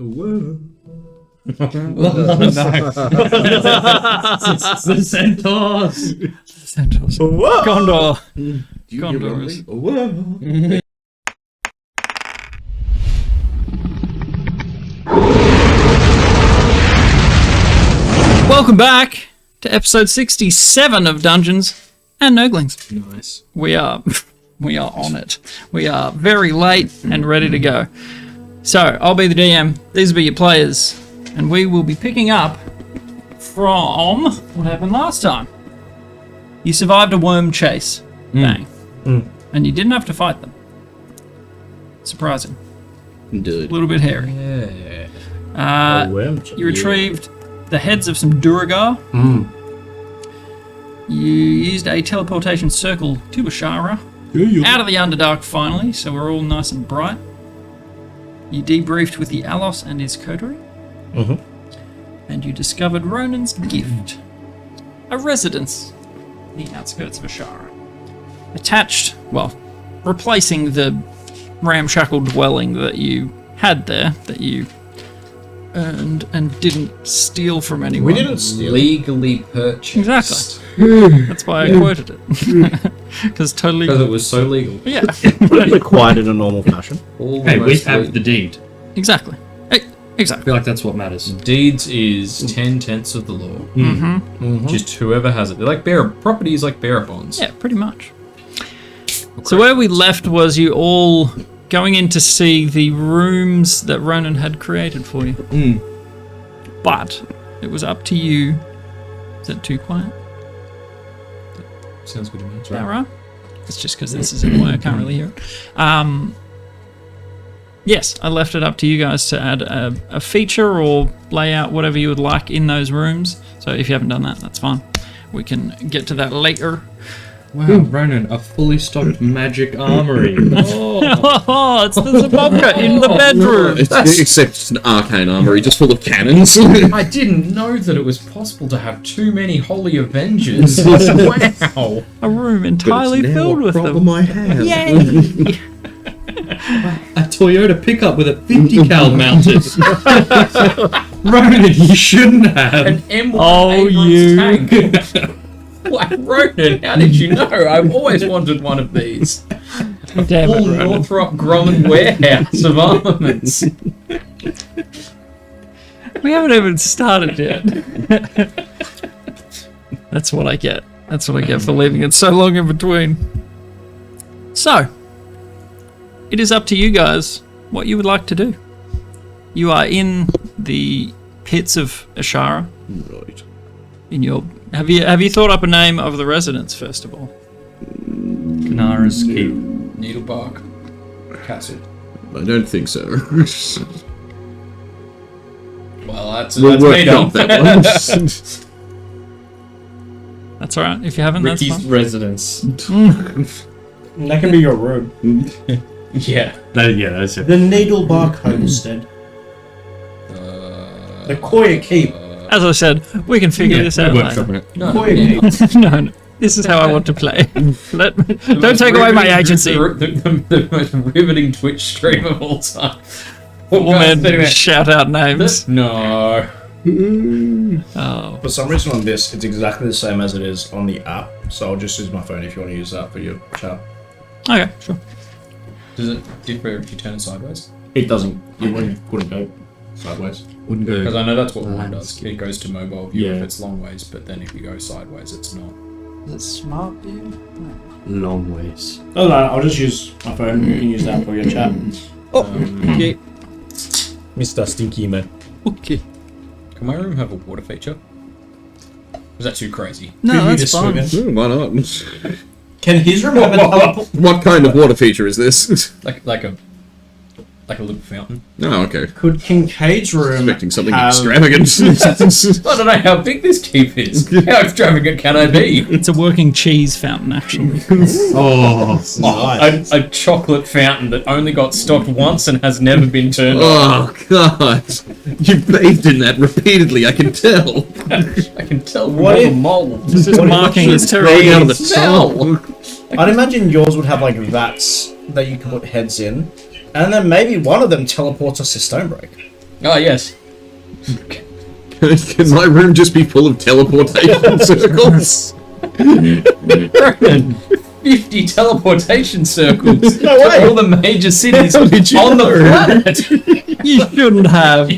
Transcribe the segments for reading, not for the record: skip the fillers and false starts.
Whoa. The centaurs. Centaurs. Whoa. Gondor. Gondors. Gondors. Welcome back to episode 67 of Dungeons and Nurglings. Nice. We are on it. We are very late and ready to go. So, I'll be the DM, these will be your players, and we will be picking up from what happened last time. You survived a worm chase. Bang. And you didn't have to fight them. Surprising. Indeed. A little bit hairy. Yeah. You retrieved the heads of some Duragar. You used a teleportation circle to Ashara. Out of the Underdark finally, so we're all nice and bright. You debriefed with the Alos and his coterie. And you discovered Ronan's gift. A residence in the outskirts of Ashara. Attached, well, replacing the ramshackle dwelling that you had there, that you earned and didn't steal from anyone. We didn't steal. Legally purchased. Exactly. That's why I quoted it. Because totally. Because it was so legal. Yeah. Acquired in a normal fashion. Hey, we have the deed. Exactly. I Exactly. feel like that's what matters. Deeds is 10/10 of the law. Mm-hmm. Just whoever has it. They're like bearer properties, like bearer bonds. Yeah, pretty much. So where we left was you all going in to see the rooms that Ronan had created for you. But it was up to you. Is that too quiet? Sounds good to me. Is that right? It's just because this is in the way I can't really hear it. Yes, I left it up to you guys to add a feature or layout, whatever you would like in those rooms. So if you haven't done that, that's fine. We can get to that later. Wow, Ronan, a fully stocked magic armory. Oh, it's the Zabobka in the bedroom. Except it's an arcane armory just full of cannons. I didn't know that it was possible to have too many holy avengers. Wow. A room entirely filled with them. I have. Yay! A Toyota pickup with a 50 cal mounted. Ronan, you shouldn't have. An M1 Oh, Abrams you. tank. Like, Ronan, how did you know? I've always wanted one of these. Damn Full it, Ronan. Northrop Grumman warehouse of armaments. We haven't even started yet. That's what I get. That's what I get for leaving it so long in between. So, it is up to you guys what you would like to do. You are in the pits of Ashara. Right. In your have you thought up a name of the residence first of all? Qanara's keep. Needlebark Castle. I don't think so. Well, that's We'll work made out up. that one. That's alright. If you haven't, Ricky's that's fine. residence. That can be your room. Yeah. Yeah, that's it. The Needlebark Homestead. The Koya Keep. As I said, we can figure this out later. Koya Keep. No, this is how I want to play. Don't take away my agency. The most riveting Twitch stream of all time. Woman, shout out names. No. Oh. For some reason on this, it's exactly the same as it is on the app. So I'll just use my phone if you want to use that for your chat. Okay, sure. Does it differ if you turn it sideways? It doesn't. It wouldn't go sideways. Wouldn't go. Because I know that's what mine does. It goes to mobile view if Yeah. it's long ways, but then if you go sideways, it's not. Is it smart view? Long ways. Oh no, I'll just use my phone. You can use that for your chat. Okay. Mr. Stinky Man. Okay. Can my room have a water feature? Is that too crazy? No, You that's just fine. swim in. Why not? Can his room have a teleport? What kind of water feature is this? Like a little fountain. Oh, okay. Could Kincaid's room Expecting something have... extravagant. I don't know how big this keep is. How extravagant can I be? It's a working cheese fountain, actually. Oh. Nice. A chocolate fountain that only got stocked once and has never been turned on. Oh, God. You bathed in that repeatedly, I can tell. I can tell What from all if- the mold. This is marking his Growing territory. out of the Smell. top. I'd imagine yours would have like vats that you can put heads in, and then maybe one of them teleports us to Stonebreak. Oh, yes. Can my room just be full of teleportation circles? Ronan, 50 teleportation circles No to way. all the major cities How did you on the know? planet. You shouldn't have.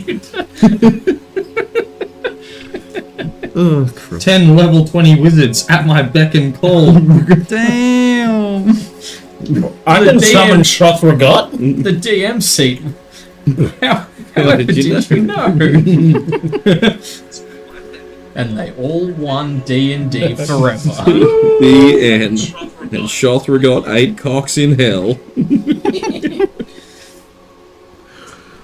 Oh, crap. 10 level 20 wizards at my beck and call. Damn. I The can DM summon Shrothragot. The DM seat. How did did you you know? And they all won D&D forever. The end. And Shothra got 8 cocks in hell.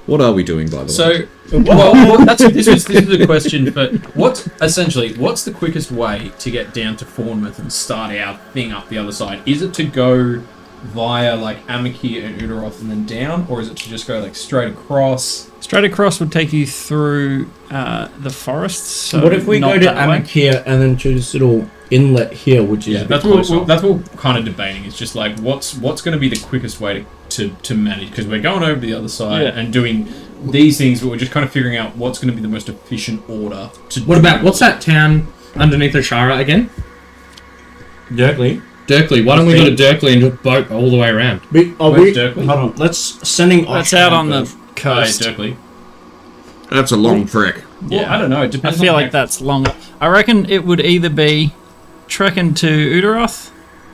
What are we doing, by the way? So, well, this is a question, but what's the quickest way to get down to Fournemouth and start our thing up the other side? Is it to go via like Amaki and Udaroth and then down, or is it to just go like straight across? Straight across would take you through the forests. So What if we not go to that way. Amak here and then to this little inlet here, which is a bit That's closer? what we're kind of debating. It's just like what's going to be the quickest way to manage, because we're going over the other side Yeah. and doing these things, but we're just kind of figuring out what's going to be the most efficient order to. What about, what's that town underneath Ashara again? Dirkly. Dirkley. Why don't we go to Dirkley and just boat all the way around? Where's Dirkly? Hold on. Let's sending. That's out on the Oh, coast. Dirkly. That's a long trek. Well, I don't know. It I depends. feel on like that's long. I reckon it would either be trekking to Udaroth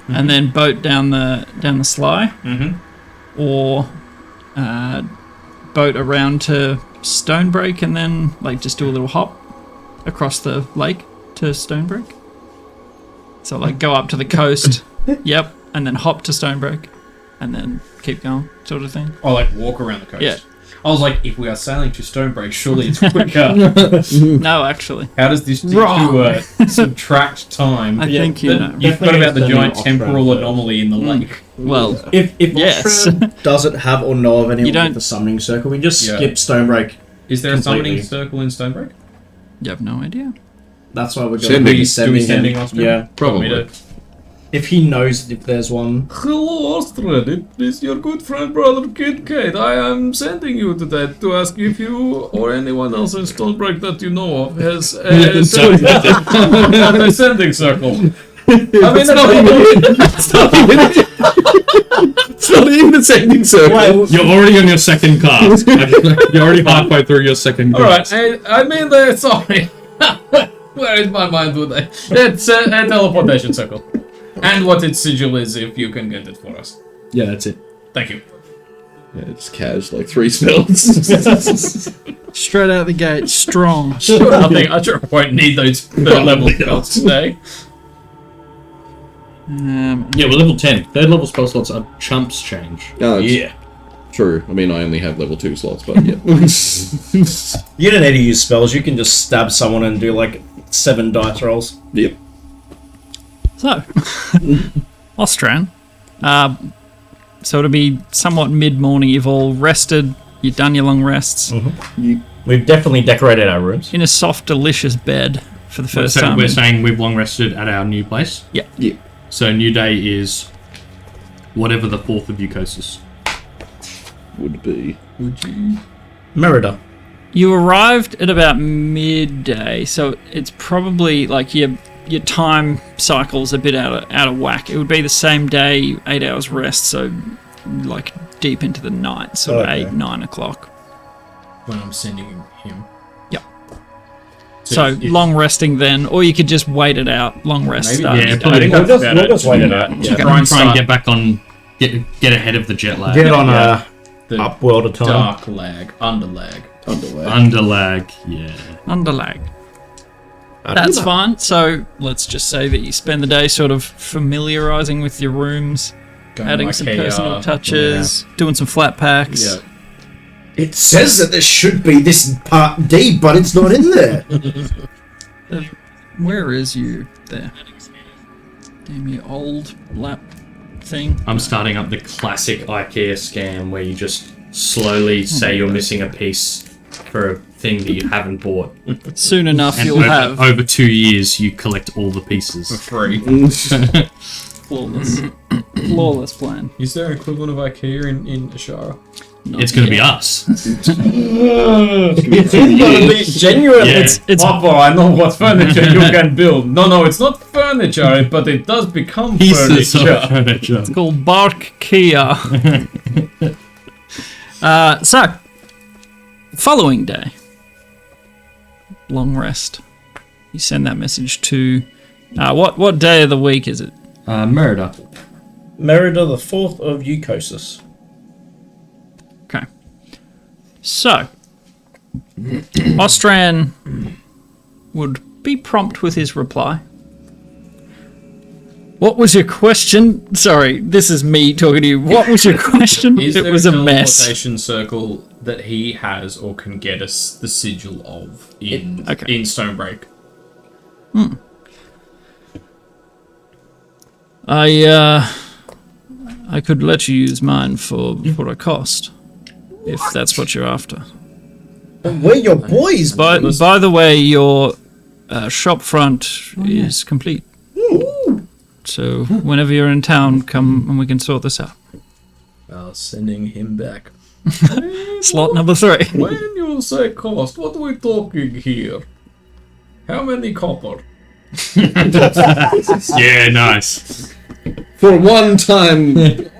and then boat down the Sly, or boat around to Stonebreak and then like just do a little hop across the lake to Stonebreak. So like go up to the coast, yep, and then hop to Stonebreak, and then keep going, sort of thing. Oh, like walk around the coast. Yeah. I was like, if we are sailing to Stonebreak, surely it's quicker. No, actually, How does this teach Wrong. you subtract time? I think you know. You forgot about the Definitely giant extending temporal off-road. anomaly in the lake. Well, If Yes. Austria doesn't have or know of anyone don't- with the summoning circle, we just Yeah. skip Stonebreak. Is there a Completely. summoning circle in Stonebreak? you have no idea. That's why we're going to Sending. be Do we sending sending him. Austria? Yeah. Probably. If he knows if there's one. Hello, Austria. It is your good friend, brother Kincaid. I am sending you today to ask if you or anyone else in Stonebreak that you know of has a sending circle. I mean, It's not even a sending circle. You're already on your second cast. You're already halfway through your second Alright, cast. I mean, sorry. Where is my mind today? It's a teleportation circle. And what its sigil is, if you can get it for us. Yeah, that's it. Thank you. Yeah, it's cash like 3 spells. Straight out the gate, strong. I won't need those third level spells today. Yeah, we're level 10. Third level spell slots are chumps change. Oh, it's true. I mean, I only have level 2 slots, but yeah. You don't need to use spells, you can just stab someone and do like 7 dice rolls. Yep. So, Austrian. So it'll be somewhat mid-morning. You've all rested. You've done your long rests We've definitely decorated our rooms. in a soft, delicious bed for the first So time. we're saying we've long rested at our new place. Yeah. Yeah. So new day is whatever the 4th of Eucosis. Would be. Merida. You arrived at about midday, so it's probably like your time cycle's a bit out of whack. It would be the same day, 8 hours rest, so like deep into the night, so Okay. 8, 9 o'clock. When I'm sending him. Yep. So if- long resting then, or you could just wait it out. Long rest Maybe- starts. Yeah, I probably think We'll that's just- better we'll just to wait do it that. out. Yeah, Yeah. try and try and start get back on, get ahead of the jet lag. Get on the upworld of time. dark lag, underlag. Underwear. Underlag, yeah. Underlag. That's fine. So let's just say that you spend the day sort of familiarizing with your rooms, Going adding to some IKEA, personal touches, doing some flat packs. Yeah. It says that there should be this part D, but it's not in there. Where is you there? Damn you old lap thing. I'm starting up the classic IKEA scam where you just slowly say you're missing a piece for a thing that you haven't bought. Soon enough And you'll have over 2 years, you collect all the pieces. For free. flawless plan. Is there an equivalent of IKEA in Ashara? It's going to be us. It's gonna be genuine. Yeah. It's Papa, I know what furniture you can build. No, it's not furniture, but it does become Pieces furniture. of furniture. It's called Bark Kia. So, following day, long rest. You send that message to what day of the week is it? Murder. Merida the 4th of Eucosis. Okay. So, Ostran would be prompt with his reply. What was your question? Sorry, this is me talking to you. What was your question? Is It there was a a mess. teleportation circle that he has or can get us the sigil of in Stonebreak? I could let you use mine for a cost, if that's what you're after. We're your boys, But by the way, your shop front is complete. So whenever you're in town, come and we can sort this out. Sending him back. Slot number 3. When you say cost, what are we talking here? How many copper? Yeah, nice. For one time,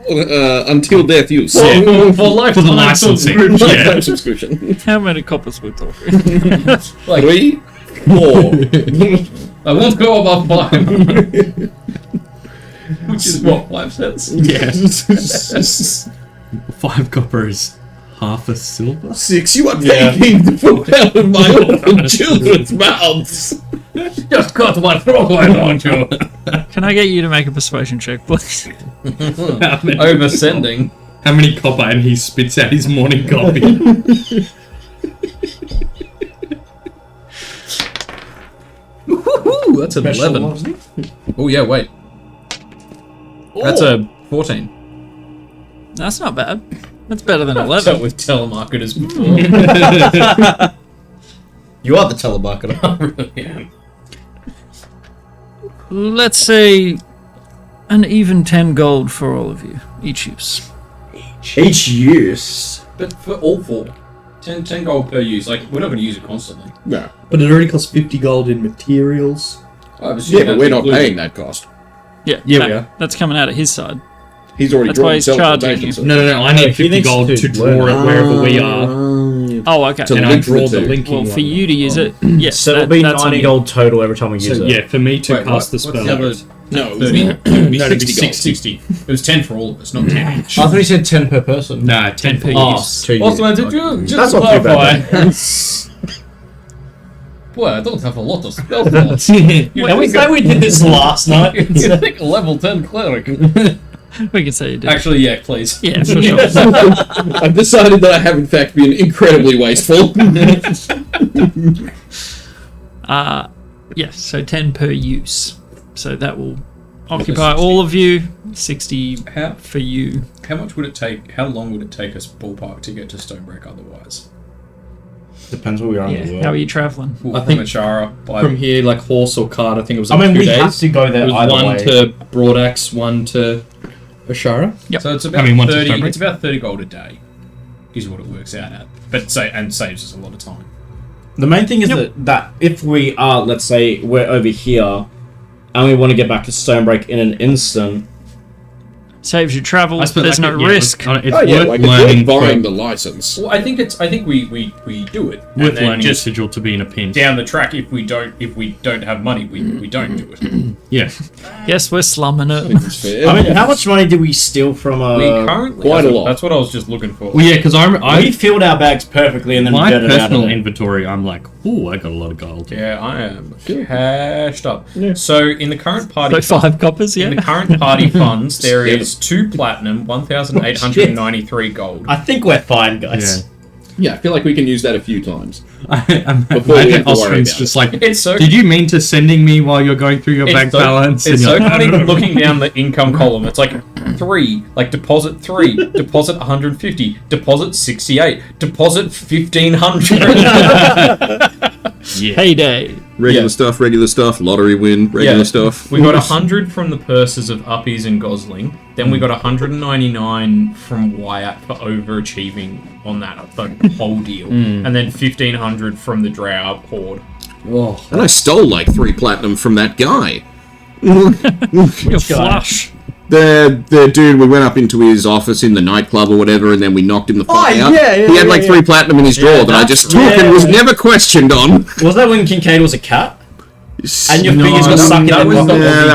until death use. For For the licensing. Lifetime Yeah. subscription. How many coppers we're talking? 3, 4. I won't go above 5. Which is what, 5 cents? Yes. 5 copper is half a silver. 6. You are taking the food out of my own children's mouths. Just cut my throat, why don't you? Can I get you to make a persuasion check, please? Over sending. How many copper? And he spits out his morning coffee. Ooh, that's an 11. Oh yeah, wait. That's a 14. That's not bad. That's better than Dealt 11. with telemarketers before. You are the telemarketer. I really am. Let's say an even 10 gold for all of you, each use. Each use. But for all 4. 10 gold per use. Like, we're not going to use it constantly. No. But it already costs 50 gold in materials. Yeah, but we're not paying that cost. Yeah, Yeah, that- we are. That's coming out of his side. He's already That's why drawn he's himself charging the you. so- No, I need he 50 needs gold to to draw learn. it wherever we are. Oh, okay. To And I link draw the the two. linking Well, for one. you to use it, yes. So it'll be that's on 90 you. gold total every time we use So, it. yeah, for me to Wait, cast the what's spell. the other? No, 30. it would be No, it'd be 60 gold. 60. It was 10 for all of us, not 10 each. I thought he said 10 per person. Nah, 10 per Oh, use. 2 Also, use. did you just That's not too bad. clarify? Boy, I don't have a lot of spell slots. Can we say we did this last night? You think a level 10 cleric? We can say you did. Actually, yeah, please. Yeah, for sure. I've decided that I have in fact been incredibly wasteful. Yes, so 10 per use. So that will occupy all of you, 60 How for you. much would it take? How long would it take us ballpark to get to Stonebreak otherwise? Depends where we are in the Yeah. world. How are you travelling? Well, I from think Achara by From here, like horse or cart, I think it was I like mean, 2 we days. have to go there It was either one way. to Broadaxe, one to Ashara. Yep. So it's about I mean, once it's 30. Stonebreak. It's about 30 gold a day, is what it works out at. But saves us a lot of time. The main thing is that if we are, let's say, we're over here, and we want to get back to Stonebreak in an instant, Saves you travel, I suppose, there's like, no yeah, risk. It's Oh worth yeah, like learning it's worth buying for- the license. Well, I think we do it. with and then learning just a sigil to be in a pinch. down the track, if we don't have money, we don't do it. Yeah. Yes, we're slumming it. It's fair. I mean, how much money did we steal from? We currently quite a lot. That's what I was just looking for. Well, yeah, because we filled our bags perfectly, and then my we got it out of personal there. inventory, I'm like, ooh, I got a lot of gold. Yeah, I am cashed up. So in the current party, So 5 coppers, in yeah? the current party funds, there is 2 platinum, 1,893 gold. I think we're fine, guys. Yeah, I feel like we can use that a few times. Imagine Before we have to worry Austrians about just like, It's so. did you mean to sending me while you're going through your bank so, balance? It's And so you're like, funny "I don't know." looking down the income column. It's like 3, like deposit 3, deposit 150, deposit 68, deposit 1,500. Yeah. Payday. Regular stuff, lottery win, regular stuff. We got 100 from the purses of Uppies and Gosling. Then we got 199 from Wyatt for overachieving on that the whole deal. And then 1,500 from the Drow Horde. Oh. And I stole like 3 platinum from that guy. You're flush. The dude, we went up into his office in the nightclub or whatever, and then we knocked him the fuck out. He had like 3 platinum in his drawer that I just took and was never questioned on. Was that when Kincaid was a cat? And your fingers got stuck in that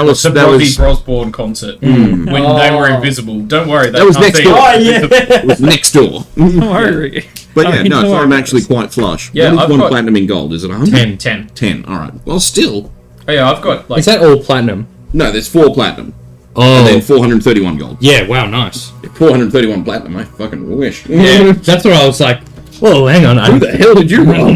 was the Bobby Brosborn concert when they were invisible. Don't worry, that was next door. It was next door. Don't worry. But yeah, no, so I'm actually quite flush. Yeah, what is I've 1 got platinum in gold? Is it 100? 10. Alright. Well, still. Oh yeah, I've got like... Is that all platinum? No, there's 4 platinum. Oh. And then 431 gold. Yeah, wow, nice. 431 platinum, I fucking wish. Yeah, that's what I was like, whoa, hang on. Who the hell did you roll?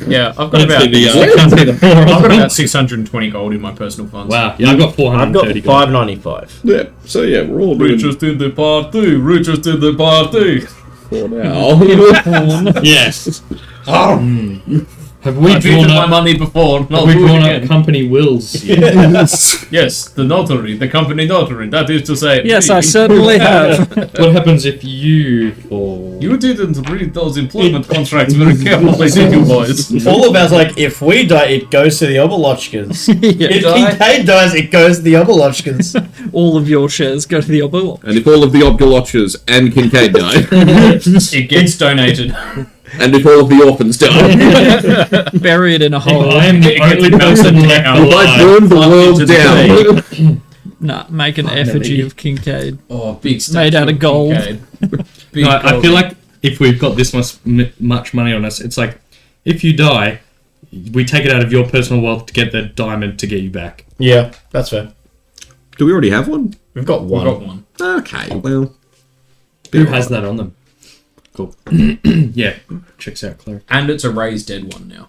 Yeah, I've got about... I've got about 620 gold in my personal funds. Wow, yeah, I've got 430 I've got 595. Yeah, so yeah, we're all doing... Richest in the party. For now. Yes. Have I we treated drawn my up, money before. have we drawn up company wills? Yes, the notary, the company notary. That is to say... Yes, I certainly have. What happens if you or... You didn't read those employment contracts very carefully, did you, boys? All of us like, if we die, it goes to the Oberlochkins. If Die. Kincaid dies, it goes to the Oberlochkins. All of your shares go to the Obel. And if all of the Obgolochers and Kincaid die, It gets donated. and if all of the orphans die, Bury it in a hole. I am the only person left if I alive. burn the world into the down, Nah, make an effigy of Kincaid. Oh, big statue Made out of gold. Kincaid. Big No, I gold. feel like if we've got this much money on us, it's like, if you die, we take it out of your personal wealth to get the diamond to get you back. Yeah, that's fair. do we already have one? We've got We've one. got one. Okay, well, Who has that on them? Cool. Yeah, checks out, Claire. And it's a raised dead one now.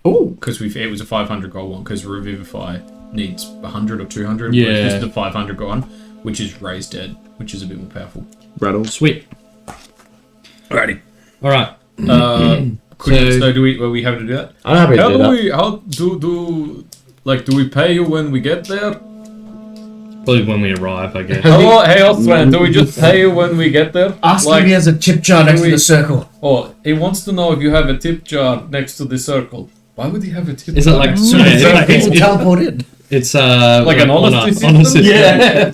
Ooh. Because it was a 500 gold one, because Revivify needs 100 or 200. Yeah. Whereas this is the 500 gold one, which is raised dead, which is a bit more powerful. rattle. Sweet. Alrighty. All right. So do we have to do that? I'm happy to How do do that. we? How do we pay you when we get there? Probably when we arrive, I guess. Hello, hey Australian, do we just pay you when we get there? Ask Like- if he has a tip jar next to we- the circle. Oh, he wants to know if you have a tip jar next to the circle. Why would he have a tip Is it jar like next to the it's circle? like- People teleport in. It's Like an honesty system? honor system. Yeah.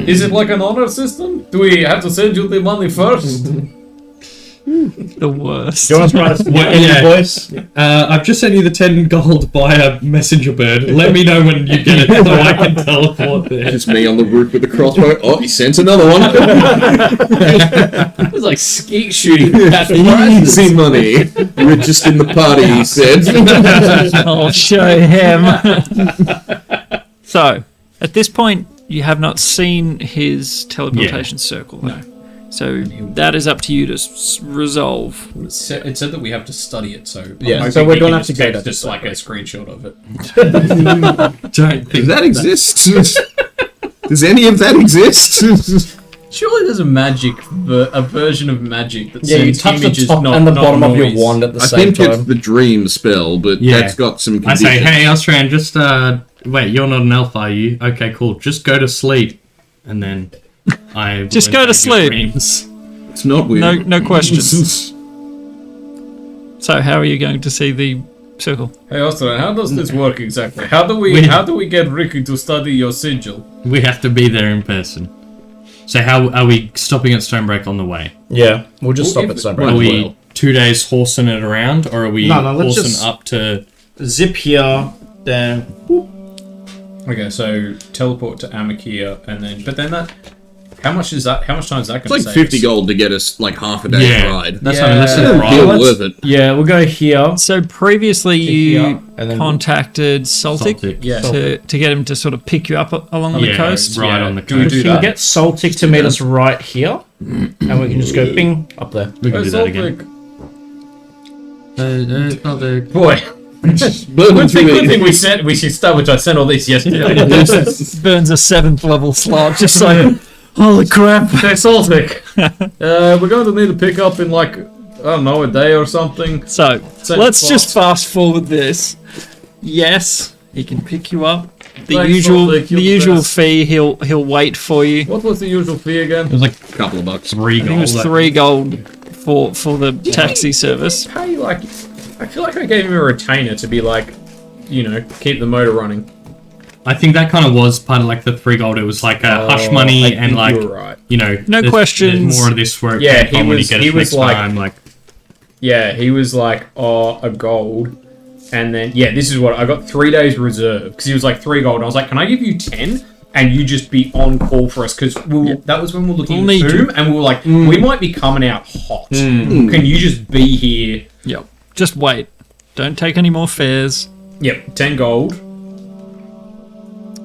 Is it like an honor system? Do we have to send you the money first? The worst. Do you want us to write a Yeah. in your voice? I've just sent you the 10 gold via messenger bird. Let me know when you get it so I can teleport there. Just me on the roof with the crossbow. Oh, he sends another one. It's like skeet shooting. Easy money. Richest in the party, he said. I'll show him. So, at this point, you have not seen his teleportation circle. No. So that is up to you to resolve. It said that we have to study it, so Yeah, I'm so hoping we're he gonna can have to just go text to us like a screenshot of it. Don't think Does that exist? Does any of that exist? Surely there's a version of magic that Yeah, you sends touch the images, top not and the not bottom of your noise. wand at the I same think it's time. the dream spell, but Yeah. that's got some I conditions. say, hey, Australian, just, wait, you're not an elf, are you? Okay, cool. Just go to sleep. And then I... Just will go to invade your sleep. dreams. It's not weird. No questions. So, how are you going to see the circle? Hey Australian, how does this work exactly? How do we get Ricky to study your sigil? We have to be there in person. So how are we stopping at Stonebreak on the way? Yeah, we'll just Well, stop if- at Sunbreak Are as we well. 2 days horsing it around, or are we No, let's horsing just- up to... Zip here, then... Okay, so teleport to Amakia, and then that. How much is that? How much time is that It's going like to save? 50 gold to get us like half a day's Yeah, ride. that's Yeah. what I'm listening Doesn't to. feel Let's- worth it. Yeah, we'll go here. So, previously here, you and then- contacted Saltic, Saltic. Yeah. to get him to sort of pick you up along the Yeah, coast. right Yeah. on the Do we coast. do We can that? get Saltic to meet us right here, and we can just go bing up there. We can do that again. Boy, good thing we sent. We should start. Which I sent all these yesterday. Burns a 7th level slot, just like, holy crap. Okay, Saltic. We're going to need to pick up in like I don't know, a day or something. So, Send let's fast. just fast forward this. Yes, he can pick you up. The Thanks for the usual cuteness. fee. He'll wait for you. What was the usual fee again? It was like A couple of bucks. 3 I think it gold. was 3 gold for the taxi service. Pay like, I feel like I gave him a retainer to be like, keep the motor running. I think that kind of was part of like the 3 gold. It was like hush money I and think like, you were right. No there's questions. more of this where it Yeah, can come when you get it next like- time. Like, Yeah, he was like, a gold. And then, this is what I got 3 days reserve because he was like 3 gold. And I was like, can I give you 10? And you just be on call for us because that was when we were looking We'll at need food and we were like, we might be coming out hot. Can you just be here? Yep. Just wait. Don't take any more fares. Yep, 10 gold.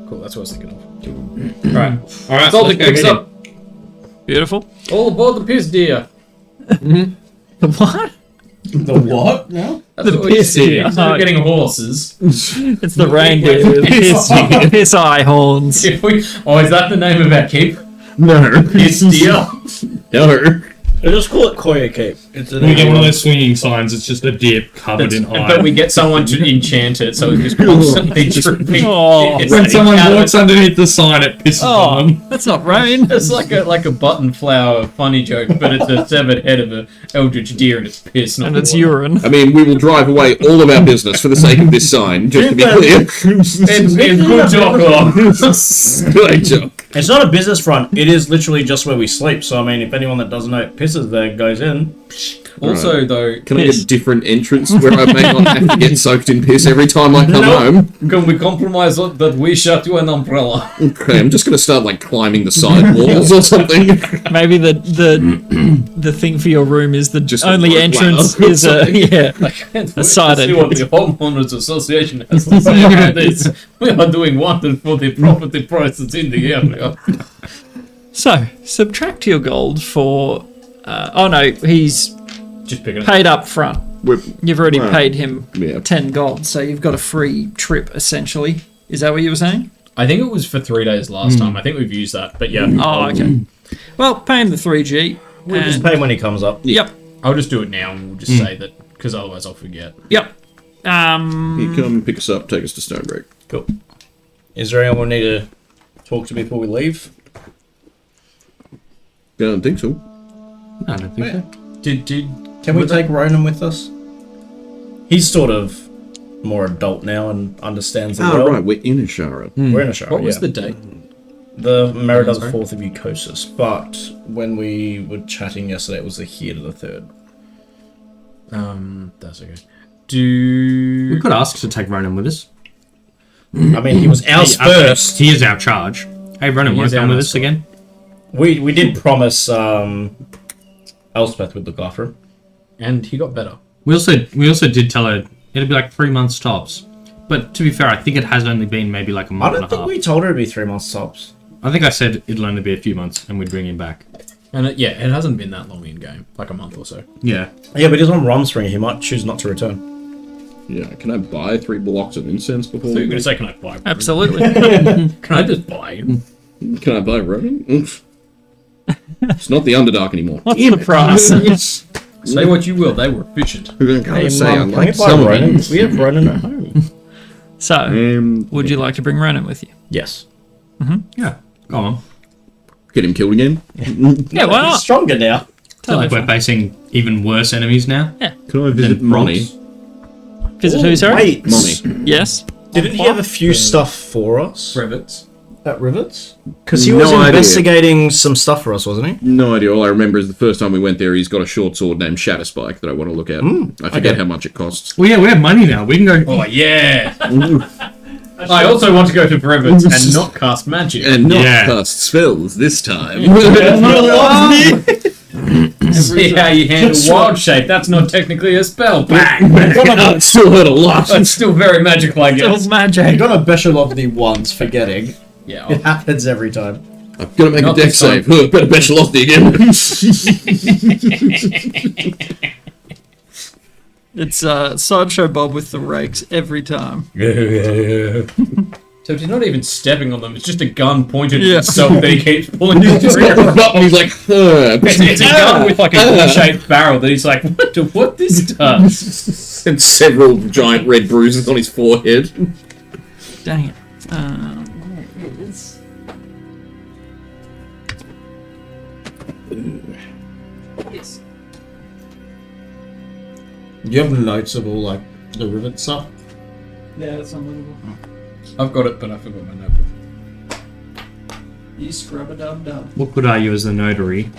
Cool, that's what I was thinking of. Alright, so let's go picks get up. Beautiful. All aboard the piss deer. The what? The what? No. That's The what we piss see. deer. Instead of getting horses. It's the reindeer with piss eye horns. Is that the name of our keep? No. Piss deer? No. I just call it Koya Cape. It's we get one of those swinging signs. It's just a deer covered in But iron. we get someone to enchant it so it's just constantly dripping. Oh. piss When someone out of walks it. underneath the sign, it pisses on them. That's not rain. It's like a button flower funny joke, but it's a severed head of an eldritch deer and it's piss, not And it's water. urine. I mean, we will drive away all of our business for the sake of this sign, just to be clear. It's good job, Rob. Great job. It's not a business front. It is literally just where we sleep. So I mean, if anyone that doesn't know it pisses there goes in. Also, though, Can I piss. get a different entrance where I may not have to get soaked in piss every time I come home? Can we compromise that we shot you an umbrella? Okay, I'm just gonna start like climbing the side walls or something. Maybe the thing for your room is the Just a only rope entrance ladder or is a Let's side see what the homeowners association has to say about this. We are doing wonders for the property prices in the area. So subtract your gold for. Oh no, he's Just picking it. paid up front. You've already Right. paid him Yeah. 10 gold, so you've got a free trip essentially. Is that what you were saying? I think it was for 3 days last time. I think we've used that, but yeah. Oh, okay. Well, pay him the 3G. We'll just and- pay when he comes up. Yep. I'll just do it now and we'll just say that, because otherwise I'll forget. Yep. You come pick us up, take us to Stonebreak. Cool. Is there anyone we need to talk to before we leave? I don't think so. No, I don't think so. Did Can we take Ronan with us? He's sort of more adult now and understands the Oh, world. right, we're in Ashara. We're in a show. what was the date? The Merida the Sorry? 4th of Eucosis, but when we were chatting yesterday, it was the here to the 3rd. That's okay. We could ask to take Ronan with us. I mean, he was ours first. He is our charge. Hey, Ronan, want is to our come with us mascot. again? We did promise Elspeth would look after him. And he got better. We also did tell her it'd be like 3 months tops. But to be fair, I think it has only been maybe like a I month don't and a think half. we told her it'd be 3 months tops. I think I said it'll only be a few months and we'd bring him back. And it hasn't been that long in game, like a month or so. Yeah. Yeah, but he's on Romspring. He might choose not to return. Yeah, can I buy 3 blocks of incense before So you're we going to go? say, can I buy? Absolutely. Can I just buy him? Can I buy Ronan? Oof. It's not the Underdark anymore. What's the price? Say what you will, they were efficient. I can't say I Mum, can like we buy some of Ronan? it. We have Ronan at home. So, would you like to bring Ronan with you? Yes. Yeah. Go on. Get him killed again? Yeah, why He's not? stronger now. It's not Totally like we're fine. facing even worse enemies now. Can I visit Than Monty? Bronx. Visit who, sorry? Wait. Monty. Yes. Didn't he have a few stuff for us Rivets. at Rivets? Because he No was idea. investigating some stuff for us, wasn't he? No idea. All I remember is the first time we went there, he's got a short sword named Shatterspike that I want to look at. I forget okay. how much it costs. Well, yeah, we have money now. We can go. Oh, yeah! I also want to go to Rivets and not cast magic. And not Yeah. cast spells this time. See how you handle wild shape. That's not technically a spell. Bang! It still hurt a lot. It's still very magical, I guess. Still magic. I got a Beshalovni once, forgetting. Yeah. It happens every time. I've got to make Not a deck this time. save. Huh, better Beshalovni again. It's Sideshow Bob with the rakes every time. So he's not even stepping on them. It's just a gun pointed at himself that he keeps pulling the trigger. He's like, It's a gun with like a shaped barrel that he's like, what this does? and several giant red bruises on his forehead. Dang it. It is. Yes. Do you have notes of all like the rivet stuff? Yeah, that's unbelievable. I've got it, but I forgot my notebook. You scrub-a-dub-dub. What good are you as a notary?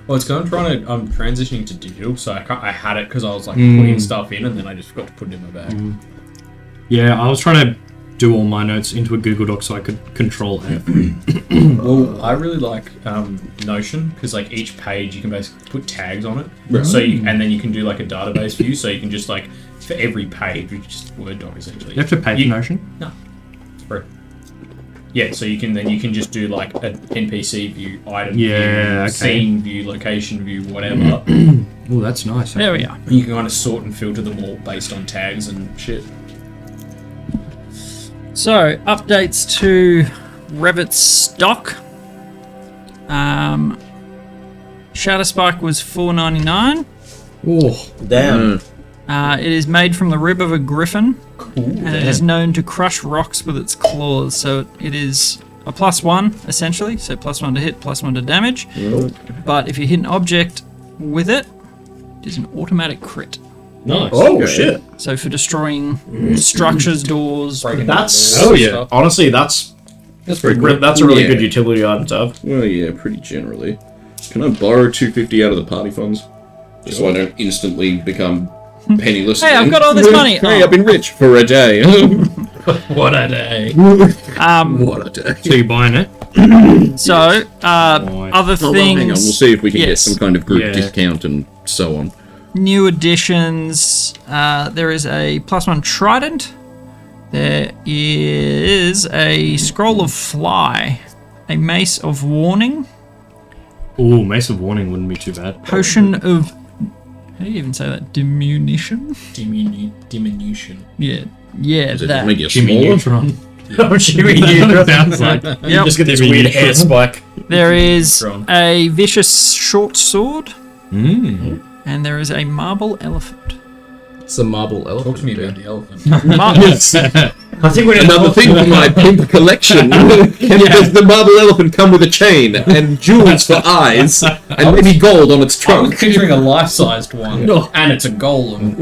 Well, it's because I'm transitioning to digital, so I had it because I was like putting stuff in, and then I just forgot to put it in my bag. Yeah, I was trying to do all my notes into a Google Doc so I could control F. Well, I really like Notion because like each page you can basically put tags on it, so and then you can do like a database view, so you can just like for every page, which is just Word doc essentially. You have to pay for Notion? No, it's free. Yeah, so you can just do like an NPC view, item view, scene view, location view, whatever. Oh, that's nice. There we are. You can kind of sort and filter them all based on tags and shit. So, updates to Revit's stock. Shadowspike was $4.99. Oh, Damn. It is made from the rib of a griffin, and it is known to crush rocks with its claws. So it is a +1 essentially, so +1 to hit, +1 to damage. But if you hit an object with it, it is an automatic crit. nice. Oh shit! So for destroying structures, doors. That's honestly that's pretty cool. That's a really good utility item to have. Well, yeah, pretty generally. Can I borrow $250 out of the party funds? Just so I don't instantly become penniless. Hey, I've again? got all this money. Hey, I've been rich for a day. What a day! What a day. So you're buying it? So other things. Hang on, we'll see if we can get Yes. some kind of group Yeah. discount and so on. New additions. There is a +1 trident. There is a scroll of fly, a mace of warning, Ooh, Mace of Warning wouldn't be too bad. potion of. How do you even say that? Diminution. Diminution. Yeah, Does it that. make you Jimmy smaller? Neutron. Oh, Jimmy, Sounds like. Yep. just get this Jimmy weird Neutron. hair spike. There is Neutron. a vicious short sword, Mm. and there is a marble elephant. It's a marble elephant. Talk to me about the elephant. I think we Another thing for my pimp collection. Does the marble elephant come with a chain and jewels for eyes and maybe gold on its I was trunk? picturing a life-sized one, and it's a golem.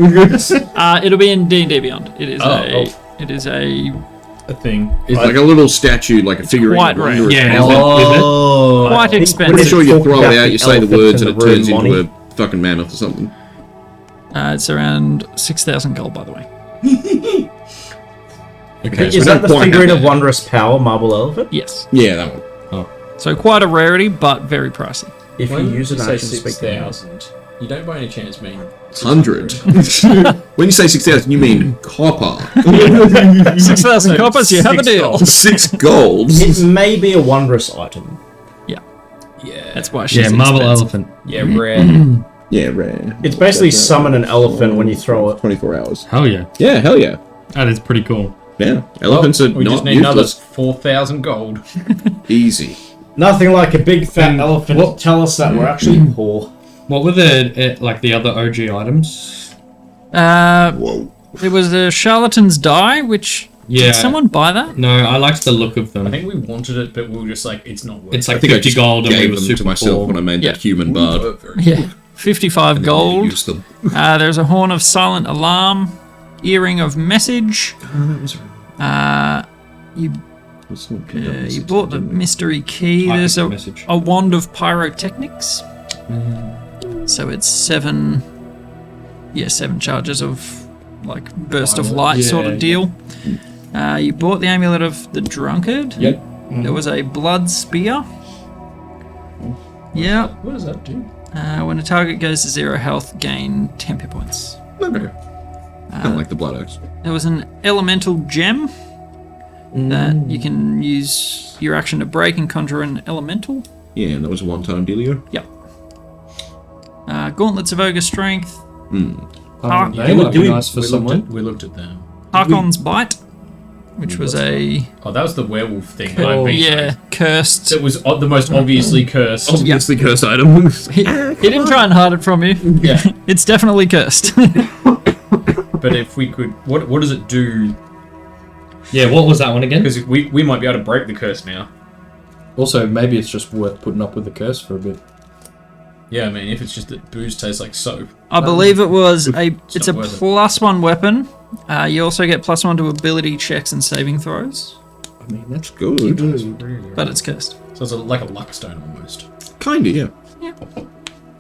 It'll be in D&D Beyond. It is Oh, It is a A thing. It's like a little statue, like a figurine. quite rare. Under a Yeah, tower. Oh, Quite I think expensive. Pretty sure you throw it out, you say the elephant words, and in it the turns room, into Monty. a fucking mammoth or something. It's around 6,000 gold, by the way. Okay, Is that the quite figurine have of that. wondrous power, marble elephant? Yes. Yeah, that one. So quite a rarity, but very pricey. If When you use an say action speak 6,000, you don't by any chance mean 100. When you say 6,000, you mean copper. 6,000 coppers, you have a deal. 6 golds. It may be a wondrous item. Yeah. That's why she's Yeah, Marble expensive. Elephant. Yeah, rare. Yeah, rare. It's basically summon an elephant when you throw it. 24 hours. Hell yeah. Yeah, hell yeah. That is pretty cool. Yeah, elephants are We not just need another useless. 4,000 gold. Easy. Nothing like a big fat And elephant what- to tell us that we're actually poor. What were the the other OG items? Whoa. There was the Charlatan's Die, which... Yeah. Did someone buy that? No, I liked the look of them. I think we wanted it, but we were just like, it's not worth It's it. like I think I 50 just gold and we gave were them super to myself poor. when I made Yeah. that human bard. Yeah. 55 gold. Use them. There's a Horn of Silent Alarm, Earring of Message. You bought the Mystery Key. I There's like the message. a Wand of Pyrotechnics. So it's 7 charges of like burst of light sort of deal. You bought the Amulet of the Drunkard. Yep. There was a Blood Spear. Yeah. What does that do? When a target goes to 0 health, gain 10 hit points. Okay. Kind of like the blood axe. There was an Elemental Gem that you can use your action to break and conjure an elemental. Yeah, and that was a one-time dealio. Yep. Gauntlets of Ogre Strength. They would be nice for someone. We looked at them. Harkon's Bite. which was a Oh, that was the werewolf thing. cursed. It was the most obviously cursed. Obviously cursed item. He didn't try and hide it from you. Yeah. It's definitely cursed. But if we could, what does it do? Yeah, what was that one again? Because we might be able to break the curse now. Also, maybe it's just worth putting up with the curse for a bit. Yeah, I mean, if it's just that booze tastes like soap. I believe it was it's a not worth it. +1 weapon. You also get +1 to ability checks and saving throws, I mean, that's good. but it's cursed. So it's like a luck stone almost. Kinda, yeah. Yeah.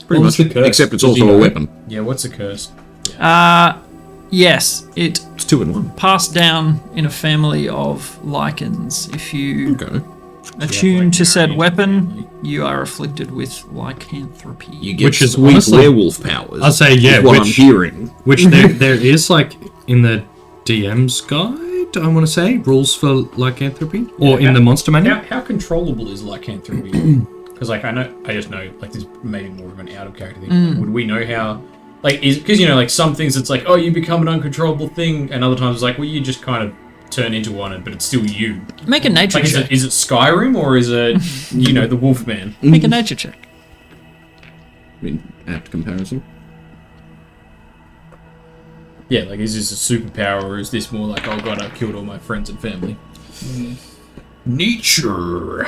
Pretty What's much. the curse? Except it's Does also he a know? weapon. Yeah, what's a curse? Yes, it It's 2 in 1. passed down in a family of lichens. If you Okay. attune like to said Nergy weapon, family. you are afflicted with lycanthropy. You get Which is sweet honestly- werewolf powers. I'd say, yeah, is what I'm which- hearing. Which there is, like, in the DM's guide, I want to say, rules for lycanthropy? Or in the monster manual? How controllable is lycanthropy? Because I just know like this maybe more of an out of character thing. Like, would we know how? Like, because like some things it's like, oh, you become an uncontrollable thing, and other times it's like, well, you just kind of turn into one, but it's still you. Make a nature Like, check. is it Skyrim or is it the Wolfman? Make a nature check. I mean, apt comparison. Yeah, like is this a superpower or is this more like, oh god, I've killed all my friends and family? Nature.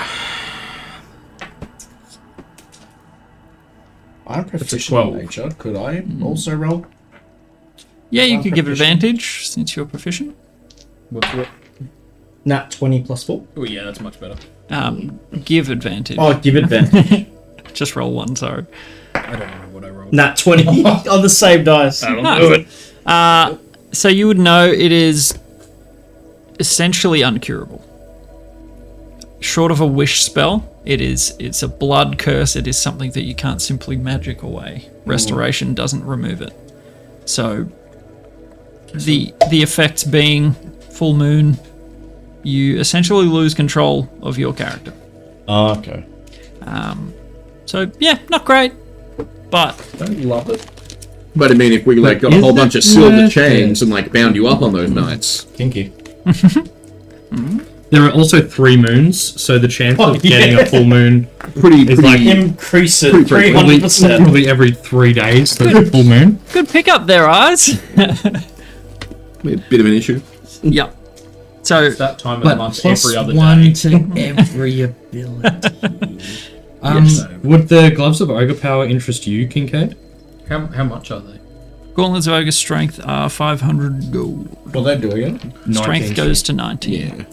I'm proficient 12. in nature. Could I also roll? Yeah, you I'm could give proficient. advantage since you're proficient. What's what? Nat 20 plus 4. Oh yeah, that's much better. Give advantage. Oh, give advantage. Just roll 1, sorry. I don't know what I rolled. Nat 20 on the same dice. So you would know it is essentially uncurable. Short of a wish spell, it's a blood curse. It is something that you can't simply magic away. Restoration doesn't remove it. So the effects being full moon, you essentially lose control of your character. Oh, okay. So yeah, not great, but I love it. But I mean, if we like got a whole bunch of silver chains and like bound you up on those nights. Kinky. There are also 3 moons, so the chance of getting a full moon Pretty is like Increase it Pretty 300%. probably every 3 days, the full moon. good pickup there, eyes. a bit of an issue. Yeah. So It's that time of the month every other one day. to every ability. Yes. Would the gloves of ogre power interest you, Kincaid? How much are they? Gauntlets of Ogre strength are 500 gold. What they do again? Strength 19. goes to 19. Yeah.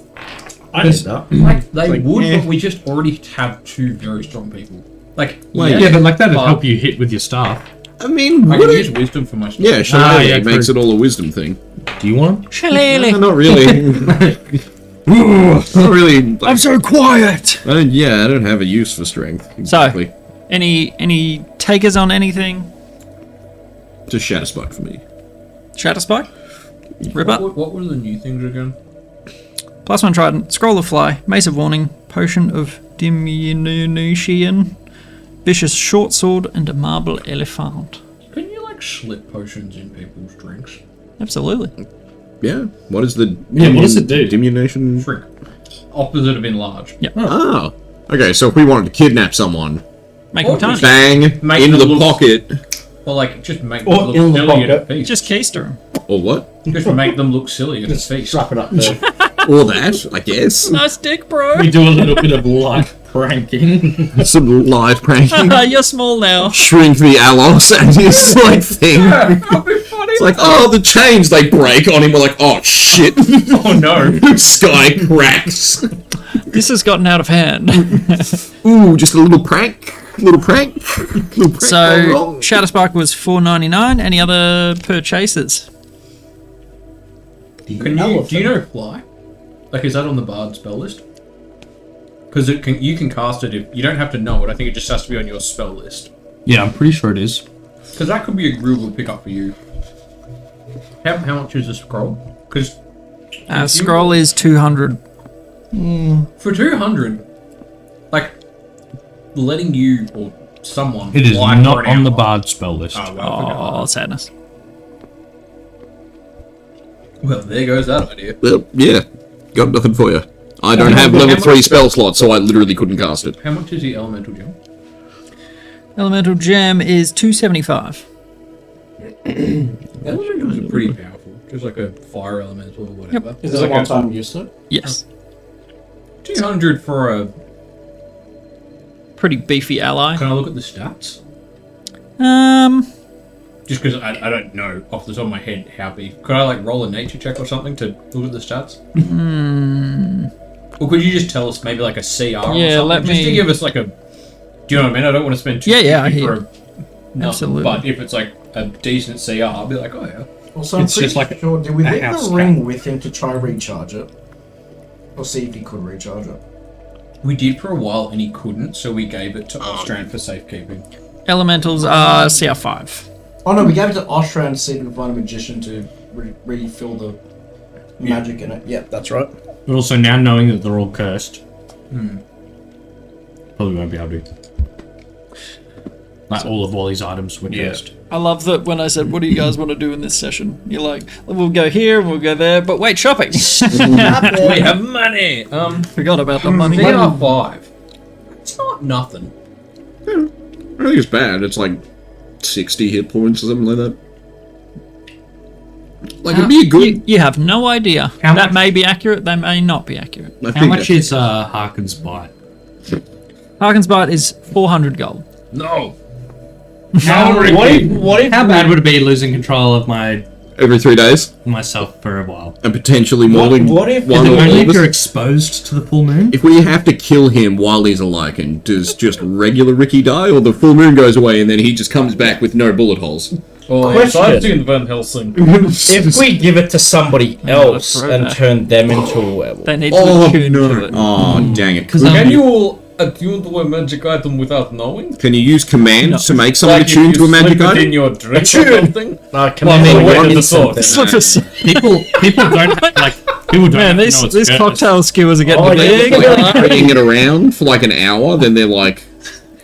I need that. Like they like, would, eh. but we just already have 2 very strong people. Like Yeah, but like that'd but help you hit with your staff. I mean, I would can it? use wisdom for my stuff. Yeah, Shillelagh yeah, makes true. it all a wisdom thing. Do you want them? Shillelagh. No, not really. Not really. Like, I'm so quiet. I don't have a use for strength. Exactly. Any takers on anything? Just shatter spike for me. Shatter Spike? Ripper? What were the new things again? +1 Trident, Scroll of Fly, Mace of Warning, Potion of Diminution, Vicious Short Sword, and a Marble Elephant. Can you like slip potions in people's drinks? Absolutely. Yeah. What is the? Yeah, what does it do? Diminution. Shrink. Opposite of enlarge. Oh. Okay, so if we wanted to kidnap someone, Make them tiny. bang Make into them the look- pocket, Or like just make Or them look in the silly at a pocket. feast. Just keister 'em. or what, Just make them look silly at a feast. Strap it up there. or that, I guess. Nice dick, bro. We do a little bit of light pranking. Some live pranking. You're small now. Shrink the Alos and his like thing. It's like, oh, the chains they break on him. We're like, oh shit. Oh no. Sky cracks. This has gotten out of hand. Ooh, just a little prank. Little prank. Little prank So, gone wrong. Shatter Spark was $4.99. Any other purchases? Do you know fly? Like, is that on the bard spell list? Because you can cast it if you don't have to know it. I think it just has to be on your spell list. Yeah, I'm pretty sure it is. Because that could be a agreeable pickup for you. How much is a scroll? Because Scroll is 200. for 200, like letting you or someone It is fly for not an on the hour- bard spell list. Oh, well, forget Oh, sadness. that. Well, there goes that idea. Well, yeah. Got nothing for you. I don't have level 3 spell slots, so I literally couldn't cast it. How much is the elemental gem? Elemental gem is 275. Elementals are pretty powerful. Just like a fire elemental or whatever. Yep. Is this a one-time use though? Yes. 200 for a... Pretty beefy ally. Can I look at the stats? Just because I don't know off the top of my head how big. Could I like roll a nature check or something to look at the stats? Or could you just tell us maybe like a CR or something? let just me... to give us like a... Do you know what I mean? I don't want to spend too I for hear. a nothing, Absolutely. but if it's like a decent CR, I'll be like, oh yeah. Also, I'm It's pretty just like sure, did we a leave house the ring with him to try recharge it? Or see if he could recharge it? We did for a while and he couldn't, so we gave it to Ostran for safekeeping. Elementals are CR5. Oh no, we gave it to Ostran to see if we could find a magician to refill the magic in it. Yep, that's right. But also now knowing that they're all cursed, probably won't be able to. Like all of Wally's items were cursed. I love that when I said, what do you guys want to do in this session? You're like, we'll go here and we'll go there, but wait, shopping. We have money! Forgot about the money. CR5. It's not nothing. I don't think it's bad. It's like 60 hit points or something like that. Like, it'd be a good... You have no idea. How That much- may be accurate, that may not be accurate. I How think much that- is Harken's bite? Harken's Bite is 400 gold. No. How What if How bad would it be losing control of every 3 days? myself for a while? And potentially more than what if- one Is it or only all if of you're us? exposed to the full moon? If we have to kill him while he's a lichen, does just regular Ricky die, or the full moon goes away and then he just comes back with no bullet holes? Oh, yes, I've seen Van Helsing. if we give it to somebody else throw and that. turn them into a werewolf? They need to Oh, attune no. to it. Oh, dang it. Can you attune to a magic item without knowing? Can you use command No. to make someone attune to a magic in item? your drink or Attune. something? Can Well, I mean, I wait mean, on the something? sword. People don't like. People don't Man, know these it's these cursed. cocktail skewers are getting Oh, yeah, big. look Carrying it around for like an hour, then they're like,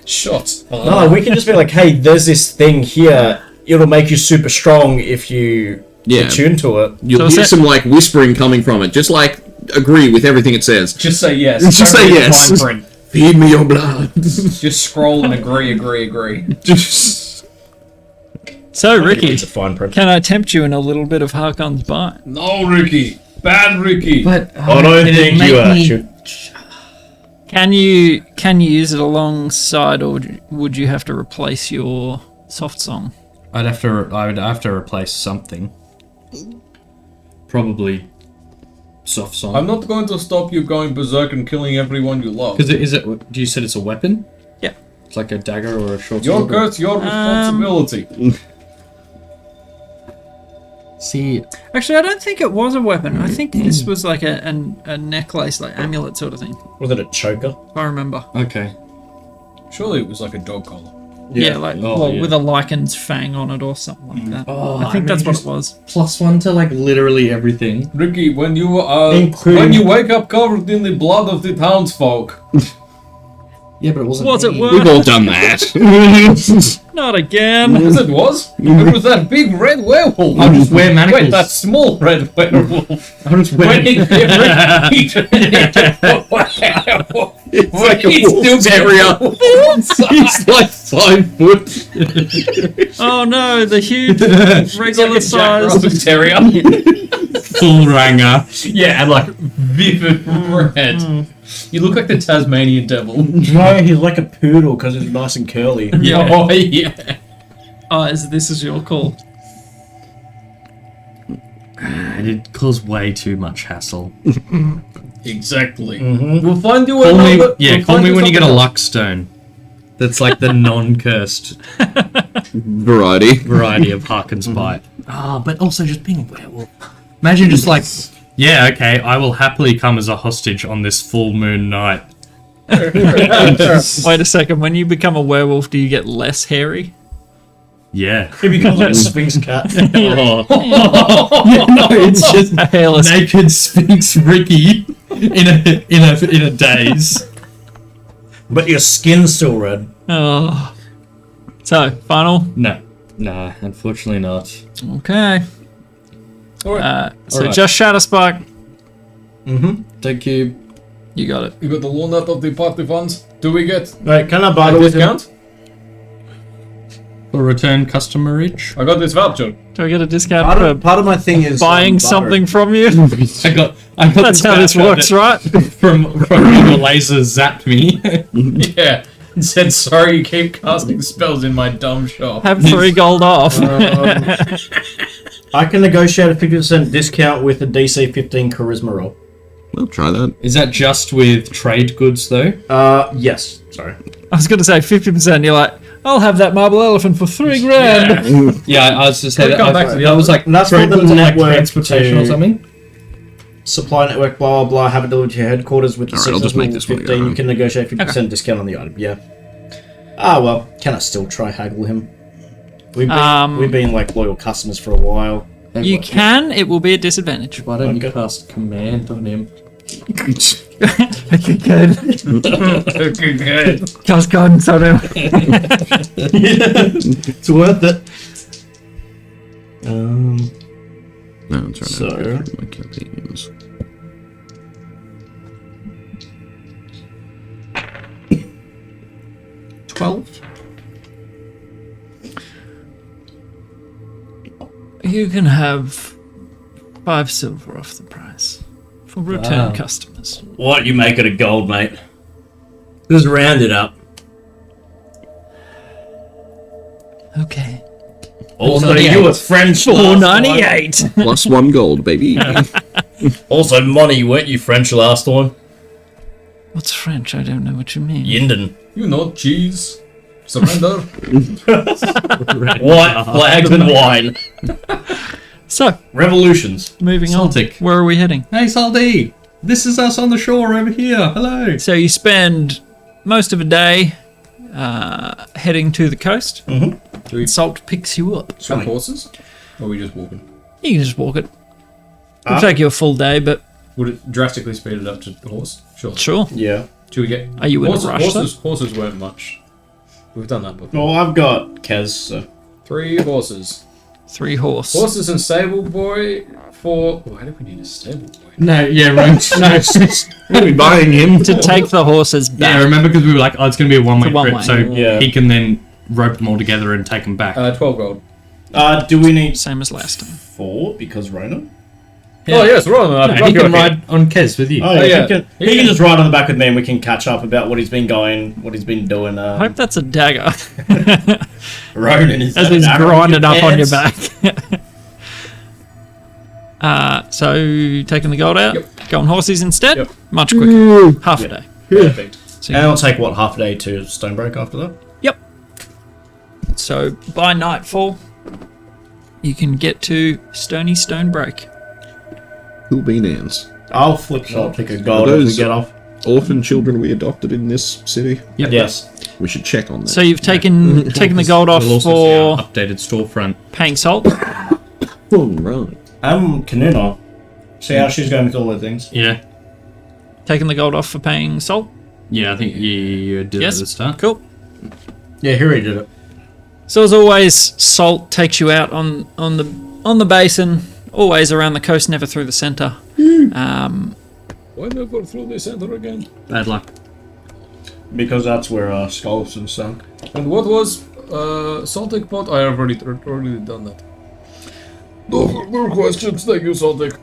Shots. No, we can just be like, hey, there's this thing here. It'll make you super strong if you Yeah. attune to it. you'll So hear is some like whispering coming from it, just like agree with everything it says. Just say yes. Just Don't say read the yes. fine print. Feed me your blood. Just scroll and agree. Just... So, Ricky, It's a fine print. can I tempt you in a little bit of Harkon's Bite? No, Ricky. Bad Ricky. But I don't think you are. Can you use it alongside, or would you have to replace your soft song? I would have to replace something. Probably soft song. I'm not going to stop you going berserk and killing everyone you love. Because is it? Do you said it's a weapon? Yeah. It's like a dagger or a short Your sword. curse, your responsibility. See, Actually, I don't think it was a weapon. I think this was like a necklace, like amulet sort of thing, Was it a choker? if I remember. okay. Surely it was like a dog collar. Yeah, like Oh, well, yeah. with a lichen's fang on it or something like that. Oh, I think I that's mean, what just- it was. +1 to like literally everything. Ricky, when you wake up covered in the blood of the townsfolk. Yeah, but it wasn't. Was it me. worth? We've all done that. Not again. Yes, it was. It was that big red werewolf. I'll just wear manacles. Wait, that small red werewolf. I'll just wear. When he It's like a wolf's area. He's like 5 foot. Oh no, the huge It's regular like a Jack size. Russell Terrier. Full ranger. Yeah, and like vivid red. You look like the Tasmanian devil. No, he's like a poodle because it's nice and curly. Yeah. Oh yeah. This is your call. It caused way too much hassle. Exactly. We'll find you Call me, another. yeah, we'll call find me you when you get a something else. luck stone. That's like the non-cursed Variety. variety of Harken's Bite. Ah, but also just being a werewolf. Imagine just like, yeah, okay, I will happily come as a hostage on this full moon night. Wait a second. When you become a werewolf, do you get less hairy? Yeah. He becomes like a Sphinx cat. No, it's just A hairless. naked Sphinx Ricky in a daze. But your skin's still red. Oh. So, final. No, nah, unfortunately not. Okay. Alright. So Alright. just Shatterspark. Thank you. You got it. You got the loan out of the party funds. Do we get Wait, can I buy a the with him? discount? For return customerage. I got this voucher. Do I get a discount for Part of my thing is buying butter. something from you? I got That's how this works, right? From when your laser zapped me. Yeah. And said, sorry, you keep casting spells in my dumb shop. Have 3 gold off. I can negotiate a 50% discount with a DC 15 charisma roll. We'll try that. Is that just with trade goods though? Yes. Sorry. I was going to say 50%. You're like, I'll have that marble elephant for 3 grand. Yeah, I was just saying. come back to the I was like, And that's trade for the goods and, like, network transportation to- or something. Supply network, blah blah blah. Have it delivered to your headquarters with the Alright, I'll just make this one 15. go. You can negotiate 50% discount on the item. Yeah. Ah well, can I still try haggle him? We've been like loyal customers for a while. You can. It will be a disadvantage. Why don't you cast command on him? Okay, good. Cast guidance on him. It's worth it. No, I'm trying So- to go through my campaigns. You can have 5 silver off the price for return customers. Why don't you make it a gold, mate? Just round it up. Okay. Also, you were French. last time. 498. Plus 1 gold, baby. Also, money, weren't you French last time? What's French? I don't know what you mean. Yinden. You know, cheese. Surrender. White flags and wine. So, Revolutions. moving Celtic. on. Where are we heading? Hey, Saldi! This is us on the shore over here. Hello. So you spend most of a day heading to the coast. we- Salt picks you up. Have horses? Or are we just walking? You can just walk it. It'll take you a full day, but Would it drastically speed it up to the horse? Sure. sure. Yeah. Should we get... Are you in a horses, rush, though? horses weren't much. We've done that before. Well, I've got Kez, so. 3 horses. 3 horse. Horses and stable boy for... Why do we need a stable boy? No, yeah, right. No. We'll be buying him. To take the horses back. Yeah, remember because we were like, oh, it's going to be a one-way It's a trip, one-way. so Yeah. he can then rope them all together and take them back. 12 gold. Do we need Same as last time. 4 because Rona? Oh, yes, Ron. No, he can ride on Kez with you. Oh, yeah. yeah. He can just ride on the back with me and we can catch up about what he's been doing. I hope that's a dagger. Ronan is As he's grinding up on your pants. back. So, taking the gold out, Yep. going horses instead? Yep. Much quicker. Half a day. Perfect. So, And it'll take, what, half a day to Stonebreak after that? Yep. So, by nightfall, you can get to Stony Stonebreak. Cool bean ants. I'll pick a gold Are if we those- get off. Orphan children we adopted in this city. Yep. Yes. We should check on that. So, you've taken the gold off We'll also see for our updated storefront. paying salt. Oh, right. Qanara. See how she's going with all the things. Yeah. Taking the gold off for paying salt. Yeah, I think you did Yes. at the start. Cool. Yeah, Hiri did it. So as always, salt takes you out on the basin, always around the coast, never through the centre. Why never through the center again? Bad luck. Because that's where Skulls sunk. And what was Saltic pot? I have already done that. No questions, thank you, Saltic.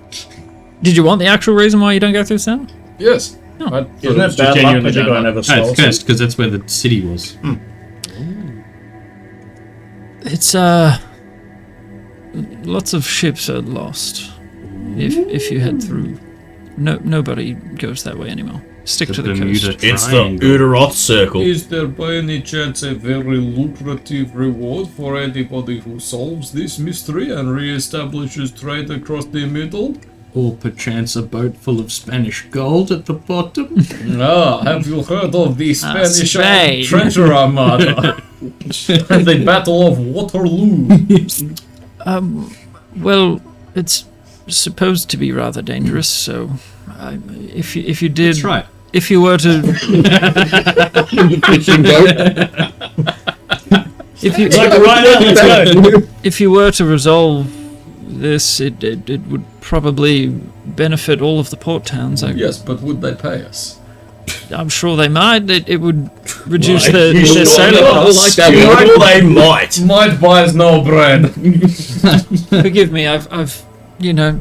Did you want the actual reason why you don't go through the centre? Yes. Oh. I- Isn't it bad luck that you're going over No, it's Skulls? cursed because that's where the city was. It's lots of ships are lost. If you head through, nobody goes that way anymore. Stick to the Bermuda coast. It's the Triangle. Udaroth Circle. Is there by any chance a very lucrative reward for anybody who solves this mystery and re-establishes trade across the middle? Or perchance a boat full of Spanish gold at the bottom. Ah, have you heard of the Spanish Spain. treasure armada? And the Battle of Waterloo. Well, it's supposed to be rather dangerous. So, if you did, That's right. if you were to, Fishing boat. if you Like right now, let's go. if you were to resolve this, it would probably benefit all of the port towns. Yes, but would they pay us? I'm sure they might. It would reduce Right. their sailing costs. They might. Might buys no bread. Forgive me, I've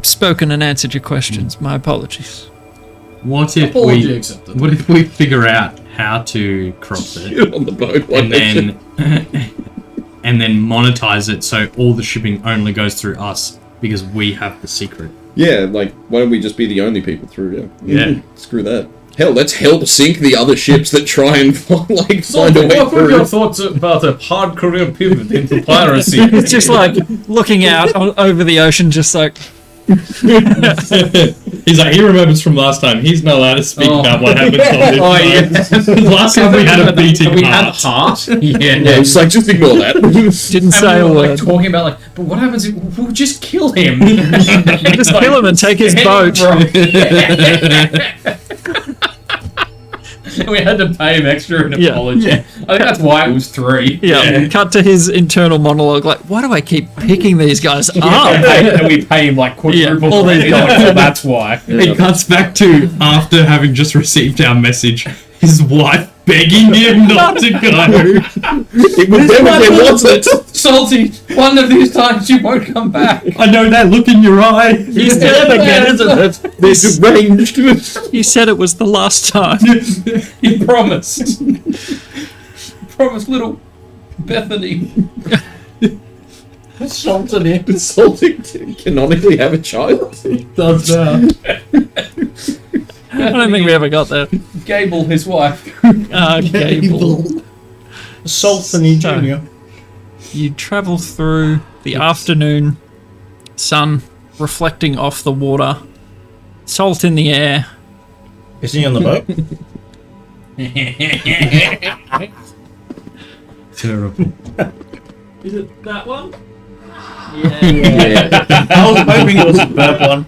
spoken and answered your questions. My apologies. What if Apology we? accepted. What if we figure out how to cross it Get on the boat one and day. then monetize it so all the shipping only goes through us because we have the secret? Yeah, like, why don't we just be the only people through? Yeah. Screw that. Hell, let's help sink the other ships that try and find a way What were your through. thoughts about a hard career pivot into piracy? It's just like looking out over the ocean, just like, He's like, he remembers from last time. He's not allowed to speak about what happened on this Oh, time. Last time we had a beating we heart. had heart. Yeah, it's like, just ignore that. didn't say a And we were word. talking about like, but what happens if we'll just kill him? Just kill him and take his boat. We had to pay him extra an Yeah. apology. I think that's why it was 3. Yeah, cut to his internal monologue. Like, why do I keep picking these guys up? And we pay him like quadruple. all these rate. guys. So that's why. It cuts back to after having just received our message, his wife begging him not to go. It was them again, wasn't it? Salty, one of these times you won't come back. I know that look in your eye. He's them again, isn't it? They're deranged. You said it was the last time. He promised. Promised little Bethany. Salted him. Insulting to canonically have a child. Does now. I don't think we ever got there. Gable, his wife. Gable. Saltony Jr. You travel through the afternoon, sun reflecting off the water, salt in the air. Is he on the boat? Terrible. Is it that one? I was hoping it was a burp one.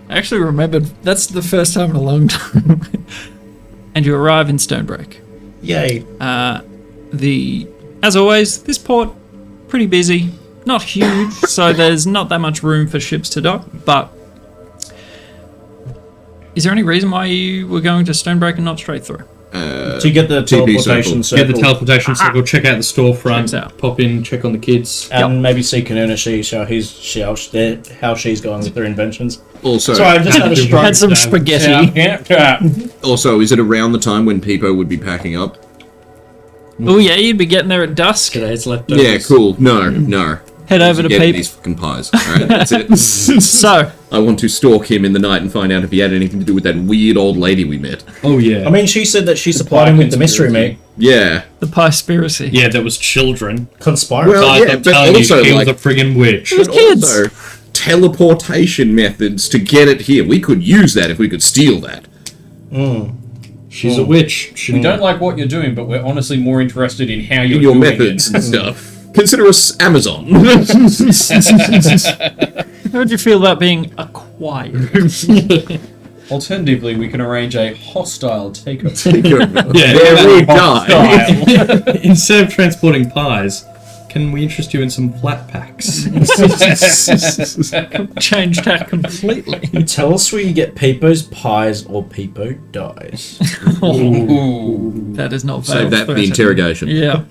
I actually remembered that's the first time in a long time. And you arrive in Stonebreak. Yay. As always, this port pretty busy, not huge, so there's not that much room for ships to dock. But is there any reason why you were going to Stonebreak and not straight through? To get the TP teleportation circle. Get the teleportation circle, check out the storefront, Checks out. pop in, check on the kids. and maybe see Qanara, how she's going with her inventions. Also, Sorry, I just had a stroke. Had some spaghetti. also, is it around the time when Peepo would be packing up? Oh yeah, you'd be getting there at dusk. Today's leftovers. Yeah, cool. No. Head over to Get Peep. these fucking pies. Alright, that's it. So, I want to stalk him in the night and find out if he had anything to do with that weird old lady we met. Oh yeah. I mean, she said that she supplied him with the mystery meat. Yeah. the Pie-spiracy. yeah, there was children. Conspiring. Well, Guys, yeah, I'm but telling you, also, he like- was a friggin' witch. It was kids. Also, teleportation methods to get it here. We could use that if we could steal that. She's a witch. We don't like what you're doing, but we're honestly more interested in how you're In your doing methods it. and stuff. Consider us Amazon. How would you feel about being acquired? Alternatively, we can arrange a hostile takeover. Yeah. There we die. Instead of transporting pies, can we interest you in some flat packs? Changed that completely. Tell us where you get Peepo's pies or Peepo dies. Ooh. That is not Save that for the threatening. interrogation. Yeah.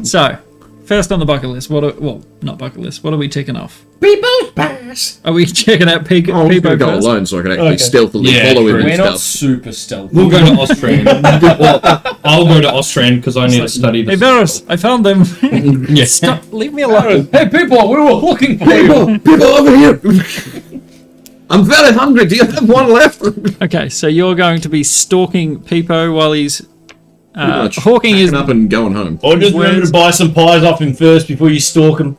So, first on the bucket list, not bucket list, what are we ticking off? Peepo's pies! Are we checking out Oh, I'm just gonna Peepo go first? alone so I can actually Okay. stealthily Yeah, follow him true. and We're not stuff. super stealthy. We'll go to Austrian. Well, I'll go to Austrian because I need to study Hey, this. Beros, I found them. Yeah. Stop, leave me alone. Hey, people, we were looking for you. People over here! I'm very hungry. Do you have one left? Okay, so you're going to be stalking Peepo while he's much. hawking his. Packing up and going home. Or just remember to buy some pies off him first before you stalk him.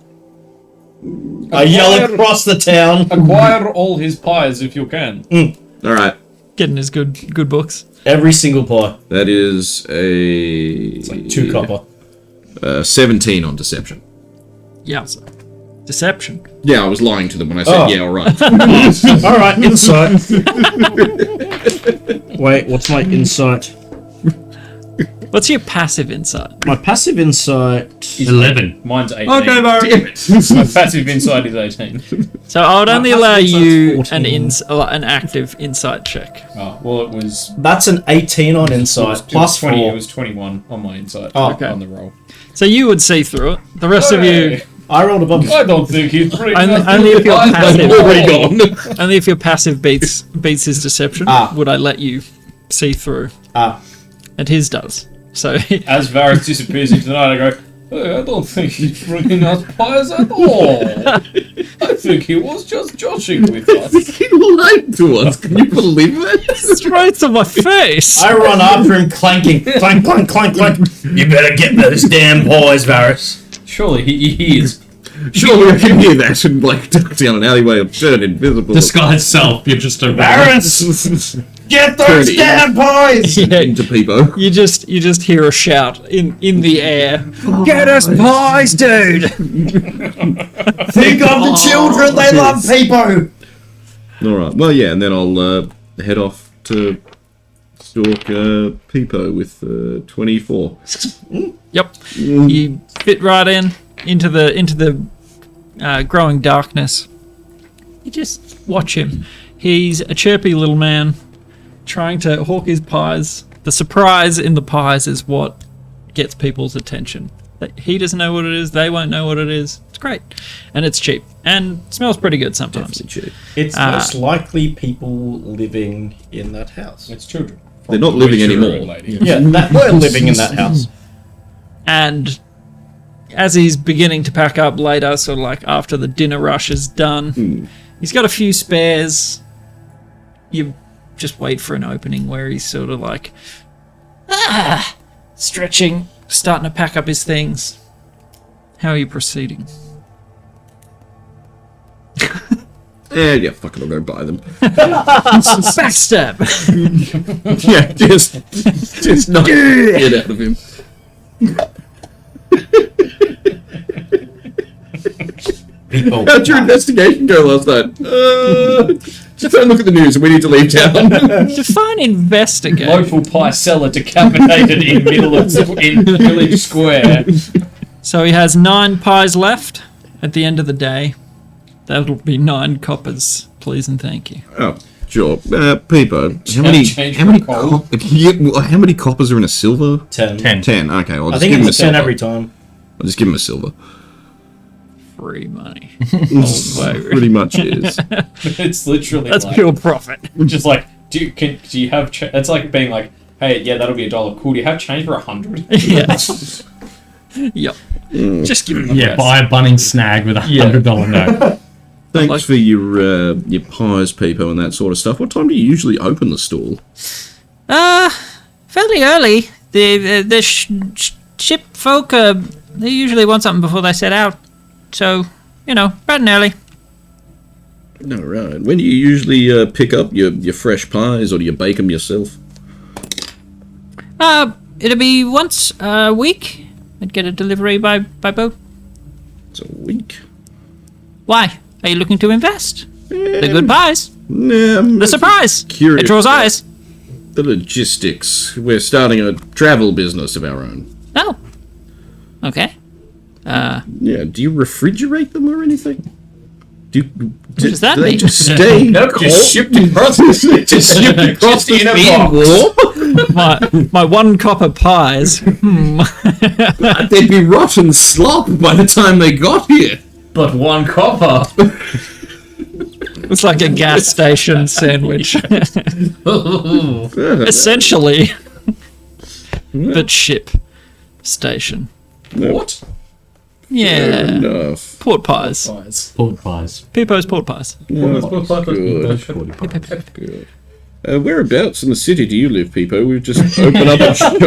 I yell across the town. Acquire all his pies if you can. All right. Getting his good books. Every single pie. That is a 2 copper. 17 on deception. Yeah, so. Deception. Yeah, I was lying to them when I said, Oh. yeah, all right. Alright, insight. Wait, what's my insight? What's your passive insight? My passive insight... 11. Mine's 18. Okay, Barry. Damn it. My passive insight is 18. So I would only My allow passive you insight's 14. an active insight check. Oh, well, it was... That's an 18 on insight, plus 20. 4. It was 21 on my insight. Oh, okay. On the roll. So you would see through it. The rest of you, I rolled above... I don't think he's pretty. only if your I'm passive, already gone. only if your passive beats his deception, would I let you see through. And his does. So As Varys disappears into the night, I go, hey, I don't think he's bringing us pies at all. I think he was just joshing with us. He lied to us. Can you believe it? straight to my face. I run after him, clanking. Clank, clank, clank, clank. You better get those damn boys, Varys. Surely he is. Surely I can hear that and like duck down an alleyway and turn invisible. Disguise self. You're just a Varys! Get those Turn it damn boys! Yeah, into Peepo. you just hear a shout in the air. Get us pies, dude! Think of the children, they love people! Alright, well yeah, and then I'll head off to stalk Peepo with 24. Yep. You fit right into the growing darkness. You just watch him. He's a chirpy little man trying to hawk his pies. The surprise in the pies is what gets people's attention. He doesn't know what it is. They won't know what it is. It's great. And it's cheap. And smells pretty good sometimes. Definitely cheap. It's most likely people living in that house. It's children. They're not living Which anymore. lady. Yeah, that were living in that house. And as he's beginning to pack up later, sort of like after the dinner rush is done, he's got a few spares. You just wait for an opening where he's sort of like stretching, starting to pack up his things. How are you proceeding? Yeah, fuck it, I'll go buy them. Backstab! Yeah, just knock it out of him. People. How'd your investigation go last night? Just don't look at the news and we need to leave town. Define investigate. Local pie seller decapitated in Village Square. So he has 9 pies left at the end of the day. That'll be 9 coppers, please and thank you. Oh, sure. Peepo, Change how many for how many coppers are in a silver? 10. 10. Okay, I'll I just think give him a it's 10 silver. every time. I'll just give him a silver. Free money. Pretty much is. It's literally That's like, pure profit. just like, do you have? It's like being like, hey, yeah, that'll be $1. Cool. Do you have change for 100? Yeah. Yep. Just give him the Yeah, rest. buy a Bunnings snag with $100 note. Thanks for your pies, Peepo, and that sort of stuff. What time do you usually open the stall? Fairly early. The ship folk, they usually want something before they set out. So, bright and early. No, right. When do you usually pick up your fresh pies, or do you bake them yourself? It'll be once a week. I'd get a delivery by boat. It's a week. Why? Are you looking to invest? They're good pies. Nah, I'm The surprise. curious It draws about eyes. the logistics. We're starting a travel business of our own. Oh. Okay. Yeah, do you refrigerate them or anything? Does that do they mean? just stay Nope, cold? just shipped across the Just shipped across Just in a the box. warm? my 1 copper pies. They'd be rotten slop by the time they got here. But 1 copper. It's like a gas station sandwich. Essentially. But ship station. What? Yeah. Enough. Port pies. Pies. Pork pies. Peepo's port pies. Good. Good. Whereabouts in the city do you live, Peepo? We've just opened up a shop.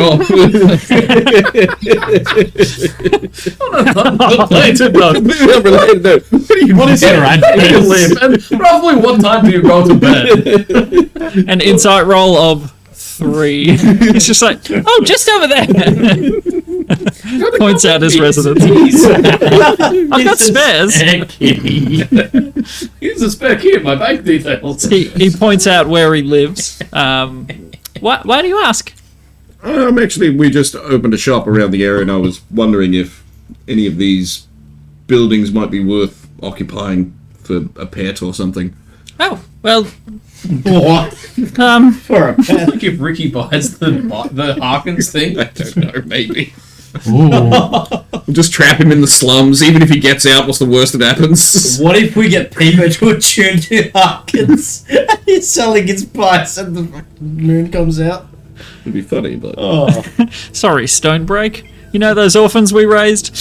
Related though. Not related, no. What is your address? And roughly what time do you go to bed? An insight roll of 3. It's just like, oh, just over there. Points out his residence. I've got spares. Here's a spare key of my bank details. He points out where he lives. Why do you ask? We just opened a shop around the area, and I was wondering if any of these buildings might be worth occupying for a pet or something. Oh, well, What? For a pet? Like if Ricky buys the Harkins thing. I don't know, maybe. Ooh. We'll just trap him in the slums. Even if he gets out, what's the worst that happens? What if we get Peeper to attune to Harkins and he's selling his pies and the fucking moon comes out? It'd be funny, but... Oh. sorry, Stonebreak. You know those orphans we raised?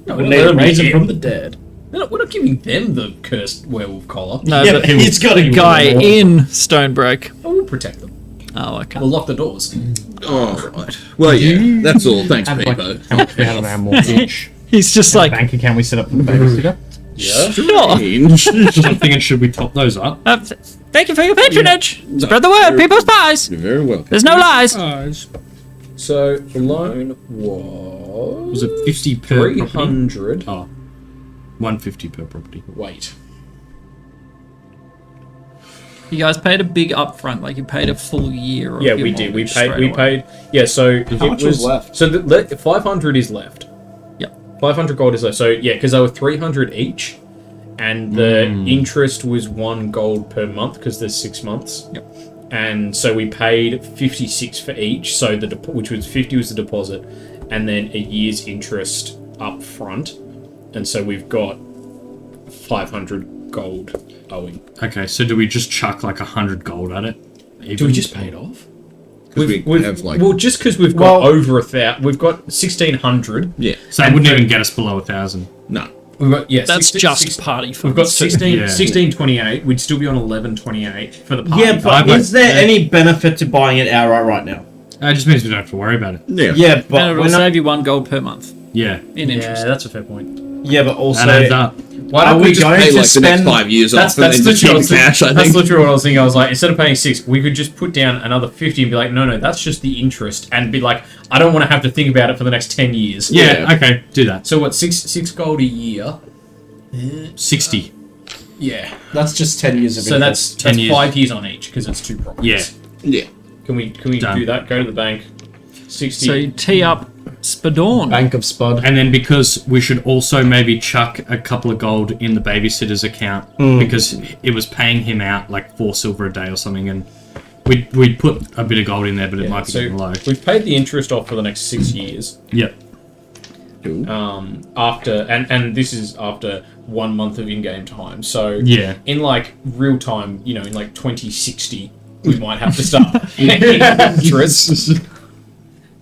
No, We need to raise him from the dead. We're not giving them the cursed werewolf collar. No, Yeah, but but he's got a guy in Stonebreak. We'll protect them. Oh, okay. We'll lock the doors. Oh, right. Well, yeah, that's all. Thanks, Peepo. How much we have on our mortgage? He's just like, Bank account we set up for the babysitter? Yeah. sure. Strange. I'm thinking, should we top those up? Thank you for your patronage. Spread the word, people's pies. You're very welcome. There's no lies. So the loan was Was it 50 per property? 300. Oh, 150 per property. Wait. You guys paid a big upfront, like you paid a full year. Of Yeah, your we did. We mortgage paid. straight We away. paid. Yeah. So How much was left? So the 500 is left. Yep. 500 gold is left. So yeah, because they were 300 each, and the interest was 1 gold per month because there's 6 months. Yep. And so we paid 56 for each. So which was 50 was the deposit, and then a year's interest up front, and so we've got 500 gold owing. Okay, so do we just chuck like 100 gold at it? Do we just pay it off? We have, like... Well, just because we've got over 1,000, we've got 1,600. Yeah. So it wouldn't even get us below 1,000. No. We've got That's just party fun. We've got 16, Yeah. 1628. We'd still be on 1128 for the party. Yeah, but but- is there any benefit to buying it outright right now? It just means we don't have to worry about it. Yeah. Yeah, but and it'll save you 1 gold per month Yeah. in interest. Yeah, that's a fair point. yeah, but also That adds up. Why Are don't we we just going Pay, to like, the next spend? 5 years That's off and then just keep literally the cash, I that's think. literally what I was thinking. I was like, instead of paying 6, we could just put down another 50 and be like, no, that's just the interest, and be like, I don't want to have to think about it for the next 10 years. Yeah, okay, do that. So what? 6 gold a year? 60. Yeah. That's just 10 years of So interest. that's 10 years. 5 years on each because it's 2 properties. Yeah. Yeah. Can we Done. do that? Go to the bank. 60. So you tee up Spadorn. Bank of Spud. And then because we should also maybe chuck a couple of gold in the babysitter's account because it was paying him out like 4 silver a day or something, and we'd put a bit of gold in there, but it might be getting low. We've paid the interest off for the next 6 years. Yep. After and this is after 1 month of in-game time. So Yeah. in like real time, in like 2060, we might have to start paying interest.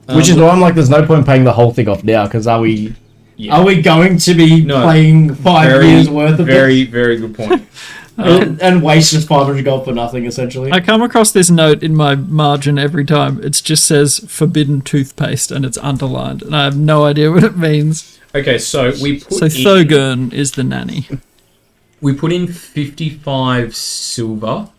Which is why I'm like, there's no point paying the whole thing off now, because are we going to be No. playing 5 years worth of very, very good point. and waste just 500 gold for nothing, essentially? I come across this note in my margin every time. It just says forbidden toothpaste and it's underlined, and I have no idea what it means. Okay, so we put So Thogern is the nanny. we put in 55 silver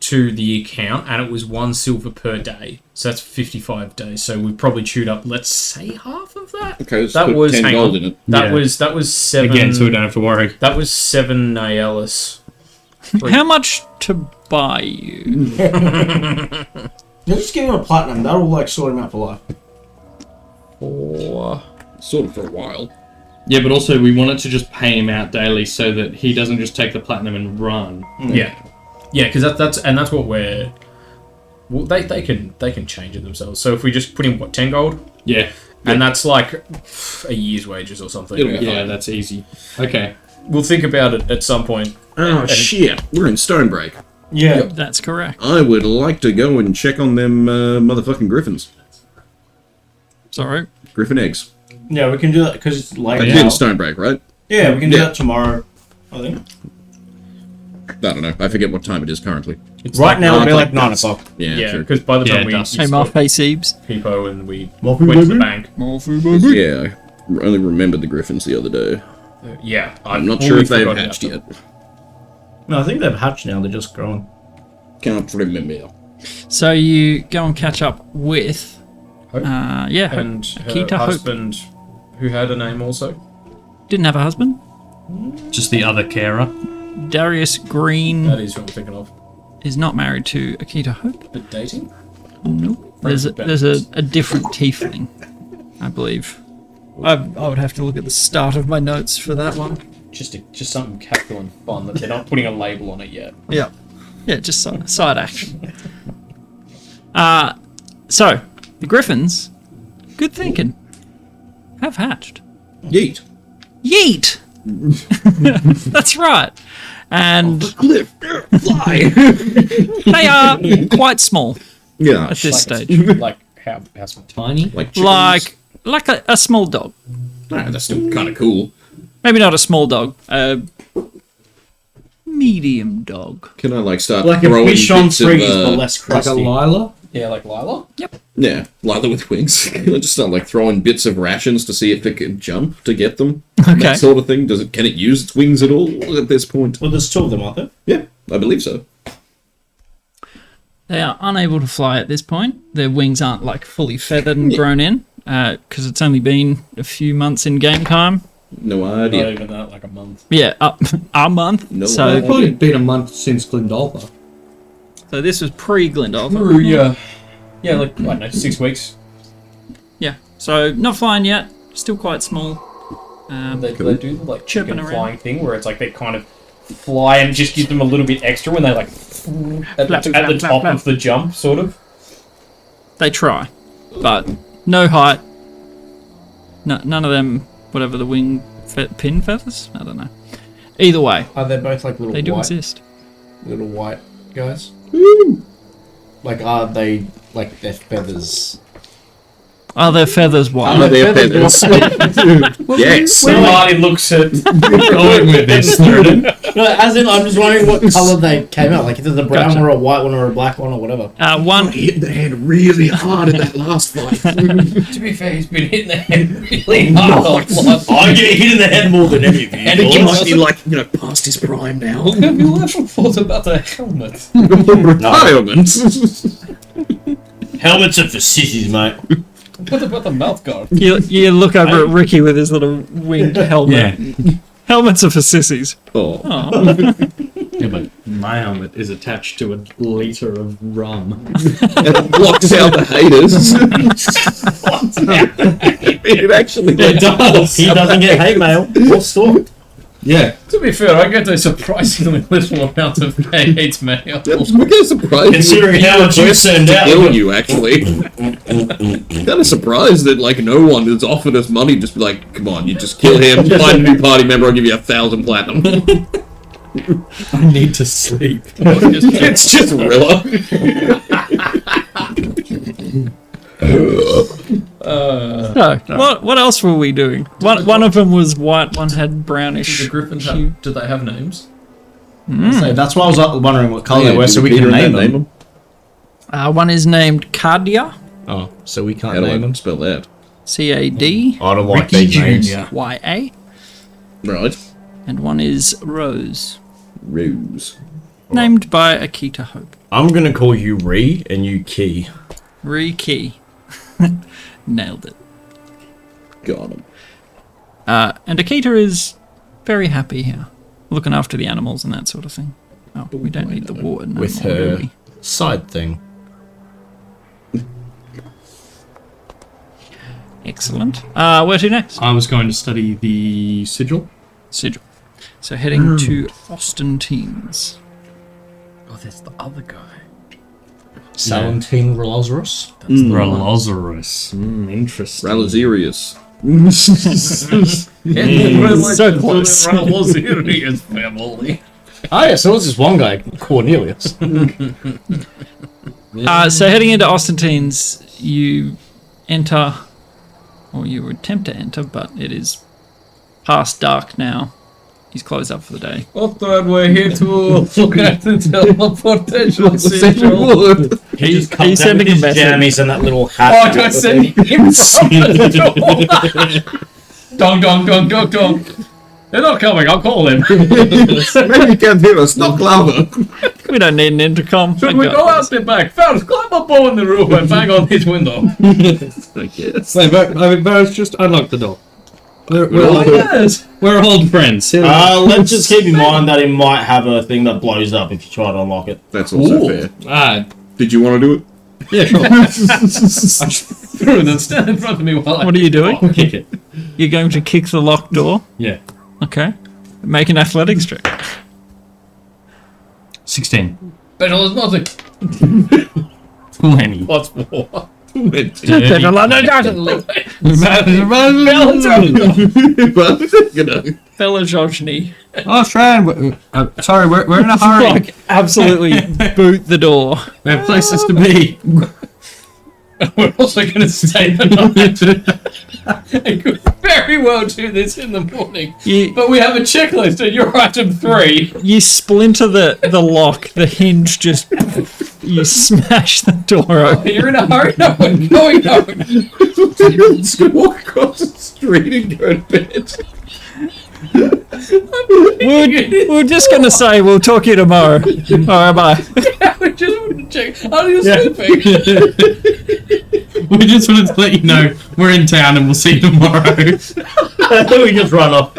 to the account, and it was 1 silver per day. So that's 55 days. So we probably chewed up, let's say, half of that. Okay, let's that put was 10 hang gold on. in it. That Yeah. was 7. Again, so we don't have to worry. That was 7 Naelis. How much to buy you? You're just giving him a platinum. That'll like sort him out for life. Or Sort of for a while. Yeah, but also we wanted to just pay him out daily so that he doesn't just take the platinum and run. yeah, because that's what we're. Well, they can change it themselves. So if we just put in 10 gold, Yeah. and that's like a year's wages or something. It'll be Yeah, that's easy. Okay. We'll think about it at some point. Oh, shit. We're in Stonebreak. Yeah. That's correct. I would like to go and check on them motherfucking griffins. Sorry. Griffin eggs. Yeah, we can do that because it's late Like, now. in Stonebreak, right? Yeah, we can do Yeah. that tomorrow, I think. I don't know. I forget what time it is currently. It's Right now it'll be like 9 dusk. o'clock. Yeah, Yeah, sure. because by the Yeah, time it we does. Hey, Marf, hey, Siebes. Peepo and we More went to the bank. Yeah, I only remembered the griffins the other day. Yeah, I'm not sure if they've forgot about hatched them. yet. No, I think they've hatched now. They're just growing. Can't remember. So you go and catch up with... Hope. Yeah, Hope. And her Akita Hope. husband, who had a name also. Didn't have a husband. Just the other carer. Darius Green That is who I'm thinking of. is not married to Akita Hope. But dating? Nope. There's a different tiefling, I believe. I would have to look at the start of my notes for that one. Just something casual and fun that they're not putting a label on it yet. Yeah, just side action. So the griffins, good thinking, have hatched. Yeet. Yeet. That's right. And Cliff, fly. they are quite small Yeah. at this stage. Like how small? Tiny. Like chickens. Like a small dog. Nah, that's still kind of cool. Maybe not a small dog. A medium dog. Can I like start Like a throwing fish on bits of freeze, but less Like a crusty. Lila. Yeah, like Lila. Yep. yeah, Lila with wings? Can I just start like throwing bits of rations to see if it can jump to get them? Okay. That sort of thing. Can it use its wings at all at this point? Well, there's 2 of them, aren't there? Yeah, I believe so. They are unable to fly at this point. Their wings aren't like fully feathered and grown in because it's only been a few months in game time. No Not idea. even that, like a month. Yeah, a month. No so idea. It's probably been a month since Glendolpha. this was pre-Glendolpha. Yeah. Yeah, like, I don't know, 6 weeks. Yeah. So not flying yet. Still quite small. They do the like Chirping chicken around. flying thing where it's like they kind of fly and it just gives them a little bit extra when they like at Flap, the flap, top flap, flap. of the jump, sort of. They try, but no height. No, none of them. Whatever the wing pin feathers. I don't know. Either way, Are they both like little they do white, exist. little white guys? Like, are they like their feathers? Are their feathers white? Are there feathers? Yes. So Marty looks at going with this. No, as in, I'm just wondering what color they came out. Like, if there's a brown Gotcha. or a white one or a black one or whatever. One. Hit the head really hard at that last fight. To be fair, he's been hitting the head really hard. I get hit in the head more than any of you. And He it might be like, past his prime now. Have you ever thought about the helmet? Retirement. Helmets are for sissies, mate. What about the mouth guard? You look over at Ricky with his little winged helmet. Helmets are for sissies. Oh. Yeah, but my helmet is attached to a liter of rum. It blocks out the haters. It actually does. He doesn't get hate mail or stalked. Yeah. To be fair, I get a surprisingly little amount of hate mail. We get surprised. Considering how much you send out. Kill you, actually. Kind of surprised that like no one has offered us money. Just be like, come on, you just kill him. Find a new party member. I'll give you 1,000 platinum. I need to sleep. It's just Rilla. So, what else were we doing? One of them was white, one had brownish. The griffins hue. do they have names? So that's why I was wondering what color they were, so we Peter can and name them. them. One is named Cardia, Oh, so we can't How do I name them. spell that? Cady, I don't like these names. Ya, Right. and one is Rose, Rose. named by Akita Hope. I'm gonna call you Ree and you Key. Riki. Nailed it. Got him. And Akita is very happy here, looking after the animals and that sort of thing. Oh, we don't need the water no With more, do her we? side thing. Excellent. Where to next? I was going to study the sigil. Sigil. So heading to Austentines. Oh, there's the other guy. Salentine Lazarus. Ralosaurus. Interesting. Ralazerius. So close. Ralosirius family. Oh yeah, so it was this one guy, Cornelius. So heading into Austentines, you enter, or you attempt to enter, but it is past dark now. He's closed up for the day. Alright, we're here to look at the teleportation sigil. Are you Comes out sending with a his message? jammies and that little Oh, hat. do I send him something? Dong, dong, dong, dong, dong. They're not coming, I'll call him. Maybe you can hear us, not clever. We don't need an intercom. Should we go out the back? First, climb up on the roof and bang on his window. I guess. Wait, Barrett's just unlocked the door. We're Yes. old friends. Let's just keep in mind that it might have a thing that blows up if you try to unlock it. That's also fair. Ah, Did you want to do it? Yeah, sure. Stand in front of me while I... What are you doing? Kick it. You're going to kick the locked door? Yeah. Okay. Make an athletics check. 16. Better than nothing. 20. What's more? Belajogny. Oh, Fran, sorry, we're in a hurry. Like, absolutely boot the door. We have places to be. We're also going to stay the night. I could very well do this in the morning. But we have a checklist and you're item 3. You splinter the lock, the hinge just... You smash the door open. You're in a hurry? No, we're going home. Just gonna walk across the street and go to bed. We're just going to say we'll talk to you tomorrow. Alright, bye. We just wanted to check. How are you sleeping? We just wanted to let you know we're in town and we'll see you tomorrow. We just run off.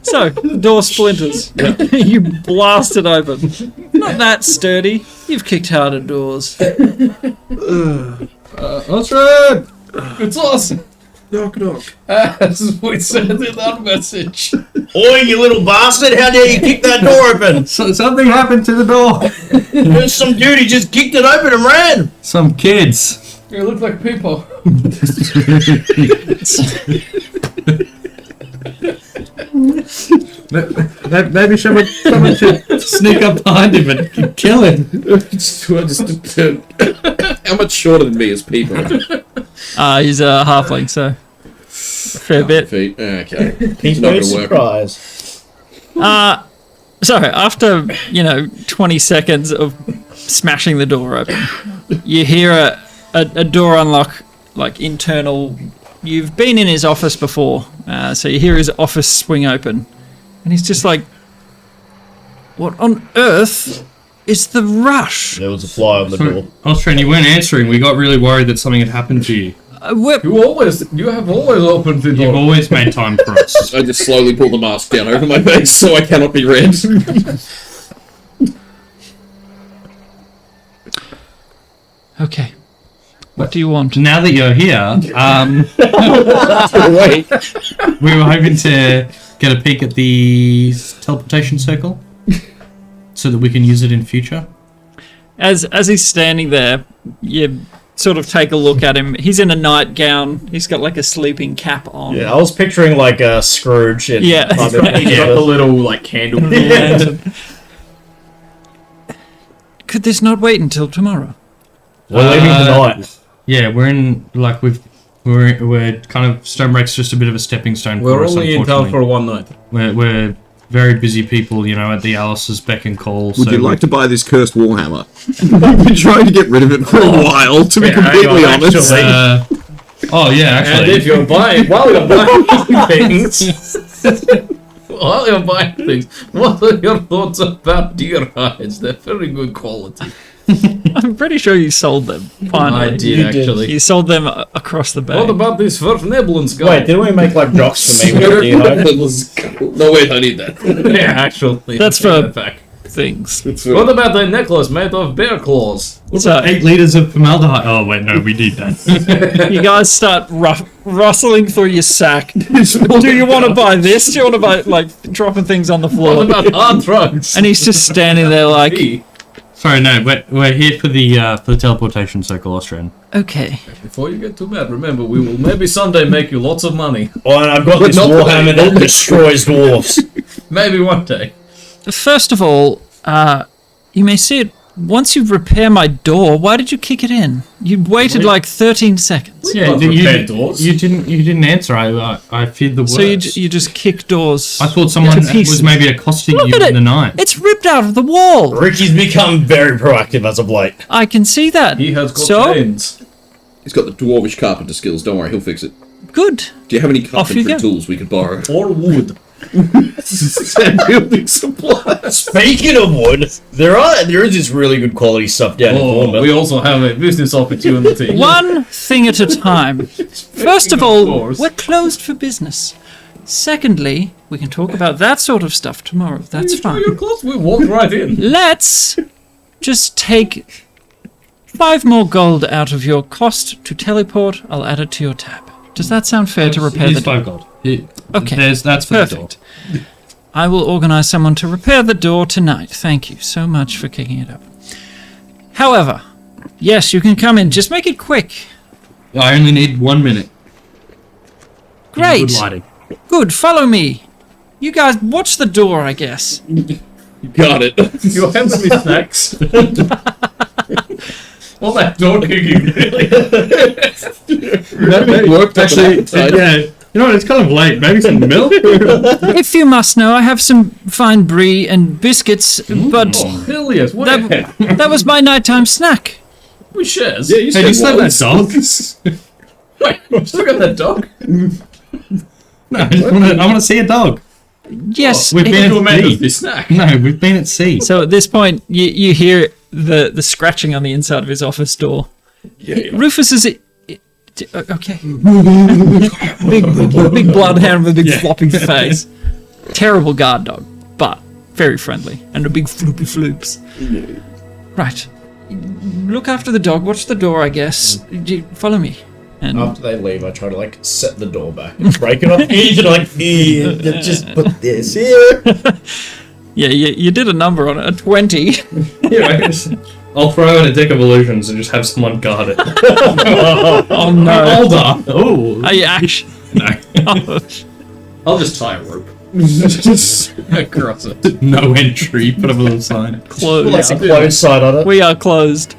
So, the door splinters. You blast it open. Not that sturdy. You've kicked harder doors. Alfred! It's awesome. Knock, knock. As we said in that message. Oi, you little bastard! How dare you kick that door open? Something happened to the door. There's some dude who just kicked it open and ran. Some kids. You look like people. Maybe someone should sneak up behind him and kill him. How much shorter than me is people? He's a halfling, so... Fair bit. Feet. Okay. He's not no gonna work. surprise. So, after, 20 seconds of smashing the door open, you hear a door unlock, like, internal... You've been in his office before, so you hear his office swing open. And he's just like, what on earth is the rush? There was a fly on the door. Austrian, you weren't answering. We got really worried that something had happened to you. You have always opened the door. You've always made time for us. I just slowly pull the mask down over my face so I cannot be read. Okay. What do you want? Now that you're here, we were hoping to get a peek at the teleportation circle so that we can use it in future. As he's standing there, you sort of take a look at him. He's in a nightgown. He's got like a sleeping cap on. Yeah, I was picturing like a Scrooge. And Yeah. He's got the little, like, candle. Could this not wait until tomorrow? We're leaving tonight. Yeah, we're in like we're kind of Stonebreak's just a bit of a stepping stone. We're for us, only in town for unfortunately. one night. We're very busy people, at the Alice's beck and call. Would you like to buy this cursed warhammer? I've been trying to get rid of it for a while, to be completely honest. Oh yeah, actually. And if you're buying, while you're buying things, what are your thoughts about deer hides? They're very good quality. I'm pretty sure you sold them. Finally. I did, actually. You sold them across the bay. What about this Fournemouth guy? Wait, didn't we make like drops for me with the No, wait, I need that. Yeah, actually. That's for fact. things. What about the necklace made of bear claws? So, 8 liters of formaldehyde. Oh wait, no, we need that. you guys start rustling through your sack. Do you want to buy this? Do you want to buy, like, dropping things on the floor? What about hard drugs? And he's just standing there like, Sorry, no, we're here for the teleportation circle, Austrian. okay. Before you get too mad, remember, we will maybe someday make you lots of money. Oh, and I've got this warhammer that destroys dwarves. Maybe one day. First of all, you may see it. Once you repair my door, why did you kick it in? You waited like 13 seconds. Yeah, can't repair doors. you didn't answer. I feared the worst. So you just kick doors. I thought someone to pieces. was maybe accosting Look you at in it. the night. It's ripped out of the wall. Ricky's become very proactive as of late. I can see that. He has got So? chains. He's got the dwarvish carpenter skills, don't worry, he'll fix it. Good. Do you have any Off you carpentry go. tools we could borrow? Or wood. And building supplies. Speaking of wood, there is this really good quality stuff down in Fournemouth. We also have a business opportunity. One thing at a time. First of all, course. we're closed for business. Secondly, we can talk about that sort of stuff tomorrow. That's fine. You're close. We walked right in. Let's just take 5 more gold out of your cost to teleport. I'll add it to your tab. Does that sound fair to repair the door? 5 gold. Okay, That's for perfect. the door. I will organize someone to repair the door tonight. Thank you so much for kicking it up. However, yes, you can come in. Just make it quick. I only need 1 minute. Great. Good lighting. Good, follow me. You guys watch the door, I guess. Got it. You're having me snacks. All that door kicking, really. That worked Actually, yeah. You know what? It's kind of late. Maybe some milk? If you must know, I have some fine brie and biscuits, but Hell yes, what the heck? that was my nighttime snack. We shares. Yeah, you Hey, do you said still have that dog? Wait, you still got that dog? No, I want to see a dog. Yes. We've been You at made sea. us this snack. No, we've been at sea. So at this point, you hear the scratching on the inside of his office door. Rufus is okay. big bloodhound with a big floppy face. Terrible guard dog, but very friendly and a big floopy floops. Right. Look after the dog. Watch the door, I guess. Follow me. And After they leave, I try to like set the door back and break it off each and like, just put this here. yeah, you did a number on it, a 20. Yeah, I'll throw in a deck of illusions and just have someone guard it. Oh no. Older. Oh. Are you actually? No. I'll just tie a rope. Across it. No entry. Put up a little sign. Closed. Like a closed side on it. We are closed.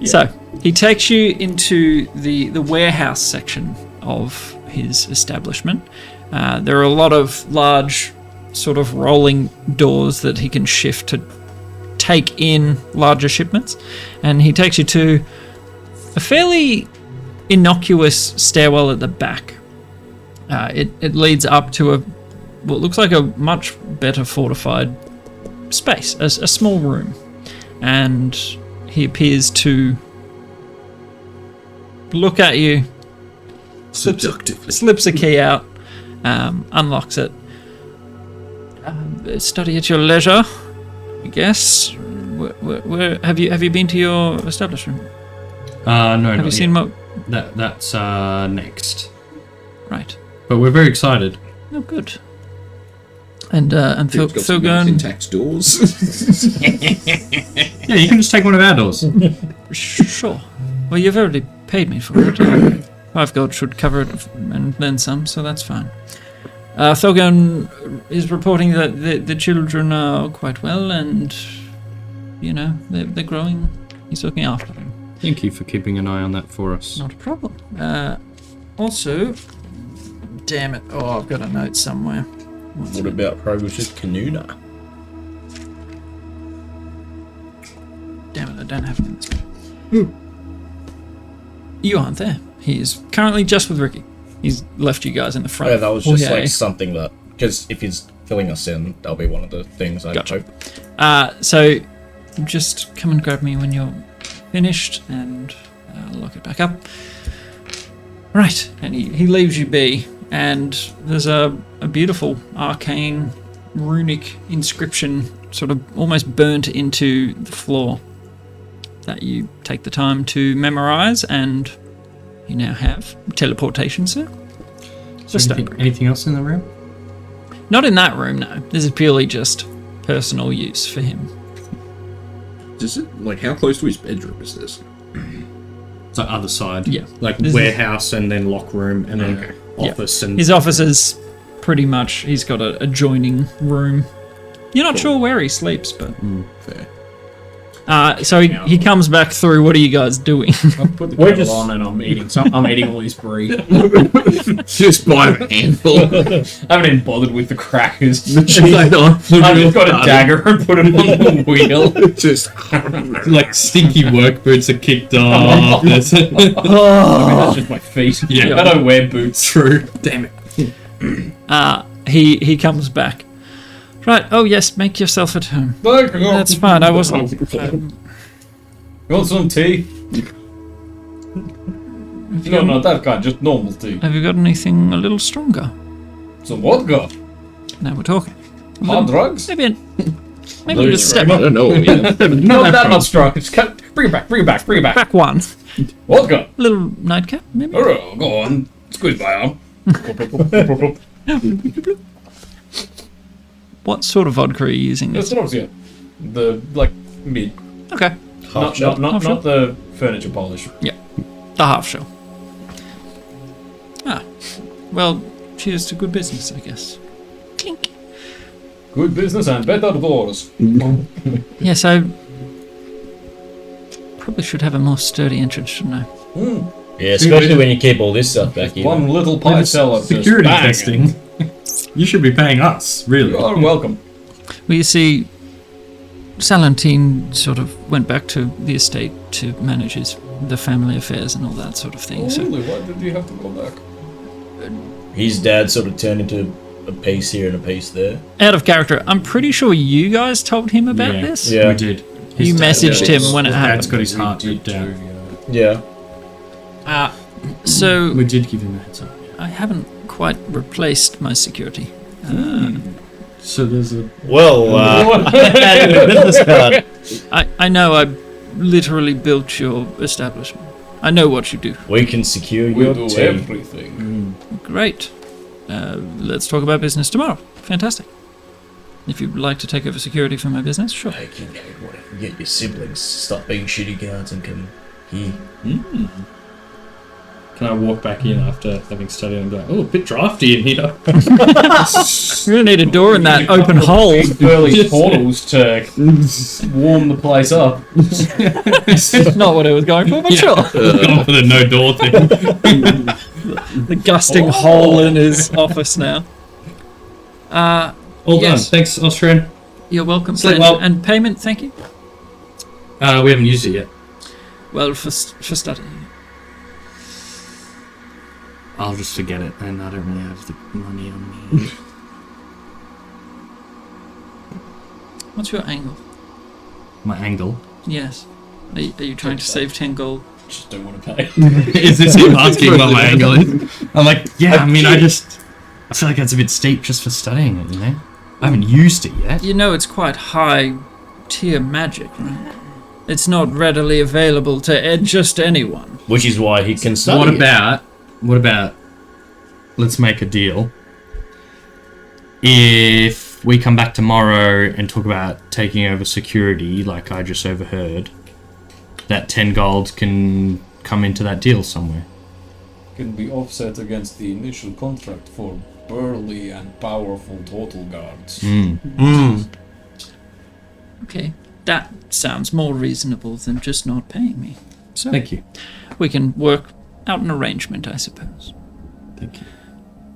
So he takes you into the warehouse section of his establishment. There are a lot of large sort of rolling doors that he can shift to take in larger shipments, and he takes you to a fairly innocuous stairwell at the back. It leads up to what looks like a much better fortified space, a small room, and he appears to look at you, slips a key out, unlocks it. Study at your leisure, I guess. Where have you been to your establishment? No, Have you seen That's next. Right. But we're very excited. Oh, good. And Phil tax doors. Yeah, you can just take one of our doors. Sure. Well, you've already paid me for it. 5 gold should cover it, and then some, so that's fine. Thorgun is reporting that the children are quite well, and they're growing. He's looking after them. Thank you for keeping an eye on that for us. Not a problem. Also, damn it! Oh, I've got a note somewhere. What about progress with Qanara? Damn it! I don't have it in this book. You aren't there. He is currently just with Ricky. He's left you guys in the front. Yeah, that was just foyer. like something that, because if he's filling us in, that'll be one of the things I Gotcha. hope. So just come and grab me when you're finished, and I'll lock it back up. Right, and he leaves you be, and there's a beautiful arcane runic inscription sort of almost burnt into the floor that you take the time to memorize, and you now have teleportation, sir. Anything else in the room? Not in that room, no. This is purely just personal use for him. Is it how close to his bedroom is this? It's the other side. Yeah. Like This is- warehouse and then lock room and then Yeah. office and... His office is pretty much, he's got a adjoining room. You're not sure where he sleeps, but... Fair. So he comes back through. What are you guys doing? I put the kettle on and I'm eating all his brie. Just buy a handful. I haven't even bothered with the crackers. I I've just got a dagger and put him on the wheel. Just like stinky work boots are kicked off. That's just my feet. Yeah. I don't wear boots. True. Damn it. He comes back. Right. Oh yes, make yourself at home. That's fine. I wasn't. You want some tea? No, not that kind, just normal tea. Have you got anything a little stronger? Some vodka? Now we're talking. Hard drugs? Maybe Maybe you just step I up. don't know. Yeah. Not that much strong. Just bring it back. Back one. Vodka. Little nightcap, maybe? Oh, go on. Squeeze my arm. What sort of vodka are you using? That's what I was getting. The, like, mid. Okay. Not the furniture polish. Yeah. The half shell. Ah. Well, cheers to good business, I guess. Clink. Good business and better doors. Yes, I probably should have a more sturdy entrance, shouldn't I? Yeah, especially when you keep all this stuff back in. One little pie seller. Security testing. You should be paying us, really. You are welcome. Well, you see, Salentine sort of went back to the estate to manage the family affairs and all that sort of thing. So Really? Why did you have to go back? His dad sort of turned into a piece here and a piece there. out of character, I'm pretty sure you guys told him about this. Yeah. We did. You messaged him when it Dad's happened. got his heart ripped out. Yeah. So We did give him a heads up. I haven't quite replaced my security. So there's a... Well, business card. I know I literally built your establishment. I know what you do. We can secure We your do team. everything. Great. Let's talk about business tomorrow. Fantastic. If you'd like to take over security for my business, sure. Hey, kid, whatever. Get your siblings stop being shitty guards and come here. Can I walk back in after having studied and go, oh, a bit drafty in here? We're gonna need a door in that open hole. Early portals to warm the place up. Not what I was going for, but sure. Going for the no door thing. The gusting hole in his office now. All Yes. done. Thanks, Austrian. You're welcome. Sleep And, well. and payment, thank you. We haven't used it yet. Well, for studying. I'll just forget it, and I don't really have the money on me. What's your angle? My angle. Yes. Are you trying to save 10 gold? Just don't want to pay. Is this him asking what my angle is? I'm like, yeah, I mean, I feel like that's a bit steep just for studying it, you know? I haven't used it yet. You know it's quite high tier magic, right? It's not readily available to just anyone. Which is why he can study. What about, let's make a deal. If we come back tomorrow and talk about taking over security, like I just overheard, that 10 gold can come into that deal somewhere. Can be offset against the initial contract for burly and powerful total guards. Okay, that sounds more reasonable than just not paying me. So Thank you. we can work out an arrangement, I suppose. Thank you.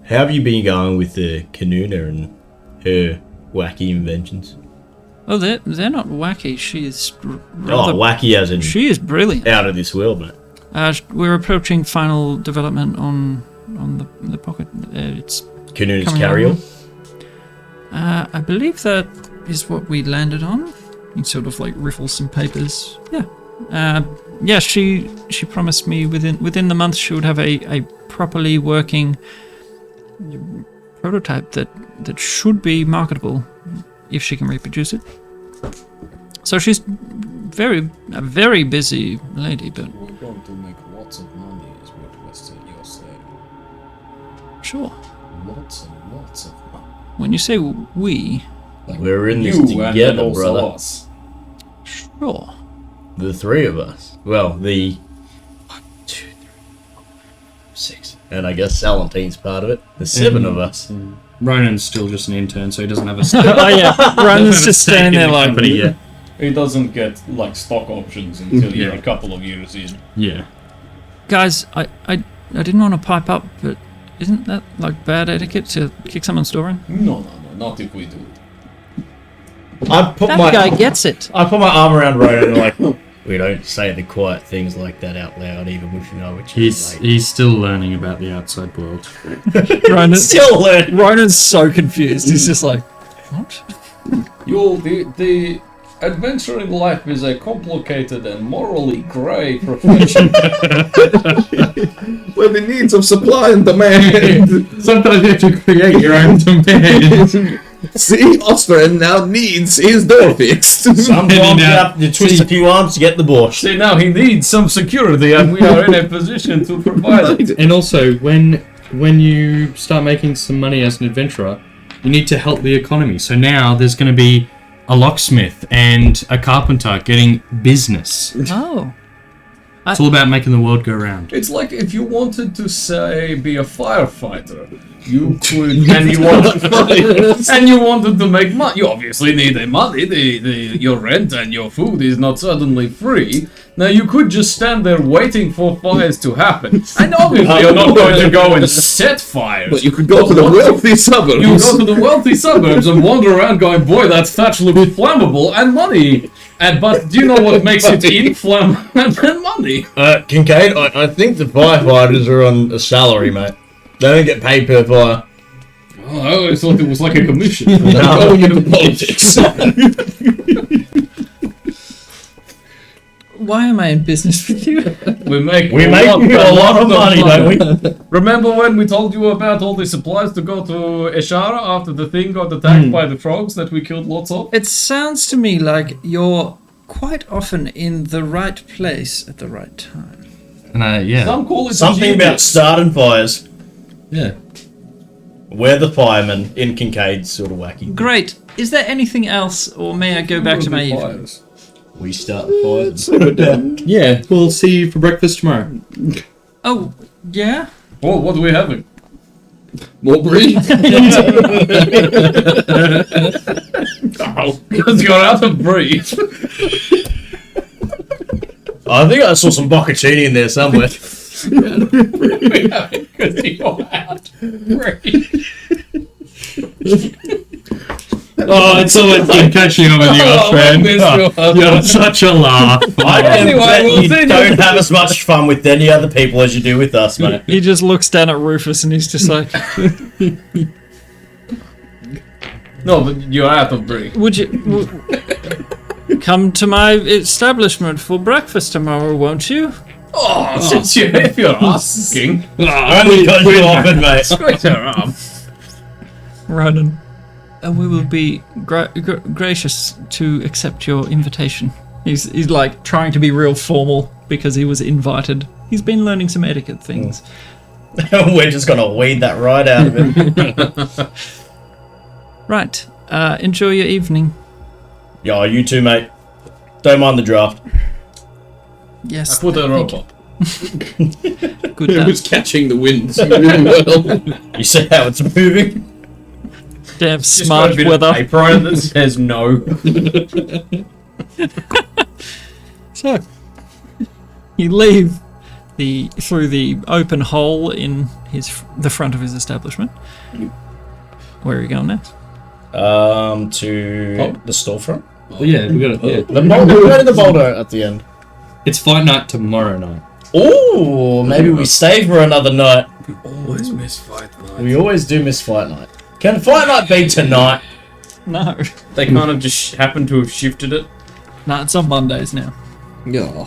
How have you been going with the Qanara and her wacky inventions? Oh, they're not wacky. She is Wacky as in she is brilliant. out of this world, mate. We're approaching final development on the pocket. It's Qanara's coming carry-on. along. I believe that is what we landed on. You sort of like riffle some papers. Yeah. Yeah, she promised me within the month she would have a properly working prototype that should be marketable if she can reproduce it. So she's a very busy lady, but We're going to make lots of money, is what you're saying. sure. Lots and lots of money. When you say we, We're in this You and then together, also brother. us. sure. The three of us. Well, the 1, 2, 3, 4, 6. And I guess Salentine's part of it. The 7 of us. Ronan's still just an intern, so he doesn't have a Oh yeah, Ronan's just standing there like. yet. He doesn't get like stock options until you're a couple of years in. Yeah. Guys, I didn't want to pipe up, but isn't that like bad etiquette to kick someone's door in? No, not if we do it. That Guy gets it. I put my arm around Ronan and like, we don't say the quiet things like that out loud, even if you know what you're saying. He's still learning about the outside world. Still learning. Ronan's so confused. He's just like, what? The adventuring life is a complicated and morally grey profession. Where the needs of supply and demand. Sometimes you have to create your own demand. See, Osborne now needs his door fixed. Sometimes you have to twist a few arms to get the bush. See, now he needs some security, and we are in a position to provide it. And also, when you start making some money as an adventurer, you need to help the economy. So now there's going to be a locksmith and a carpenter getting business. Oh. It's all about making the world go round. It's like if you wanted to say be a firefighter, you could, and you wanted to make money. You obviously need the money. Your rent and your food is not suddenly free. Now you could just stand there waiting for fires to happen, and obviously you're not going to go and set fires. But you could go to the wealthy suburbs. You go to the wealthy suburbs and wander around going, boy, that thatch looks flammable and money. But do you know what makes it inflammable and money? Kincaid, I think the firefighters are on a salary, mate. They don't get paid per fire. Oh, I always thought it was like a commission. Going into politics. Why am I in business with you? We make We make a lot of money, don't we? Remember when we told you about all the supplies to go to Eshara after the thing got attacked by the frogs that we killed lots of? It sounds to me like you're quite often in the right place at the right time. And yeah. Some call it Something about starting fires. Yeah. We're the firemen in Kincaid's sort of wacky. Great. Is there anything else, or may I go back to my evening? We start the fires. Yeah, we'll see you for breakfast tomorrow. Oh, yeah? Oh, what are we having? More brie? Because you're out of brie. I think I saw some bocconcini in there somewhere. Because you're out of brie. Oh, it's always good catching up with you, Oh, friend. I miss You're such a laugh. I Anyway, we'll you see you. don't have as much fun with any other people as you do with us, mate. He just looks down at Rufus and he's just like, No, but you're out of brie. would you come to my establishment for breakfast tomorrow, won't you? Oh, since if you're asking. Only because you offered, mate. Straight your arm. Ronan. We will be gracious to accept your invitation. He's like trying to be real formal because he was invited. He's been learning some etiquette things. We're just gonna weed that right out of him. Right. Enjoy your evening. Yeah, you too, mate. Don't mind the draft. Yes. Put a rope thank up. you. Good It done. was catching the winds really well. You see how it's moving? Damn Just smart got a bit weather. of paper on it that says no. So, you leave through the open hole in the front of his establishment. Where are you going next? To the storefront. Yeah, we got it. Yeah. The boulder, where the boulder at the end? It's fight night tomorrow night. Oh, maybe we stay for another night. We always miss fight night. We always do miss fight night. Can fight night be tonight? No. They kind of just happen to have shifted it. No, it's on Mondays now. Yeah.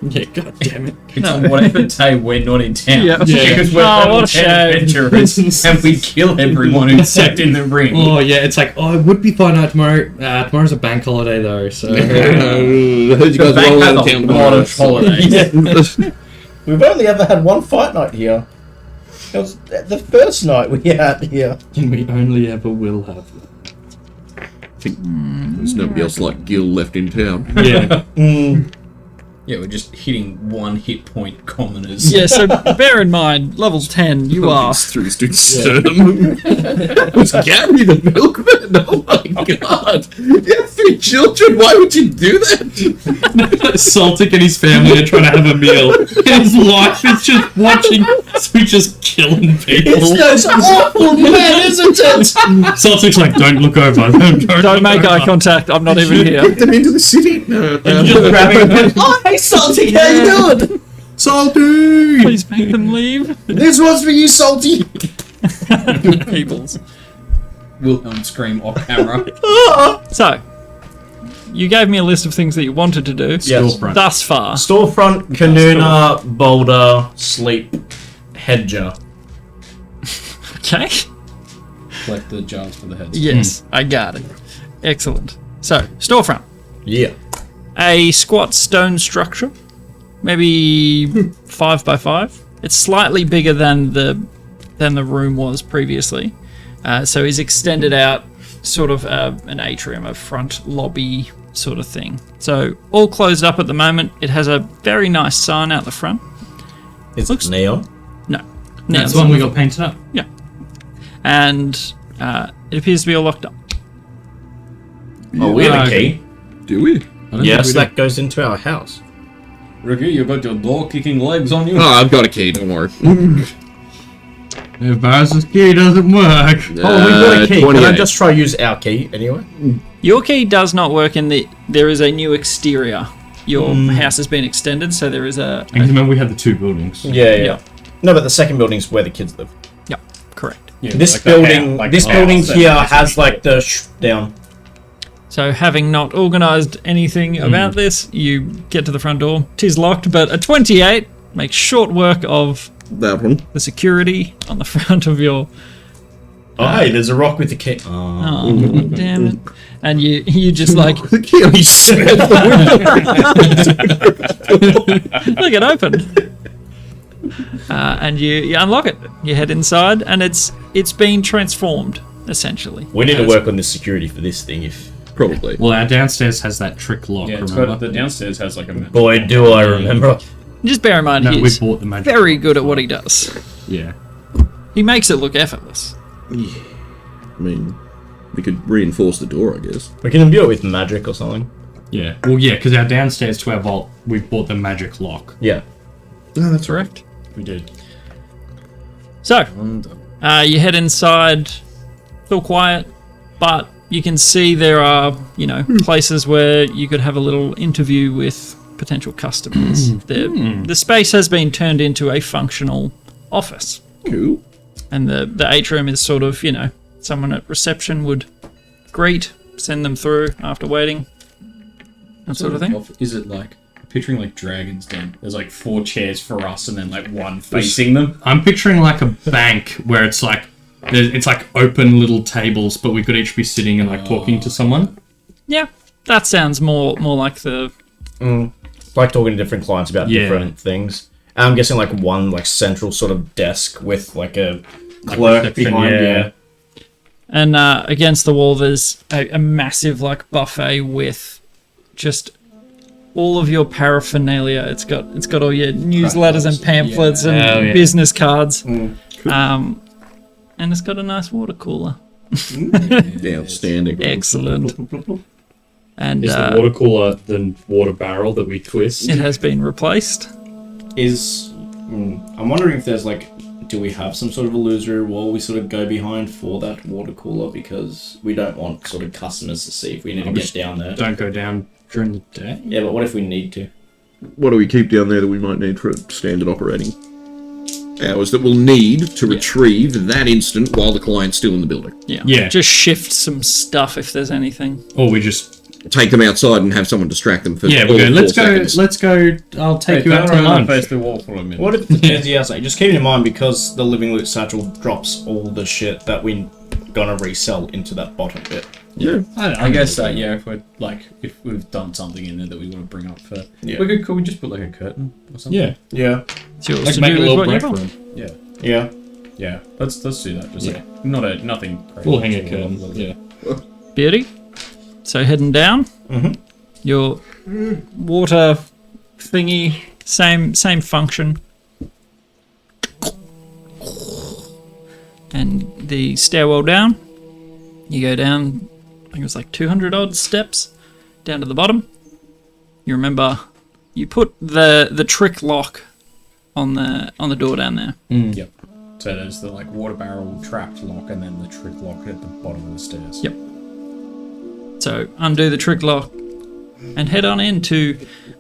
Yeah, god damn it. It's on whatever day we're not in town. Yeah. Because we're Oh, what a level 10 shame. adventurers and we kill everyone who's set in the ring. Oh yeah, it's like, it would be fight night tomorrow. Tomorrow's a bank holiday though, so. I heard you guys bank roll has out of a town lot tomorrow. of holidays. Yeah. We've only ever had one fight night here. It was the first night we had here. And we only ever will have. I think there's nobody else like Gil left in town. Yeah. Yeah, we're just hitting one hit point commoners. Yeah, so bear in mind, level 10, you are. Through this dude's sternum. That was Gary the milkman. Oh my god. You have 3 children. Why would you do that? Saltic and his family are trying to have a meal. And his wife is just watching, so he's just killing people. It's those awful men, isn't it? Saltic's like, don't look over. Don't make eye contact, I'm not even here. Put them into the city. No, Just grabbing him. Oh, hey, Salty, how you doing? Salty! Please make them leave. This one's for you, Salty. Peoples. Wilhelm scream off camera. So, you gave me a list of things that you wanted to do. Yes. Thus far. Storefront, Qanara, Boulder, Sleep, Hedger. Okay. collect the jars for the heads. Yes, I got it. Excellent. So, storefront. Yeah. A squat stone structure, maybe 5 by 5. It's slightly bigger than the room was previously. So he's extended out sort of an atrium, a front lobby sort of thing. So all closed up at the moment. It has a very nice sign out the front. It looks neon. No. That's the one we got painted up. Yeah. And it appears to be all locked up. Oh, we have a key. Do we? Yes, that goes into our house. Ricky, you got your door-kicking legs on you? Oh, I've got a key, don't worry. If Baris's key doesn't work. Oh, we've got a key. Can I 28. just try use our key anyway? Your key does not work there is a new exterior. Your house has been extended, so there is a... And remember we had the 2 buildings. Yeah. No, but the second building's where the kids live. Yeah, correct. Yeah, This like building, like this the building house here and has like the down. So having not organised anything about this, you get to the front door. 'Tis locked, but a 28 makes short work of That one. the security on the front of your... Oh, hey, there's a rock with the key. Oh, damn it. And you just like... The key only smashed the Look, it opened. And you unlock it. You head inside, and it's been transformed, essentially. We need to work on the security for this thing. If Probably. Well, our downstairs has that trick lock, Yeah, it's remember? got, the downstairs has like a... boy, do I remember. Just bear in mind, No, we he's bought the magic. very good at what he does. Yeah. He makes it look effortless. I mean, we could reinforce the door, I guess. We can imbue it with magic or something. Yeah. Well, yeah, because our downstairs to our vault, we bought the magic lock. Yeah. No, that's Correct. We did. So, you head inside, feel quiet, but you can see there are, places where you could have a little interview with potential customers. The space has been turned into a functional office. Cool. And the atrium is sort of, someone at reception would greet, send them through after waiting, that sort of thing. Is it like... Picturing like Dragon's Den. There's like 4 chairs for us and then like 1 facing them. I'm picturing like a bank where it's like open little tables, but we could each be sitting and like talking to someone. Yeah, that sounds more like the... Like talking to different clients about Yeah. different things. And I'm guessing like one like central sort of desk with like a clerk reception, behind. yeah. And against the wall, there's a massive like buffet with just all of your paraphernalia. It's got all your newsletters and pamphlets and business cards. And it's got a nice water cooler. Outstanding. Excellent. And Is the water cooler the water barrel that we twist? it has been replaced. I'm wondering if there's like, do we have some sort of illusory wall we sort of go behind for that water cooler, because we don't want sort of customers to see if we need to get down there. Don't go down during the day. Yeah, but what if we need to? What do we keep down there that we might need for standard operating hours that we'll need to retrieve that instant while the client's still in the building? Yeah. Just shift some stuff if there's anything. Or we just Take them outside and have someone distract them for we all go. 4 Let's seconds. go. I'll take you out to lunch. Face the wall for a minute. What if the kids outside? Just keep in mind, because the living loot satchel drops all the shit that we're gonna resell into that bottom bit. Yeah. I guess if we've done something in there that we want to bring up for, could we just put like a curtain or something? Yeah. Yeah. It's yours Like to make do a with little what you break want. room. Yeah. Yeah. Let's do that. Just like nothing crazy. We'll hang a curtain. Yeah. Beauty. So heading down. Your water thingy, same function. And the stairwell down. You go down, I think it was like 200 odd steps down to the bottom. You remember you put the trick lock on the door down there. Yep. So there's the like water barrel trapped lock and then the trick lock at the bottom of the stairs. Yep. So undo the trick lock and head on into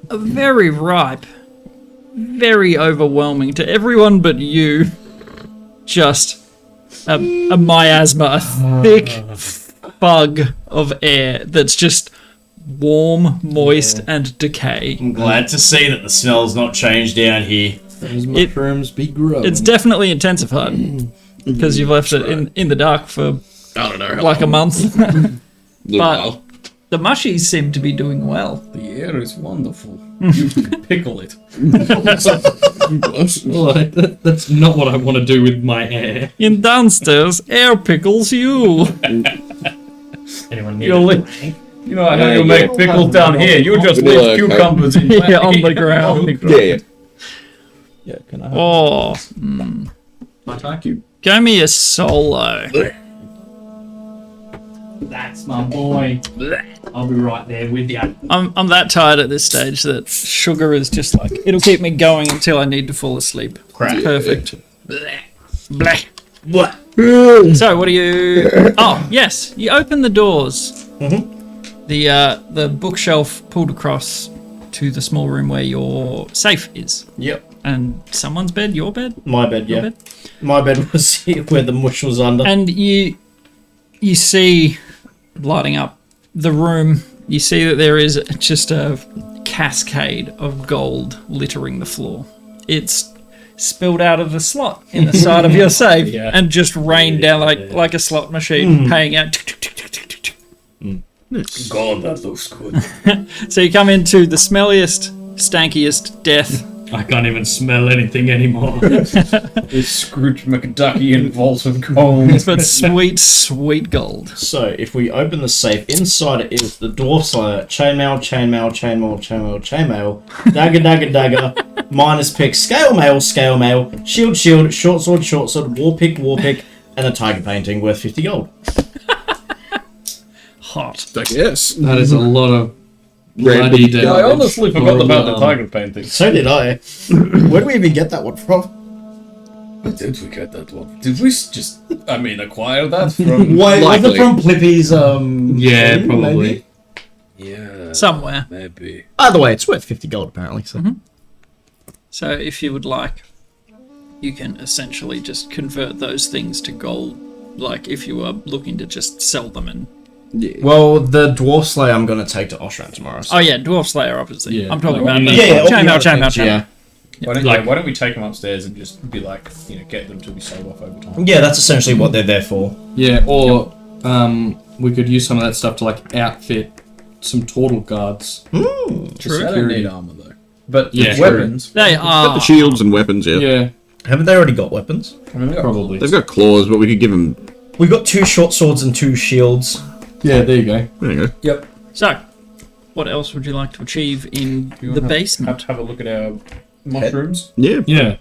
a very ripe, very overwhelming to everyone but you, just a miasma, a thick fug of air that's just warm, moist, and decay. I'm glad to see that the smell's not changed down here. Those mushrooms be growing. It's definitely intensified because you've left it in the dark for I don't know. like a month. Little but- while. The mushies seem to be doing well. The air is wonderful. You can pickle it. That's not what I want to do with my air. In downstairs, air pickles you. Anyone need You'll it? You know how you make pickles down here. You just Vanilla leave cucumbers in Yeah, on the ground. Yeah. Yeah, can I have Oh, thank you? go me a solo. That's my boy. I'll be right there with you. I'm that tired at this stage that sugar is just like, it'll keep me going until I need to fall asleep. Crap. Perfect. Blech. What? So what do you... Oh, yes. You open the doors. Mm-hmm. The bookshelf pulled across to the small room where your safe is. Yep. And someone's bed, your bed? My bed, Your yeah. bed? My bed was here where the mush was under. And you see, lighting up the room, you see that there is just a cascade of gold littering the floor. It's spilled out of the slot in the side of your safe and just rained down like a slot machine, paying out. God, that looks good. So you come into the smelliest, stankiest death. I can't even smell anything anymore. It's Scrooge McDucky and Volson Combs. But sweet, sweet gold. So, if we open the safe, inside it is the dwarf slayer, chainmail, chainmail, chainmail, chainmail, chainmail, dagger, dagger, dagger, minus pick, scale mail, shield, shield, short sword, war pick, and a tiger painting worth 50 gold. Hot. I guess. That is a lot of Red bloody Yeah, I damage. honestly forgot about the tiger painting. So did I. Where do we even get that one from? Where did we get that one? Did we just, acquire that from... Wait, was Likely. it from Plippy's, Yeah, thing, probably. maybe? Yeah, Somewhere. maybe. Either way, it's worth 50 gold, apparently, so... So if you would like, you can essentially just convert those things to gold. Like if you are looking to just sell them and... Well, the dwarf slayer I'm going to take to Oshran tomorrow. So. Oh yeah, Dwarf Slayer, obviously. Yeah. I'm talking Well, about the yeah, chainmail. Yeah. Why don't we take them upstairs and just be like, get them to be sold off over time? Yeah, that's essentially what they're there for. Yeah, or we could use some of that stuff to like outfit some turtle guards. True. I don't need armor though. But Yeah, weapons. They Got the are. shields and weapons, yeah. Yeah, Haven't they already got weapons? probably. They've got claws, but we could give them... We got 2 short swords and 2 shields. Yeah, there you go. There you go. Yep. So, what else would you like to achieve in the basement? Have a look at our mushrooms. Yeah. Yeah.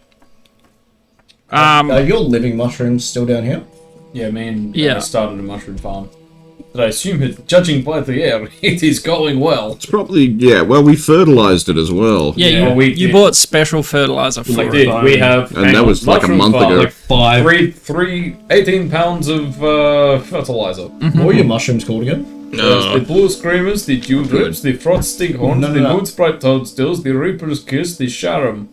Are your living mushrooms still down here? Yeah, me and Yeah. I started a mushroom farm. But I assume, judging by the air, it is going well. It's probably... Yeah, well, we fertilized it as well. Yeah, Yeah, you bought special fertilizer for We it. did. We have... And that was like a mushroom month farm, ago. Like 18 pounds of fertilizer. What are your mushrooms called again? The blue screamers, the dewdrops, the frost stinkhorns, No, no, the no. moon sprite toadstools, the reaper's kiss, the sharum.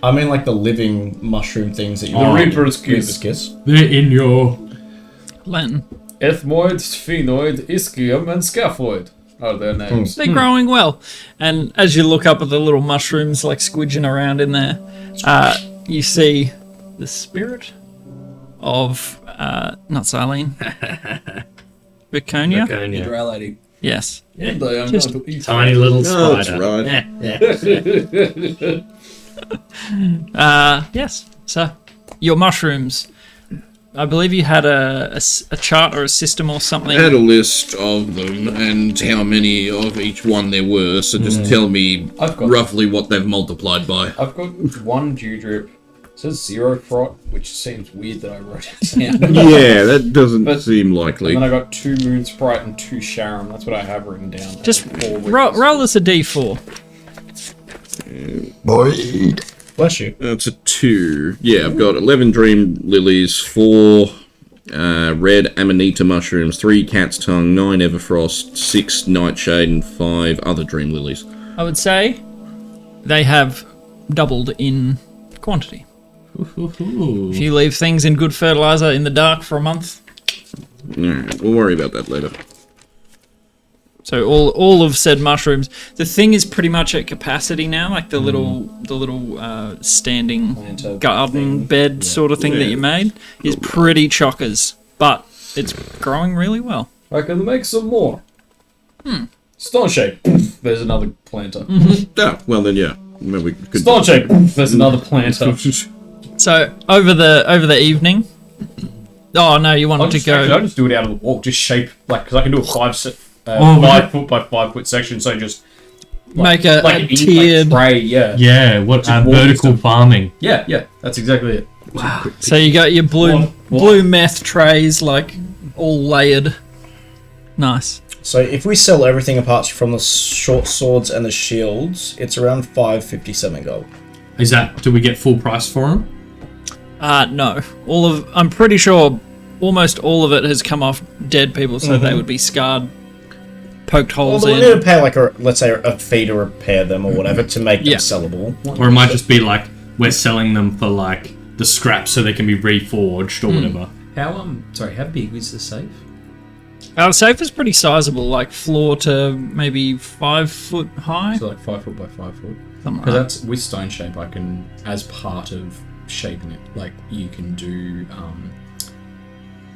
I mean like the living mushroom things that you The want. Reaper's Kiss. Reaper's Kiss. They're in your... Len. Ethmoid, sphenoid, ischium, and scaphoid are their names. They're growing well. And as you look up at the little mushrooms like squidging around in there, you see the spirit of, not Silene, Viconia? Yeah. Drow lady. Yes. One day I'm Just going to eat Tiny little Oh, spider. that's right. Yes. So, your mushrooms. I believe you had a chart or a system or something. I had a list of them and how many of each one there were, so just tell me I've got- roughly what they've multiplied by. I've got one dewdrop. It says 0 frot, which seems weird that I wrote it down. Yeah, that doesn't But- seem And likely. then I got 2 moon sprite and 2 sharum. That's what I have written down. Just And 4 roll us a d4. Bless you. That's a 2. Yeah, I've got 11 dream lilies, 4 red amanita mushrooms, 3 cat's tongue, 9 everfrost, 6 nightshade, and 5 other dream lilies. I would say they have doubled in quantity. If you leave things in good fertilizer in the dark for a month, Alright, we'll worry about that later. so all of said mushrooms, the thing is pretty much at capacity now, like the little standing Planter garden thing. bed sort of thing that Yeah. you made is pretty chockers. But it's growing really well. I can make some more. Stone shape. There's another planter. Yeah, well then, yeah. Maybe we could. Stone shape. There's another planter. So over the evening. Oh no, you wanted to go. I'll just do it out of the walk. Just shape because I can do a 5 foot by 5 foot section. So just make a tiered. Fray, yeah. Yeah, what vertical farming. Yeah. That's exactly it. Wow. So you got your blue meth trays like all layered. Nice. So if we sell everything apart from the short swords and the shields, it's around 557 gold. Is that? Do we get full price for them? No. I'm pretty sure almost all of it has come off dead people, so they would be scarred, poked holes Well, in. we need to pay like let's say a fee to repair them or whatever to make them sellable. Or it might just be like we're selling them for like the scraps so they can be reforged or whatever. How big is the safe? Our safe is pretty sizable, like floor to maybe 5 foot high. So like 5 foot by 5 foot. Something Because like that's with stone shape. I can, as part of shaping it, like you can do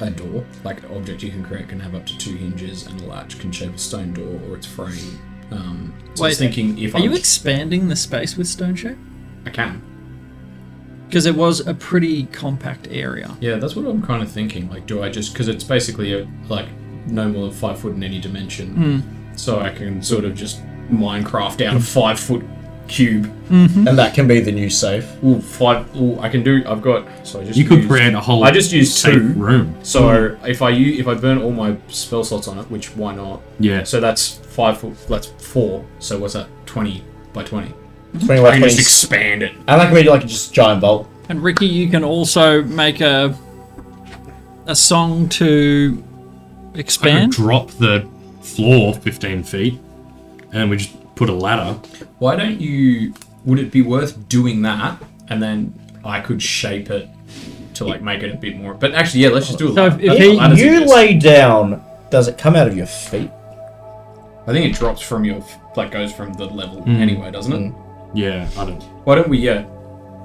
a door, like an object you can create can have up to 2 hinges, and a latch can shape a stone door or its frame. So I was thinking if Are you expanding the space with stone shape? I can. Because it was a pretty compact area. Yeah, that's what I'm kind of thinking. Like, do I just because it's basically like no more than 5 foot in any dimension, so I can sort of just Minecraft out a 5 foot cube. And that can be the new safe. I can do. I've got. So I just. You could create a whole. I just used safe 2 room. So if I burn all my spell slots on it, which why not? Yeah. So that's 5 foot. That's 4. So what's that? 20 by 20. 20 by I can 20. just expand it. And that can be like just giant bolt. And Ricky, you can also make a song to I could expand. drop the floor 15 feet, and we just put a ladder. Why don't you? Would it be worth doing that, and then I could shape it to like make it a bit more? But actually, yeah, let's just do it. So Like, if You lay down, does it come out of your feet? I think it drops from your goes from the level anyway, doesn't it? Yeah, I don't. Why don't we? Yeah,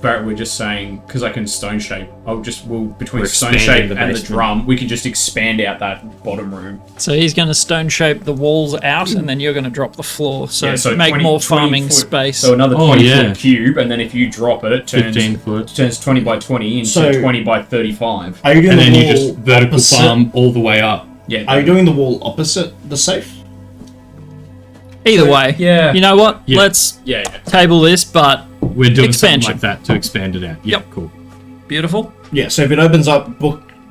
Barrett, we're just saying because I can stone shape. Between We're stone expanding shape the and the basement. drum, we can just expand out that bottom room. So he's going to stone shape the walls out, and then you're going to drop the floor. So, Yeah, so make 20 more 20 farming foot- space. So another Oh, 20 yeah. foot cube, and then if you drop it, it turns 15 foot. turns 20 by 20 into So- 20 by 35. Are you doing And the then wall you just vertical opposite? farm all the way up. Yeah. Are you doing the wall opposite the safe? Either way, Yeah. You know what? Yeah. Let's Yeah. table this, but We're doing Expansion. something like that to expand it out. Yeah, Yep. cool. beautiful. Yeah, so if it opens up,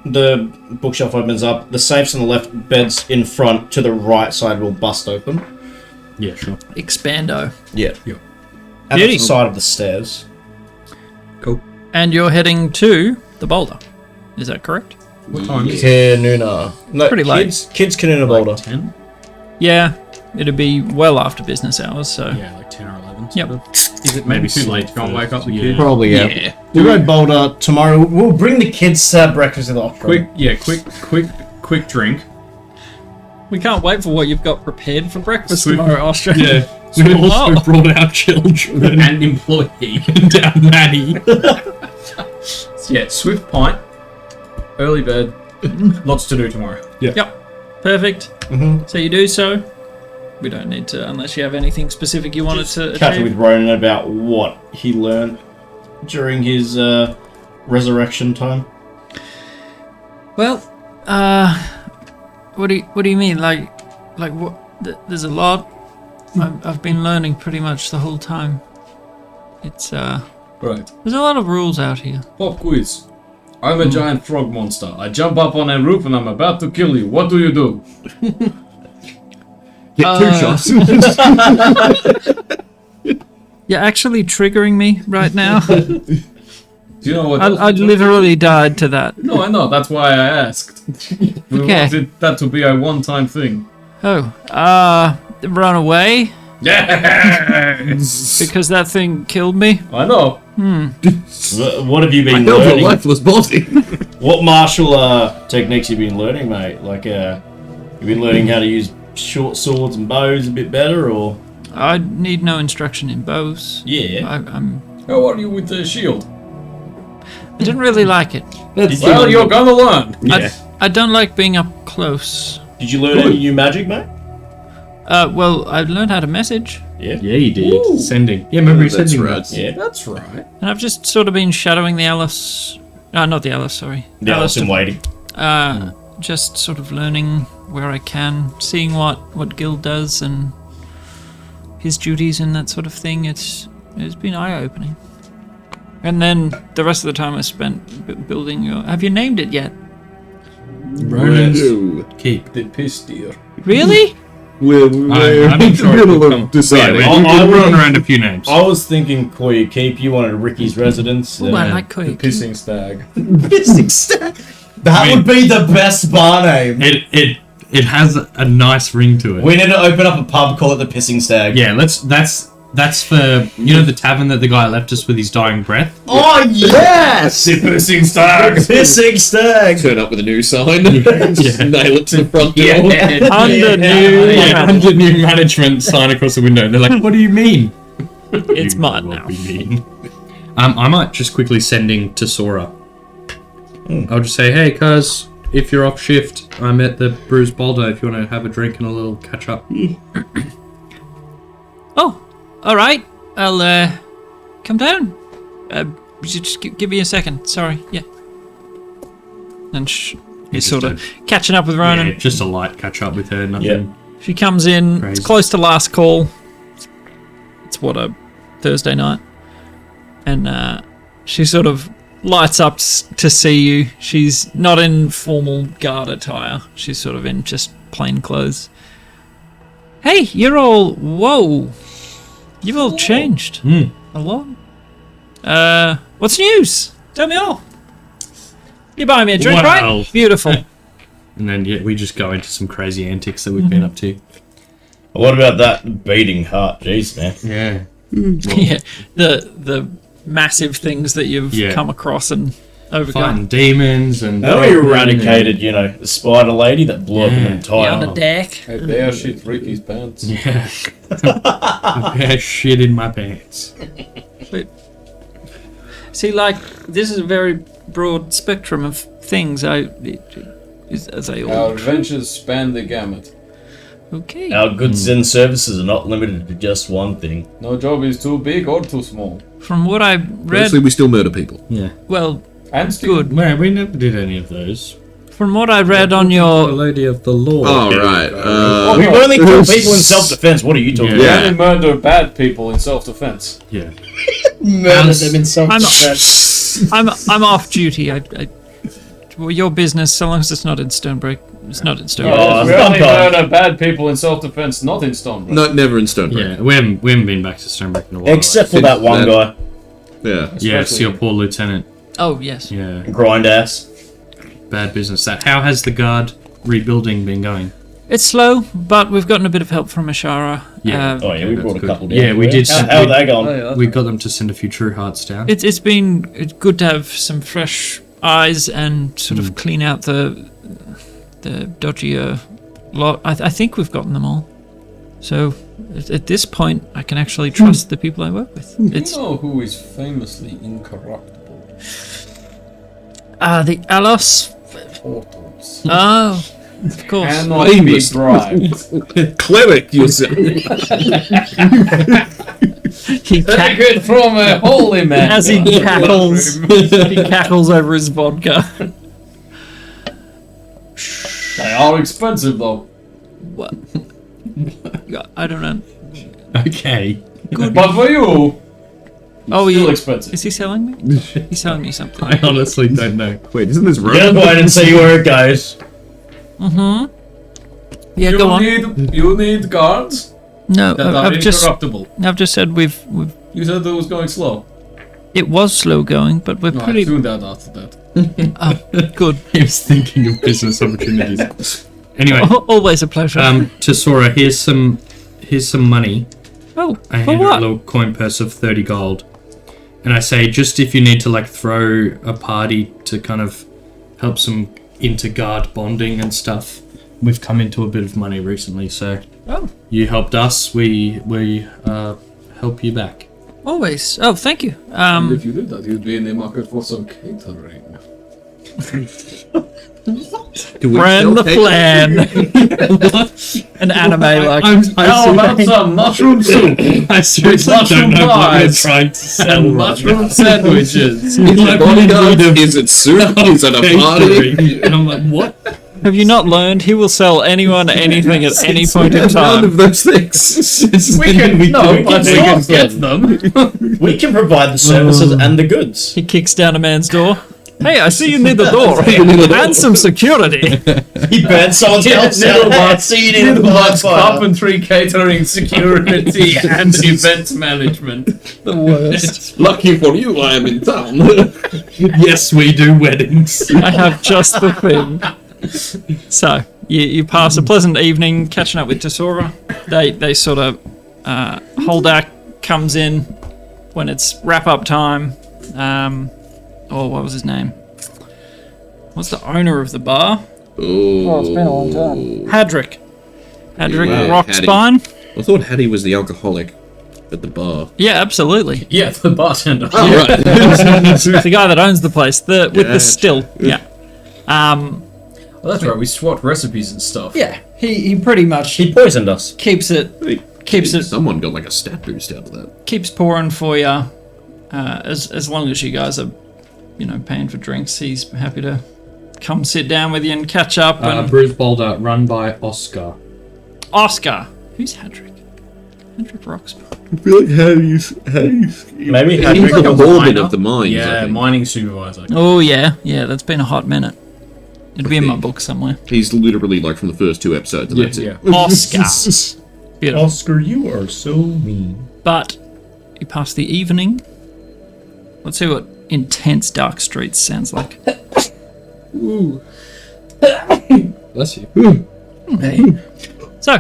the bookshelf opens up, the safe's on the left, bed's in front, to the right side will bust open. Yeah, sure. Expando. Yeah. Yeah. At Beauty. the side of the stairs. And you're heading to the boulder. Is that correct? What time is it? Kanuna. No, Pretty late. Kids Kanuna Boulder. 10? Yeah, it'd be well after business hours, so. Yeah, like 10 or 11. Yep. Sort of. Is it maybe too late to go and wake up the Yeah. kids? Probably, yeah. We'll go Boulder tomorrow. We'll bring the kids breakfast in the off-road. Quick drink. We can't wait for what you've got prepared for breakfast Swift- tomorrow, Australia. Yeah. We also Wow. brought our children And employee. and our Maddie. Yeah, swift pint, early bed, lots to do tomorrow. Yep. Perfect. So you do so. We don't need to, unless you have anything specific you wanted to Chatting with achieve. Ronan about what he learned during his resurrection time. Well, what do you mean? Like what? There's a lot. I've been learning pretty much the whole time. It's Right. there's a lot of rules out here. Pop quiz. I'm a giant frog monster. I jump up on a roof and I'm about to kill you. What do you do? Get 2 shots. You're actually triggering me right now. Do you know what? I literally died to that. No, I know. That's why I asked. We Okay. wanted that to be a one-time thing. Oh, run away Yes. because that thing killed me. I know. What have you been Held a learning? lifeless body. What martial techniques have you been learning, mate? Like, you've been learning how to use short swords and bows a bit better, or? I need no instruction in bows. Yeah. How are you with the shield? I didn't really like it. Well, you're gonna learn. I don't like being up close. Did you learn any new magic, mate? Well, I learned how to message, Yeah. Yeah, you did. Ooh. Sending. Yeah, remember you That's sending right. that? Yeah. That's right. and I've just sort of been shadowing the Alice. Not the Alice, sorry. The Alice in waiting. Just sort of learning where I can, seeing what Gil does and his duties and that sort of thing. It's been eye-opening. And then the rest of the time I spent building your... Have you named it yet? Ronan's No. keep. The piss deer. Really? We're I'm in the sure middle it'll of come. deciding. Yeah, we're throwing around a few names. I was thinking Koya Keep. You wanted Ricky's residence. Oh, I like Koya. Pissing stag. Pissing Stag. That would be the best bar name. It has a nice ring to it. We need to open up a pub, call it the Pissing Stag. Yeah, that's for the tavern that the guy left us with his dying breath. Oh yes! The Pissing Stag. Pissing Stag. Turn up with a new sign. Just nail it to the front door. Under new management sign across the window. They're like, "What do you mean?" It's You mine know now. what we mean. I might just quickly sending to Sora. I'll just say, "Hey, cuz, if you're off shift, I'm at the Bruised Boulder. If you want to have a drink and a little catch up." Oh, all right. I'll come down. Just give me a second. Sorry. Yeah. And he's sort of catching up with Ronan. Yeah, just a light catch up with her. Nothing. Yep. She comes in. Crazy. It's close to last call. It's a Thursday night, and she sort of lights up to see you. She's not in formal guard attire. She's sort of in just plain clothes. Hey, you're all... Whoa. You've all changed. A lot. What's news? Tell me all. You buying me a drink, Wow. right? Beautiful. And then we just go into some crazy antics that we've been up to. What about that beating heart? Jeez, man. Yeah. Yeah. The massive things that you've Yeah. come across and overcome. Fighting demons and... How we eradicated, the spider lady that blew up an The entire... underdeck. Hey, there shit Ricky's pants. Yeah. I shit in my pants. See, like, this is a very broad spectrum of things. As they Our all... adventures span the gamut. Okay. Our goods and services are not limited to just one thing. No job is too big or too small. From what I read... Mostly we still murder people. Yeah. Well, And still. good. Well, we never did any of those. From what I read on The your... Lady of the Law. Oh, right. We've only killed people in self-defense. What are you talking We Yeah. only murder bad people in self-defense. Yeah. about? Murder them in self-defense. I'm off duty. Well, your business, so long as it's not in Stonebreak. It's not in Stonebreak. Oh, we only sometimes. murder bad people in self-defense, not in Stonebreak. No, never in Stonebreak. Yeah, we haven't been back to Stonebreak in a while. Except for that one guy. Yeah. Yeah, it's your poor lieutenant. Oh, yes. Yeah, Grind ass. bad business. That. How has the guard rebuilding been going? It's slow, but we've gotten a bit of help from Ashara. Yeah. Oh, yeah, we brought a good. couple down. Yeah, we did. How are they going? We got them to send a few true hearts down. It's been good to have some fresh eyes and sort of clean out the dodgier lot. I think we've gotten them all. So at this point, I can actually trust the people I work with. It's You know who is famously incorruptible? the Alos. Portals. Oh, of course. Cannot be Famous. bribed. Cleric, you say. He Take it from a holy man. as he cackles. He cackles over his vodka. They are expensive though. What? I don't know. Okay. But for you, Oh, still yeah. expensive. Is he selling me? He's selling me something. I honestly don't know. Wait, isn't this Get right? wait and see where it goes. Yeah, you go on. You need guards No, that are I've just said we've. You said it was going slow. It was slow going, but we're No, I pretty tuned out after that. good. He was thinking of business opportunities. Anyway, Always a pleasure. to Sora, here's some money. oh, I for hand her a what? little coin purse of 30 gold. And I say, just if you need to throw a party to kind of help some inter-guard bonding and stuff. We've come into a bit of money recently, so Oh, you helped us, we help you back. always. Oh, thank you. If you did that, you'd be in the market for some catering. Do we Ran sell the cake? flan. An anime like. How about some mushroom soup I seriously mushroom don't know what you're pies trying to sell. and right mushroom now. sandwiches? Is it bodyguard? Is it soup? Is it a party? Catering. And I'm like, what? Have you not learned? He will sell anyone anything at any point in None time. of those things. We can no, but we we can can get them. We can provide the services and the goods. He kicks down a man's door. Hey, I see you need the door. And some security. He burns someone's house down. Needlebark, See you in the Needlebark's fire. carpentry, catering, security, and event management. The worst. Lucky for you, I am in town. Yes, we do weddings. I have just the thing. So, you pass a pleasant evening catching up with Tesora. They sort of, Holdak comes in when it's wrap-up time. What was his name? What's the owner of the bar? Oh, it's been a long time. Hadrick. Hadrick Yeah, Rockspine? I thought Hattie was the alcoholic at the bar. Yeah, absolutely. Yeah, the bartender. Oh, right. The guy that owns the place, with the Gotcha. still. Yeah. Well, that's right. We swapped recipes and stuff. Yeah, he pretty much He poisoned us. keeps it Someone got like a stat boost out of that. keeps pouring for you. As long as you guys are, paying for drinks, he's happy to come sit down with you and catch up. And Bruce Boulder, run by Oscar. Oscar, who's Hadrick? Hadrick Roxburgh. I feel like Hattie's Maybe He's Hadrick like a miner. Morbid of the mines. I Yeah, think. mining supervisor. Oh yeah, that's been a hot minute. It'll be in my book somewhere. He's literally like from the first 2 episodes, and that's it. Yeah. Oscar. Beautiful. Oscar, you are so mean. But you pass the evening. Let's see what intense dark streets sounds like. Bless you. So,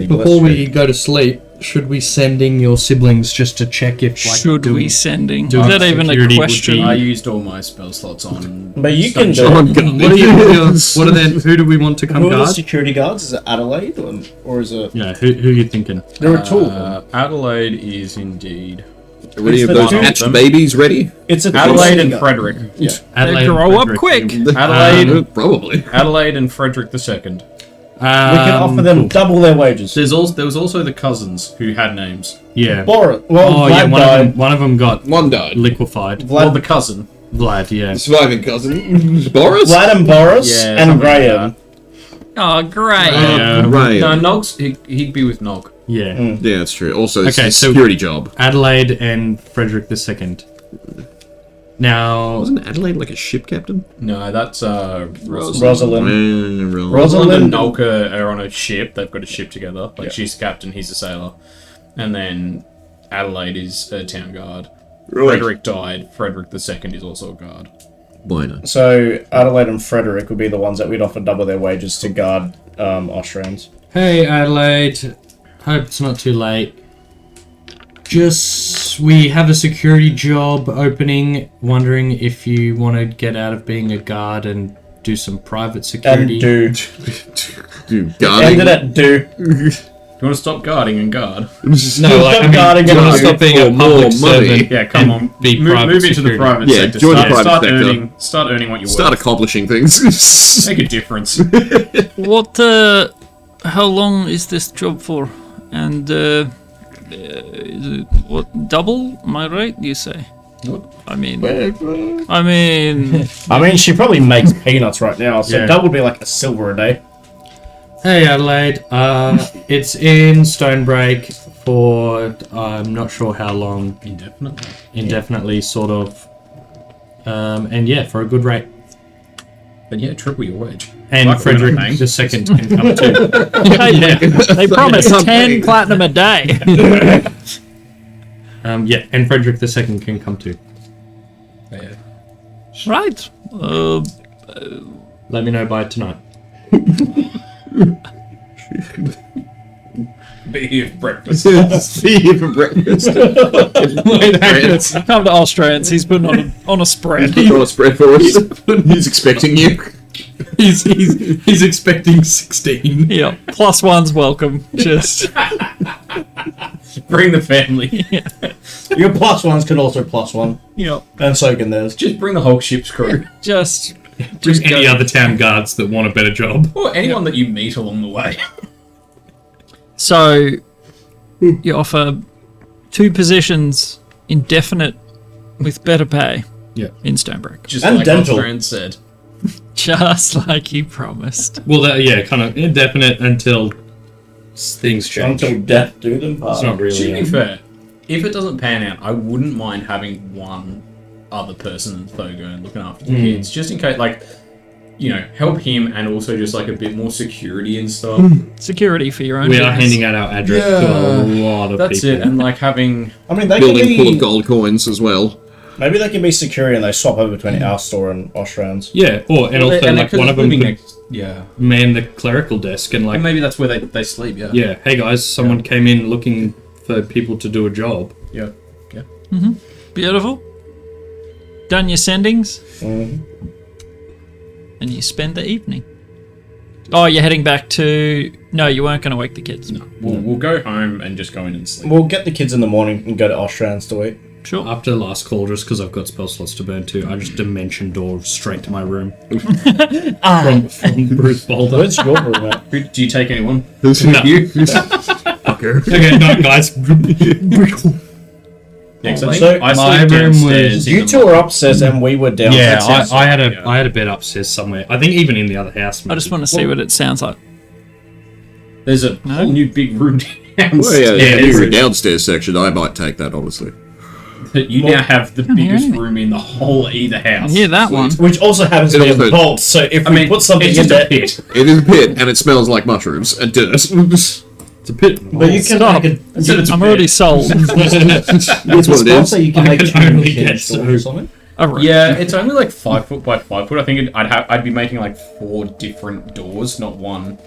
Before we go to sleep, should we send in your siblings just to check if should we sending? Is doing that even a security would question? be- I used all my spell slots on. But you can do Oh, it. God. What are you? What are then? Who do we want to come Who are the guard? security guards? Is it Adelaide or is it? Yeah, who are you thinking? There are two of them. Adelaide is indeed. Are any of the those two of hatched them? babies ready? It's a Adelaide and guard. Frederick. Yeah. They grow up quick. Adelaide, Probably. Adelaide and Frederick II. We can offer them double their wages. There was also the cousins who had names. Yeah. Boris. Well, Oh Vlad yeah, died. one of them got One died. liquefied. Well, the cousin. Vlad, yeah. Surviving cousin. Boris? Vlad and Boris Yeah, and something like Graham. Oh, great. Right. No, Nog's he'd be with Nog. Yeah. Yeah, that's true. Also, it's Okay, a so- security job. Adelaide and Frederick II. Now, Wasn't Adelaide like a ship captain? No, that's Rosalind. Rosalind. Rosalind. Rosalind and Nolka are on a ship. They've got a ship together. Like she's the captain, he's a sailor, and then Adelaide is a town guard. Frederick died. Frederick II is also a guard. Why not? So Adelaide and Frederick would be the ones that we'd offer double their wages to guard Austrians. hey Adelaide, hope it's not too late. We have a security job opening. Wondering if you want to get out of being a guard and do some private And security. do. Dude, guarding. Ended at do. Do you want to stop guarding and guard? No, like, Stop guarding do you and want to do stop being a for more public money. servant? Yeah, come on. be Move private into the security. private Yeah, sector. join the private Start sector. earning what you Start want. accomplishing things. Make a difference. What, how long is this job for? And, is it, what, double my rate, you say? I mean, I mean, she probably makes peanuts right now, so Yeah. that would be like a silver a day. Hey Adelaide, it's in Stonebreak for I'm not sure how long, Indefinitely. indefinitely sort of, and yeah, for a good rate. But yeah, triple your wage. And Like we're Frederick not paying. II can come too. they promise 10 platinum a day. Yeah, and Frederick II can come too. Yeah. Right. Let me know by tonight. Be here for breakfast. See you for breakfast. Come to Australians, he's putting on a spread. Put on a spread for us. He's expecting you. He's expecting 16. Yeah, +1's welcome. Just Bring the family. Your +1s can also +1. Yep. And so can theirs. Just bring the whole ship's crew. Just any other town guards that want a better job. Or anyone that you meet along the way. so you offer 2 positions, indefinite, with better pay. Yeah. In Stonebreak. Just And like dental. Australian said. Just like you promised. Well, kind of indefinite until things change. Until death do them part. It's not To really. be fair, if it doesn't pan out, I wouldn't mind having one other person in Thogo and looking after the kids, just in case, like, you know, help him and also just like a bit more security and stuff. Security for your own We are business. handing out our address to a lot of That's people. it, and like having I mean, they can Building full of be... gold coins as well. Maybe they can be security and they swap over between our store and Australians. Yeah, and also like one of them could man the clerical desk and like, and maybe that's where they sleep. yeah, hey guys, someone came in looking for people to do a job. Yeah. Beautiful. Done your sendings. Mhm. And you spend the evening. Oh, you're heading back to... No, you weren't going to wake the kids. No, we'll go home and just go in and sleep. We'll get the kids in the morning and go to Australians to eat. Sure. After the last call, just because I've got spell slots to burn too, I just dimension door straight to my room. from Bruce Boulder. Where's your room at? Do you take anyone? No. You? Okay, no, guys. Yeah, 'cause I So, think I my sleep room downstairs. was- in You the two are upstairs and we were down. Yeah, That's I had yeah. a bed upstairs somewhere. I think even in the other house. I just want to see what it sounds like. There's a No? whole new big room Well, downstairs. yeah, your downstairs section, I might take that, honestly. That you now have the hear biggest anything. room in the whole either house. Yeah, that one. Which also happens to be a Also- vault, so if I we mean, put something it's in just a there... pit. It is a pit, and it smells like mushrooms and dirt. It's a pit. But you can Stop. make it... It's a I'm pit. already sold. That's what it is. So you can I make can it only kids guess store so. or something. All right. Yeah, it's only like 5 foot by 5 foot. I think I'd be making like 4 different doors, not one.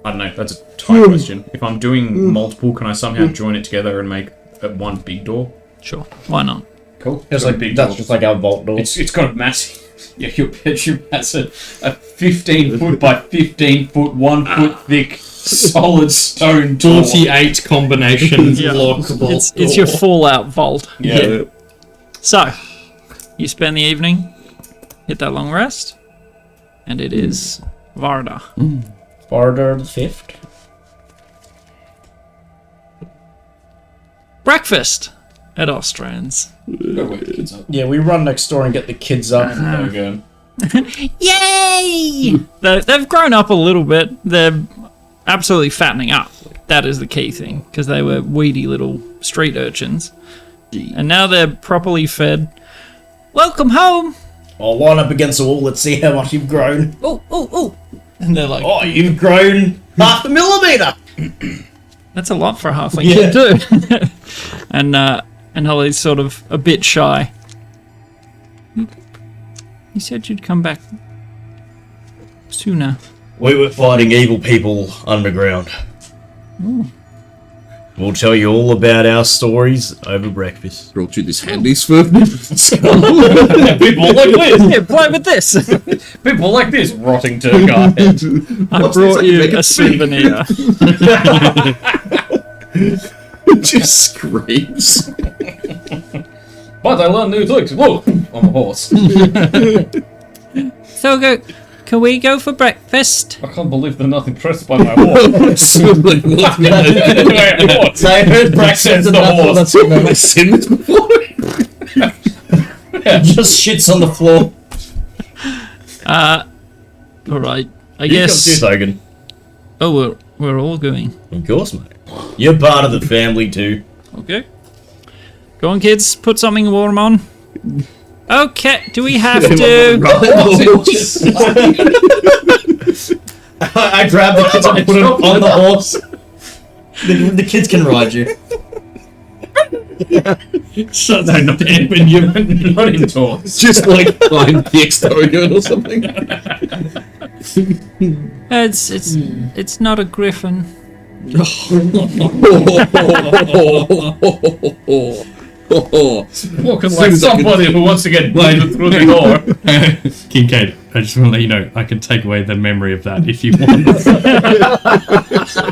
I don't know. That's a tight question. If I'm doing multiple, can I somehow join it together and make one big door? Sure. Why not? Cool. It's Got a like big that's door. just like our vault door. It's got a massive. Yeah, your bedroom has a 15 foot by 15 foot, 1 foot thick solid stone door. 48 combination Yeah. lock vault. It's your Fallout vault. Yeah. So, you spend the evening, hit that long rest, and it is Varda. Barter the 5th. Breakfast at Austrians. Go wake the kids up. Yeah, we run next door and get the kids up. There we go. Yay! They've grown up a little bit. They're absolutely fattening up. That is the key thing, because they were weedy little street urchins. And now they're properly fed. Welcome home! I'll line up against the wall, let's see how much you've grown. Oh. And they're like, Oh, you've grown half a millimetre! that's a lot for a halfling kid too. and Holly's sort of a bit shy. You said you'd come back sooner. We were fighting evil people underground. We'll tell you all about our stories over breakfast. Brought you this handies for People like this. Yeah, play with this. People like this. Rotting to guard. I What's this? brought I can you make a it souvenir. just screams. But I learned new tricks. Whoa, on a horse. So can we go for breakfast? I can't believe they're not impressed by my horse. Swimming. They heard breakfast and that's what Have I seen this before? just shits on the floor. Alright. I You come guess. too, Thogan. Oh, we're all going. Of course, mate. You're part of the family too. Okay. Go on, kids. Put something warm on. Okay. Do we have to? I grabbed the kids and put them on the horse. The kids can ride you. Shut down, not Edmund. You're not in talks. Just like behind the exterior or something. It's not a griffin. Walking like somebody who wants to get blinded through the door. Kincaid, I just want to let you know, I can take away the memory of that if you want.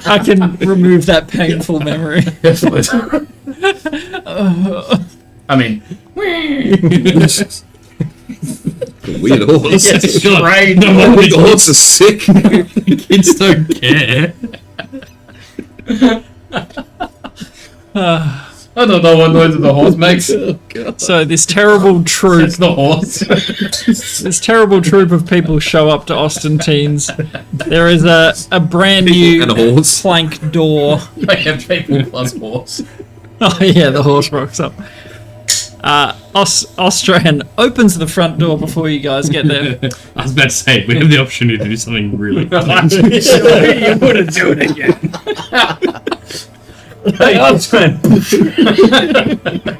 I can remove that painful memory. I mean, Weird horse. It's great. The horse is sick. Kids don't care. I don't know what noise the horse makes. So this terrible troop, It's the horse. this terrible troop of people show up to Austin Teens. There is a brand new And a horse. plank door. I have people plus horse. Oh yeah, the horse rocks up. Austrian opens the front door before you guys get there. I was about to say, we have the opportunity to do something really fun. You wouldn't do it again. Hey, Austrian.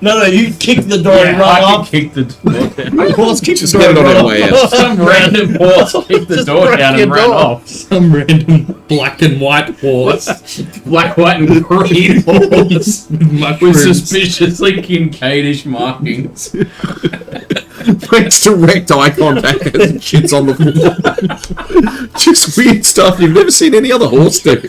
No, you kick the door and I run can up. kick the door down. Of course, kick the Just door get and it on run our up. way out. Some random horse kicked the door down and ran off. Some random black and white horse. Black, white, and green horse with Mushrooms. suspiciously Kincaid-ish markings. Makes direct eye contact as it shits on the floor. Just weird stuff you've never seen any other horse do.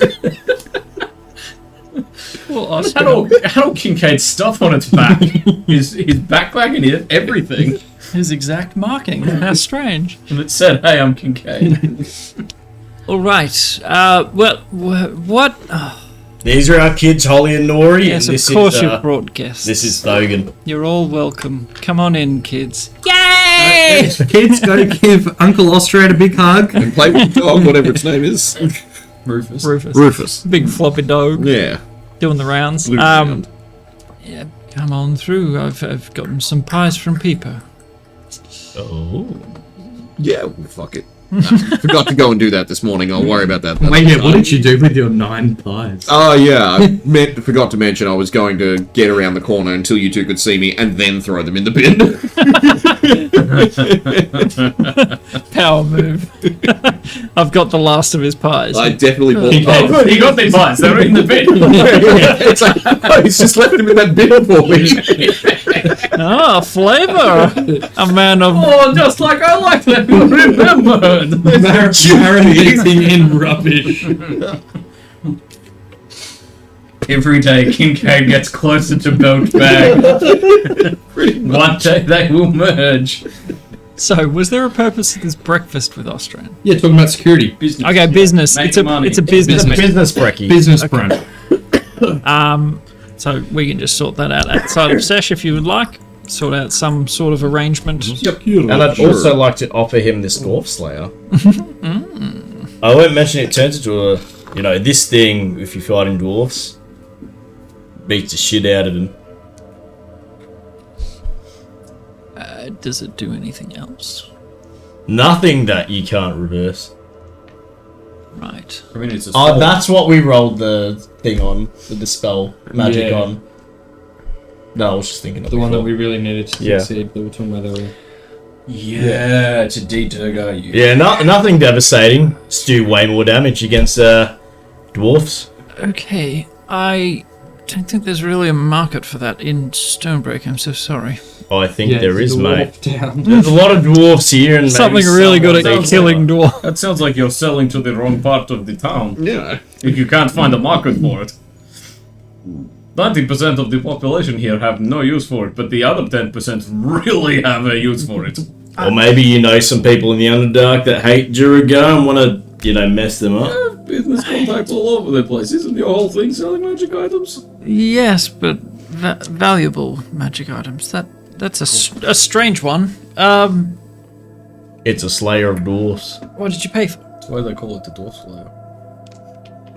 Well, Had all Kincaid's stuff on its back. his backpack and everything. his exact marking. How strange. And it said, "Hey, I'm Kincaid." All right. What? Oh, These are our kids, Holly and Nori. yes, and of this course is, you've brought guests. This is Thogan. You're all welcome. Come on in, kids. Yay! Kids, go to give Uncle Austrian a big hug. And play with the dog, whatever its name is. Rufus. Rufus. Big floppy dog Yeah. doing the rounds. Around. Yeah, come on through. I've gotten some pies from Peeper. Yeah, well, fuck it. No, forgot to go and do that this morning. I'll worry about that. Wait, yeah, what did you do with your 9 pies? Oh, yeah. I forgot to mention I was going to get around the corner until you two could see me and then throw them in the bin. Power move. I've got the last of his pies. I definitely bought Oh, good. He got these pies. They're in the bin. It's like, oh, he's just left them in that bin for me. Ah, flavor. A man of. Oh, just like I like them. Remembered. Marinating in rubbish. Every day, Kincaid gets closer to Belch Bag. One day they will merge. So, was there a purpose to this breakfast with Austrian? Yeah, talking about security. Business. Okay, business. Making money. It's a business. Business brekkie. Business front. So we can just sort that out outside of Sesh if you would like. Sort out some sort of arrangement. And I'd also like to offer him this dwarf slayer. I won't mention it turns into a, this thing, if you fight in dwarfs, beats the shit out of him. Does it do anything else? Nothing that you can't reverse. Right. I mean, it's a Oh, that's what we rolled the thing on, the dispel magic Yeah. on. No, I was just thinking of The one that before. we really needed to Yeah. succeed, that we were talking about earlier. Yeah, it's a D-Durga. Yeah, nothing devastating. Just do way more damage against dwarfs. Okay, I don't think there's really a market for that in Stonebreak. I'm so sorry. Oh, I think there is, the mate. dwarf Down. There's a lot of dwarfs here, and Something maybe really good at someone takes killing them. dwarf. That sounds like you're selling to the wrong part of the town. Yeah. If you can't find a market for it. 90% of the population here have no use for it, but the other 10% really have a use for it. Or maybe you know some people in the Underdark that hate Duraga and want to, mess them up. Business contacts all over the place. Isn't your whole thing selling magic items? Yes, but valuable magic items. That's a strange one. It's a slayer of dwarfs. What did you pay for? That's why they call it the Dwarf Slayer.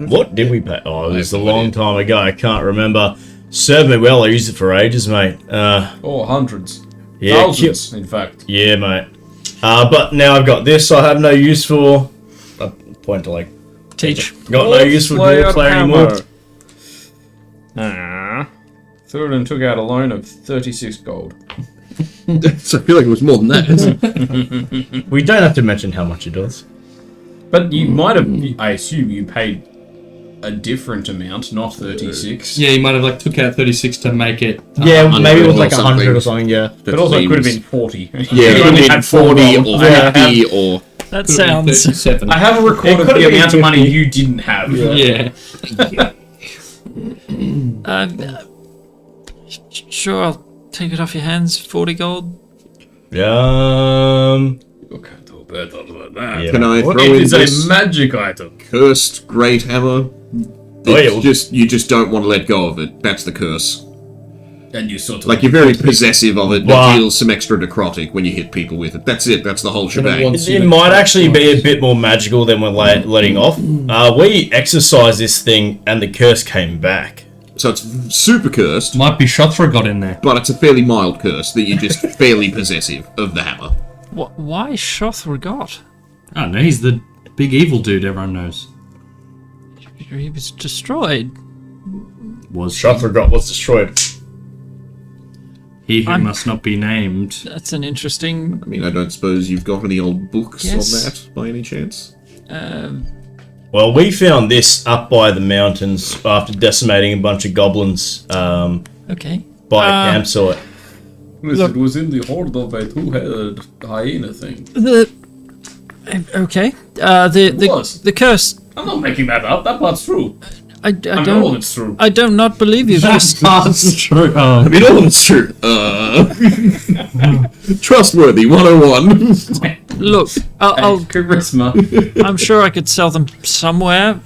What did we pay? Oh, it was a no long idea. time ago. I can't remember. Served me well. I used it for ages, mate. Oh, hundreds. Yeah, Thousands, in fact. yeah, mate. But now I've got this. I have no use for. Point to Teach. got no use for dwarf slayer anymore. Thurin took out a loan of 36 gold. So I feel like it was more than that. We don't have to mention how much it does. But you might have, I assume you paid a different amount, not 36. Yeah, you might have took out 36 to make it. Yeah, 100 maybe it was or like 100 or something. something. Yeah. But also it could have been 40. Yeah, You it could only have had been 4 40 gold. or Yeah. 50 or... That sounds. 37. I have a record It of could the have amount of been money 50. you didn't have. Yeah. Sure, Take it off your hands. 40 gold. You can't do better than that. Yeah. Can I throw It in is this a magic item. cursed great hammer? You just don't want to let go of it. That's the curse. And you sort of Like, you're very possessive of it, Wow. it deals some extra necrotic when you hit people with it. That's it, that's the whole shebang. It might actually be a bit more magical than we're letting off. We exercised this thing and the curse came back. So it's super cursed, Might be Shothra got in there. but it's a fairly mild curse that you're just fairly possessive of the hammer. Why Shothra got? I don't know, he's the big evil dude everyone knows. He was destroyed. Was Shothra was destroyed. he who must not be named. That's an interesting... I mean, I don't suppose you've got any old books Yes. on that, by any chance? Well, we found this up by the mountains after decimating a bunch of goblins Okay. by a campsite. It was in the horde of a two-headed hyena thing. Okay. was. The curse... I'm not making that up. That part's true. I I know don't... it's true. I do not believe you. That's true. I mean, all it's true. Trustworthy 101. Look, I'll Charisma. I'm sure I could sell them somewhere.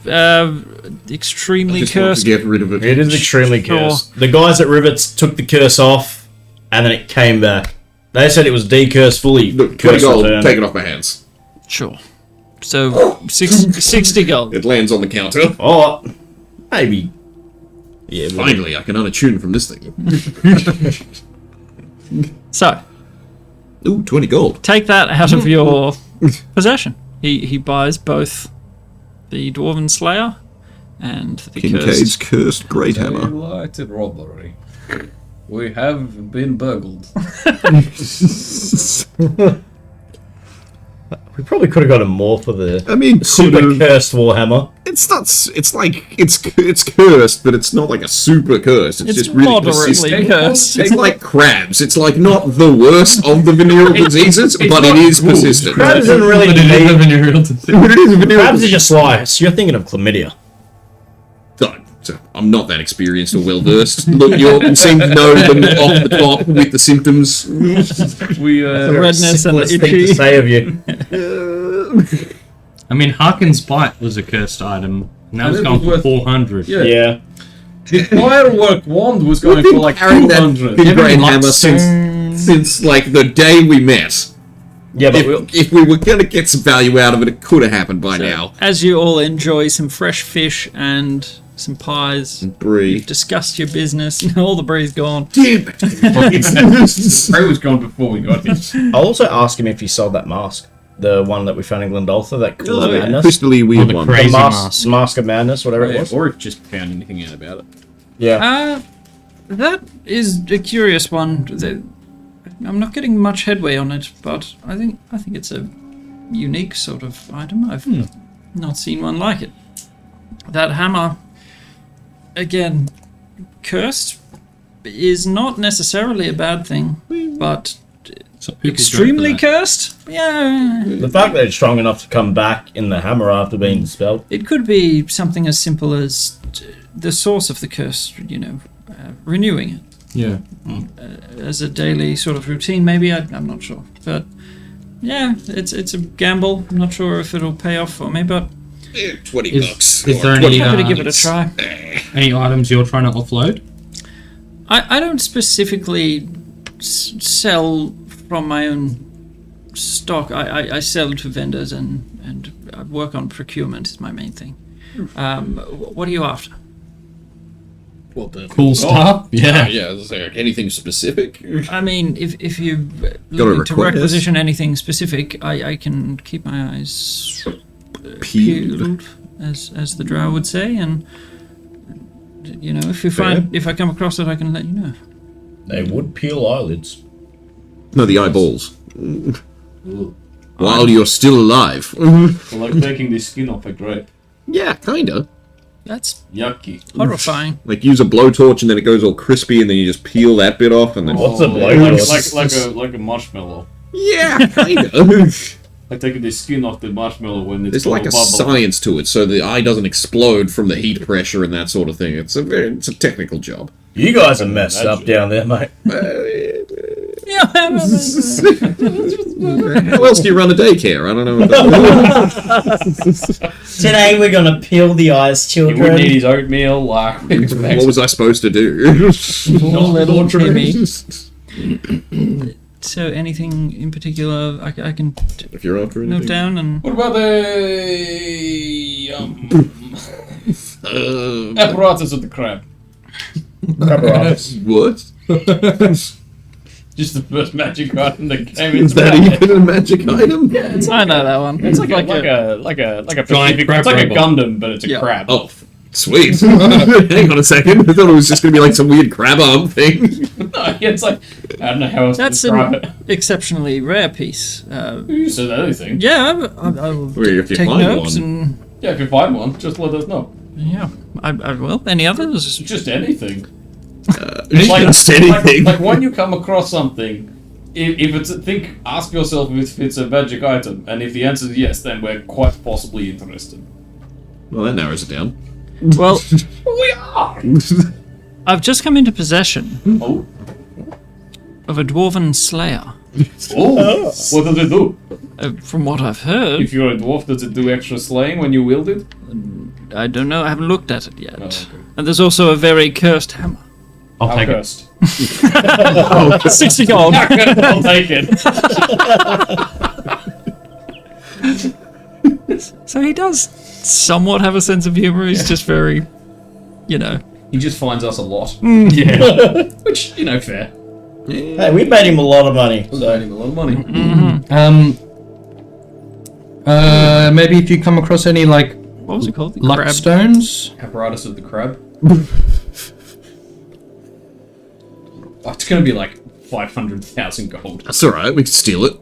Extremely Just want cursed. to get rid of it. It is extremely Sure. cursed. The guys at Rivets took the curse off, and then it came back. They said it was decursed fully. Look, 20 Curse gold, returned. take it off my hands. Sure. So 60 gold. It lands on the counter. Oh, maybe. Yeah, but Finally, I can unattune from this thing. So Ooh, 20 gold. take that out of your possession. He buys both the Dwarven Slayer and the Kincaid's cursed. cursed great hammer. Daylighted robbery. We have been burgled. we probably could have gotten more for the I mean, super could've- cursed Warhammer. it's not. It's like it's cursed, but it's not like a super curse. It's, It's just really moderately persistent. cursed. It's like crabs. It's like not the worst of the venereal diseases, but it is persistent. Crabs isn't really But it is a neat. venereal disease. But it is a venereal Crabs are just lice. You're thinking of chlamydia. So I'm not that experienced or well versed. Look, you seem to know them off the top with the symptoms. We The redness and the Simplest thing to itchy. say of you. I mean, Harkin's bite was a cursed item. Now it's it gone was for worth- 400. Yeah. Yeah. The firework wand was going for like Carrying that 200. big brain Lots hammer since like the day we met. Yeah, but If we were going to get some value out of it, it could have happened by now. As you all enjoy some fresh fish and some pies, Brie. you've discussed your business, and all the bree's gone. Damn it. Ray was gone before we got here. I'll also ask him if he sold that mask. The one that we found in Glendoltha, that cool Oh, yeah. madness. Crystally weird the one. crazy The mask. mask of madness, whatever it was. Or if just found anything out about it. Yeah. That is a curious one. I'm not getting much headway on it, but I think it's a unique sort of item. I've not seen one like it. That hammer, again, cursed, is not necessarily a bad thing, but So people extremely go for that. cursed. Yeah, The fact that it's strong enough to come back in the hammer after being dispelled. it could be something as simple as the source of the curse. Renewing it. Yeah. As a daily sort of routine, maybe. I'm not sure, but yeah, it's a gamble. I'm not sure if it'll pay off for me, but 20 Is- bucks. is or there any, 20 happy to Uh, give it a try. Any items you're trying to offload? I don't specifically sell from my own stock. I sell to vendors and I work on procurement is my main thing. What are you after? Well, the Cool stuff? Yeah. Yeah, is there anything specific? I mean, if you Got a looking to request? requisition anything specific, I can keep my eyes Peeled. as the drow would say, and you know, if I come across it, I can let you know. They would peel eyelids. No, the eyeballs. While you're still alive. like taking the skin off a grape. Yeah, kinda. That's Yucky. horrifying. Like use a blowtorch and then it goes all crispy and then you just peel that bit off and then... What's a Like, blowtorch? like a marshmallow. Yeah, kinda. Like taking the skin off the marshmallow when it's There's like a bubble. science to it, so the eye doesn't explode from the heat pressure and that sort of thing. It's a technical job. You guys are messed up down there, mate. How else do you run a daycare? I don't know. What that Today we're gonna peel the ice, He wouldn't children. eat his oatmeal like what was I supposed to do? Little Timmy. So anything in particular I can If you're after note anything. down and What about the apparatus of the crab? What? Just the first magic item that came into Is that my head. even a magic item? I know that one. It's like a Pacific, crab it's like a robot. Gundam, but it's a Yeah. crab. Oh, sweet. Hang on a second. I thought it was just going to be like some weird crab arm thing. No, it's like I don't know how else That's to describe an it. exceptionally rare piece. You said anything. Yeah, I will Well, if you take find notes one. and Yeah, if you find one, just let us know. yeah. I will. Any others? Just anything. Just anything. Like when you come across something, if it's ask yourself if it's a magic item, and if the answer is yes, then we're quite possibly interested. Well, that narrows it down. Well, We are. I've just come into possession Oh, of a dwarven slayer. what does it do? From what I've heard, If you're a dwarf, does it do extra slaying when you wield it? I don't know. I haven't looked at it yet. Oh, okay. And there's also a very cursed hammer. I'll How take it. cursed. 60 gold. I'll take it. So he does somewhat have a sense of humor. He's just very, you know. He just finds us a lot, Yeah. which fair. Hey, we made him a lot of money. So, So a lot of money. Maybe if you come across any like What was it called? The luck crab. stones. Apparatus of the crab. Oh, it's gonna be like 500,000 gold. That's all right. We can steal it.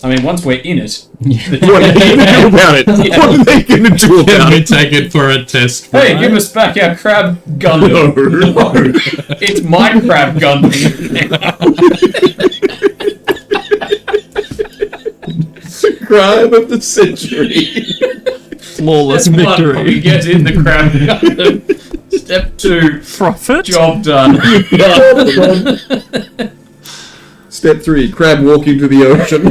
I mean, once we're in it. What are they going to do about it? What are they going to do Can about we it? take it for a test? Hey, give us back our crab Gundam. No. It's my crab Gundam. Crime of the century. Flawless Step 1, we victory. get in the crab Gundam. Step 2, Profit? job done. Step 3, crab walking to the ocean.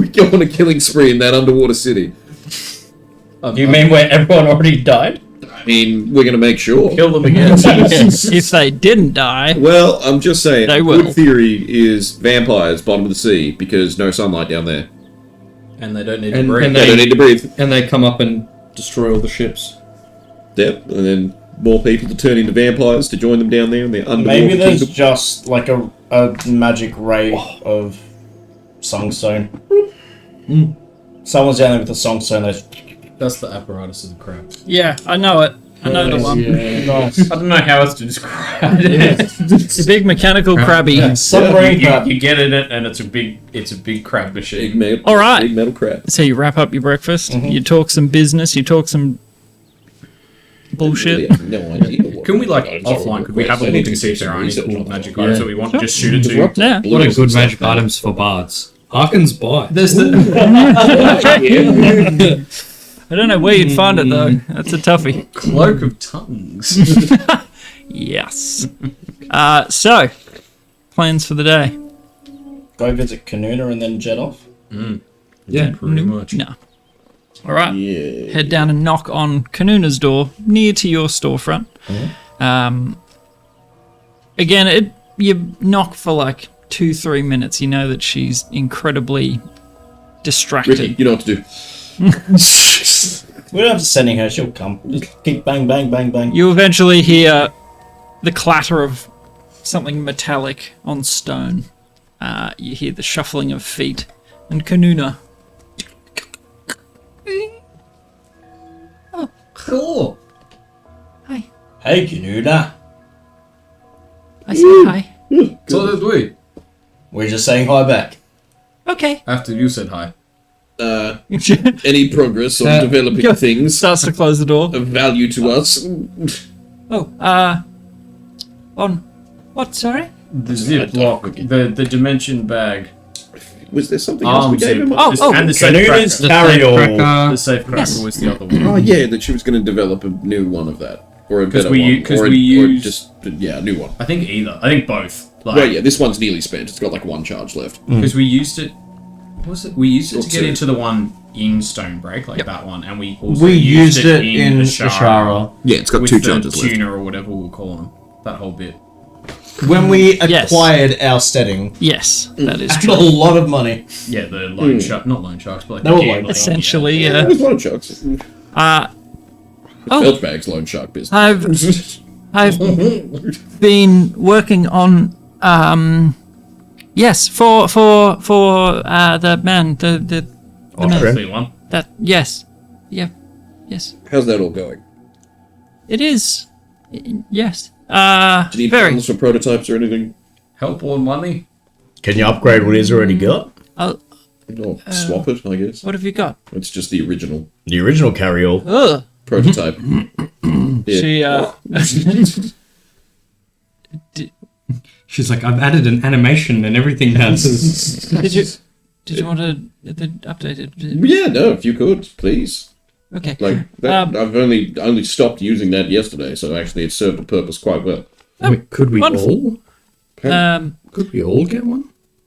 We go on a killing spree in that underwater city. you mean where everyone already died? I mean, we're going to make sure. Kill them again. If they didn't die, Well, I'm just saying, They a will. good theory is vampires, bottom of the sea, because no sunlight down there. And they don't need And- to breathe. and They don't need to breathe. And they come up and destroy all the ships. Yep, and then more people to turn into vampires to join them down there in their underwater Maybe there's kingdom. just like a magic ray of songstone. Someone's down there with a songstone. That's the apparatus of the crab. yeah, I know it. I know the one. Nice. I don't know how else to describe it. It's a big mechanical crabby. Submarine crab. You get in it, and it's a big crab Big machine. metal, All right. big metal crab. So you wrap up your breakfast, you talk some business, you talk some bullshit. Really have no idea what Can we items are offline? Could we have a requested. look and see if there are any Research cool on magic that. items that we want to just shoot it to? Yeah. What a good magic items for bards. Harkens by. There's the I don't know where you'd find it though. That's a toughie. cloak of tongues. Yes. So, plans for the day? Go visit Qanara and then jet off. Yeah, pretty much. No. All right. Yeah. Head down and knock on Kanuna's door near to your storefront. Again, you knock for like 2-3 minutes. You know that she's incredibly distracted. Ricky, you know what to do. We don't have to sending her. She'll come. Just keep bang, bang, bang, bang. You eventually hear the clatter of something metallic on stone. You hear the shuffling of feet, and Kanuna. Cool. Hi. Hey, Qanara. I said hi. So did we. We're just saying hi back. Okay. After you said hi. Any progress on developing things Starts to close the door. of value to us? On what? Sorry. The ziplock, the dimension bag. Was there something else we gave him? And the safe Qanara's cracker. carry-all. The safe cracker Yes. was the other one. Oh yeah, that she was going to develop a new one of that. Or a Because better we one. u- 'cause or, we or use- just a new one. I think either. I think both. Like, Well, yeah, this one's nearly spent. It's got like one charge left. because we used it. What was it? We used it Or to get two. into the one in Stonebreak, like that one, and we also We used it in Ashara Ashara. Yeah, it's got with two the charges left. tuner or whatever we'll call them. That whole bit. When we Yes. acquired our setting, Yes, that is and true. a lot of money. Yeah, the loan shark, not loan sharks, but like They the were gambling, like- Essentially, Yeah, there's loan sharks. Oh, Belchbag's loan shark business. I've been working on yes for the man the Obviously one. that yes yes How's that all going? it is yes Do you need very plans for prototypes or anything? Help or money? Can you upgrade what he's already got? oh, Or swap it, I guess. what have you got? It's just the original The original carry-all. Ugh. prototype. Yeah. She She's like, I've added an animation and everything now. did you want to the updated Yeah, no, if you could, please. okay Like that, I've only stopped using that yesterday, so actually it served a purpose quite well. Could we wonderful. all? Could we all get one?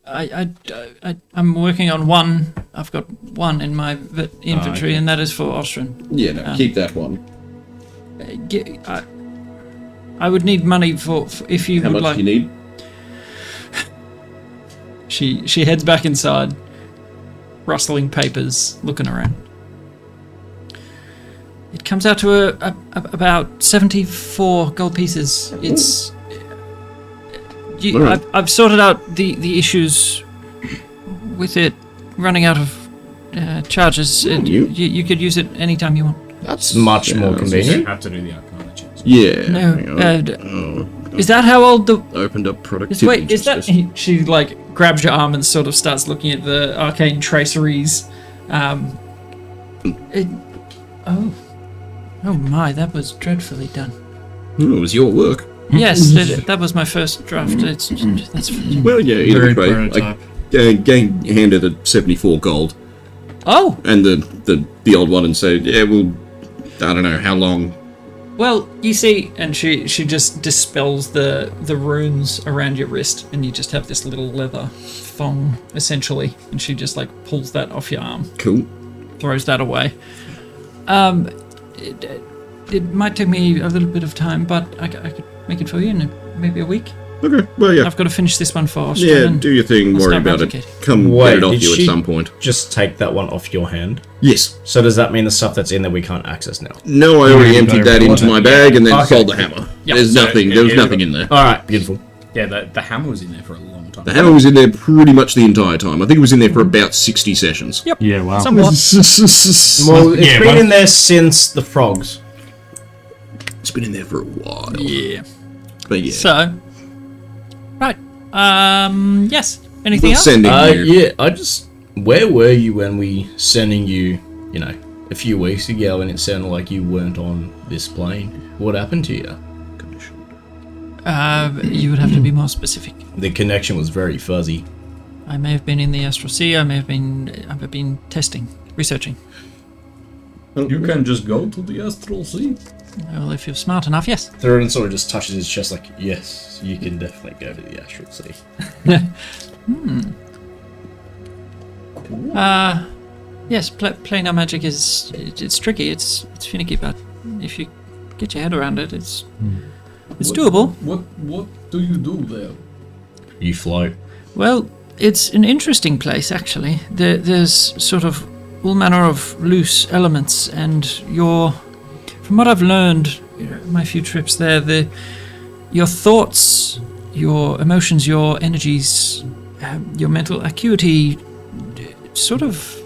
I'm working on one. I've got one in my inventory, and that is for Ostrin. Yeah, no, keep that one. I would need money for if you How would much like. do you need? She heads back inside, rustling papers, looking around. It comes out to about 74 gold pieces. It's. Alright. I've sorted out the issues with it running out of charges. You could use it anytime you want. That's much more You convenient. have to do the Arcana checks. Yeah. No, hang on. Is that how old the? Opened up productivity. Wait, is that? justice. She like grabs your arm and sort of starts looking at the arcane traceries. Oh my, that was dreadfully done. Oh, it was your work. Yes, that was my first draft. That's Well, yeah, either Very way. prototype. I handed a 74 gold. oh And the old one and said, yeah, well, I don't know how long. well. You see, and she just dispels the runes around your wrist, and you just have this little leather thong essentially, and she just like pulls that off your arm, Cool. throws that away. It might take me a little bit of time, but I could make it for you in maybe a week. Okay, well, yeah. I've got to finish this one for Australia. Yeah, and do your thing, I'll worry start about it. replicating. Come Wait, get it off did you at she- some point. Just take that one off your hand. Yes. So does that mean the stuff that's in there we can't access now? No, I already Yeah, emptied got that everyone. into my bag and then Okay. sold the hammer. Yeah, There's so nothing. it- There was it- nothing in there. All right, beautiful. Yeah, the hammer was in there for a long time. The hammer was in there pretty much the entire time. I think it was in there for about 60 sessions. Yep. Yeah, wow. Somewhat. Well, it's Yeah, been well- in there since the frogs. It's been in there for a while. Yeah. But yeah. So, right. Yes. Anything We'll else? send in you. Yeah, where were you when we sending you, a few weeks ago and it sounded like you weren't on this plane? What happened to you? You would have to be more specific. The connection was very fuzzy. I may have been in the astral sea. I've been testing, researching. You can just go to the Astral Sea. Well, if you're smart enough, yes. Theron sort of just touches his chest like, yes, you can definitely go to the Astral Sea. Yes. Planar magic it's tricky. It's finicky, but if you get your head around it, it's doable. What do you do there? You float. Well, it's an interesting place, actually. There's sort of all manner of loose elements, and from what I've learned, my few trips there, your thoughts, your emotions, your energies, your mental acuity, sort of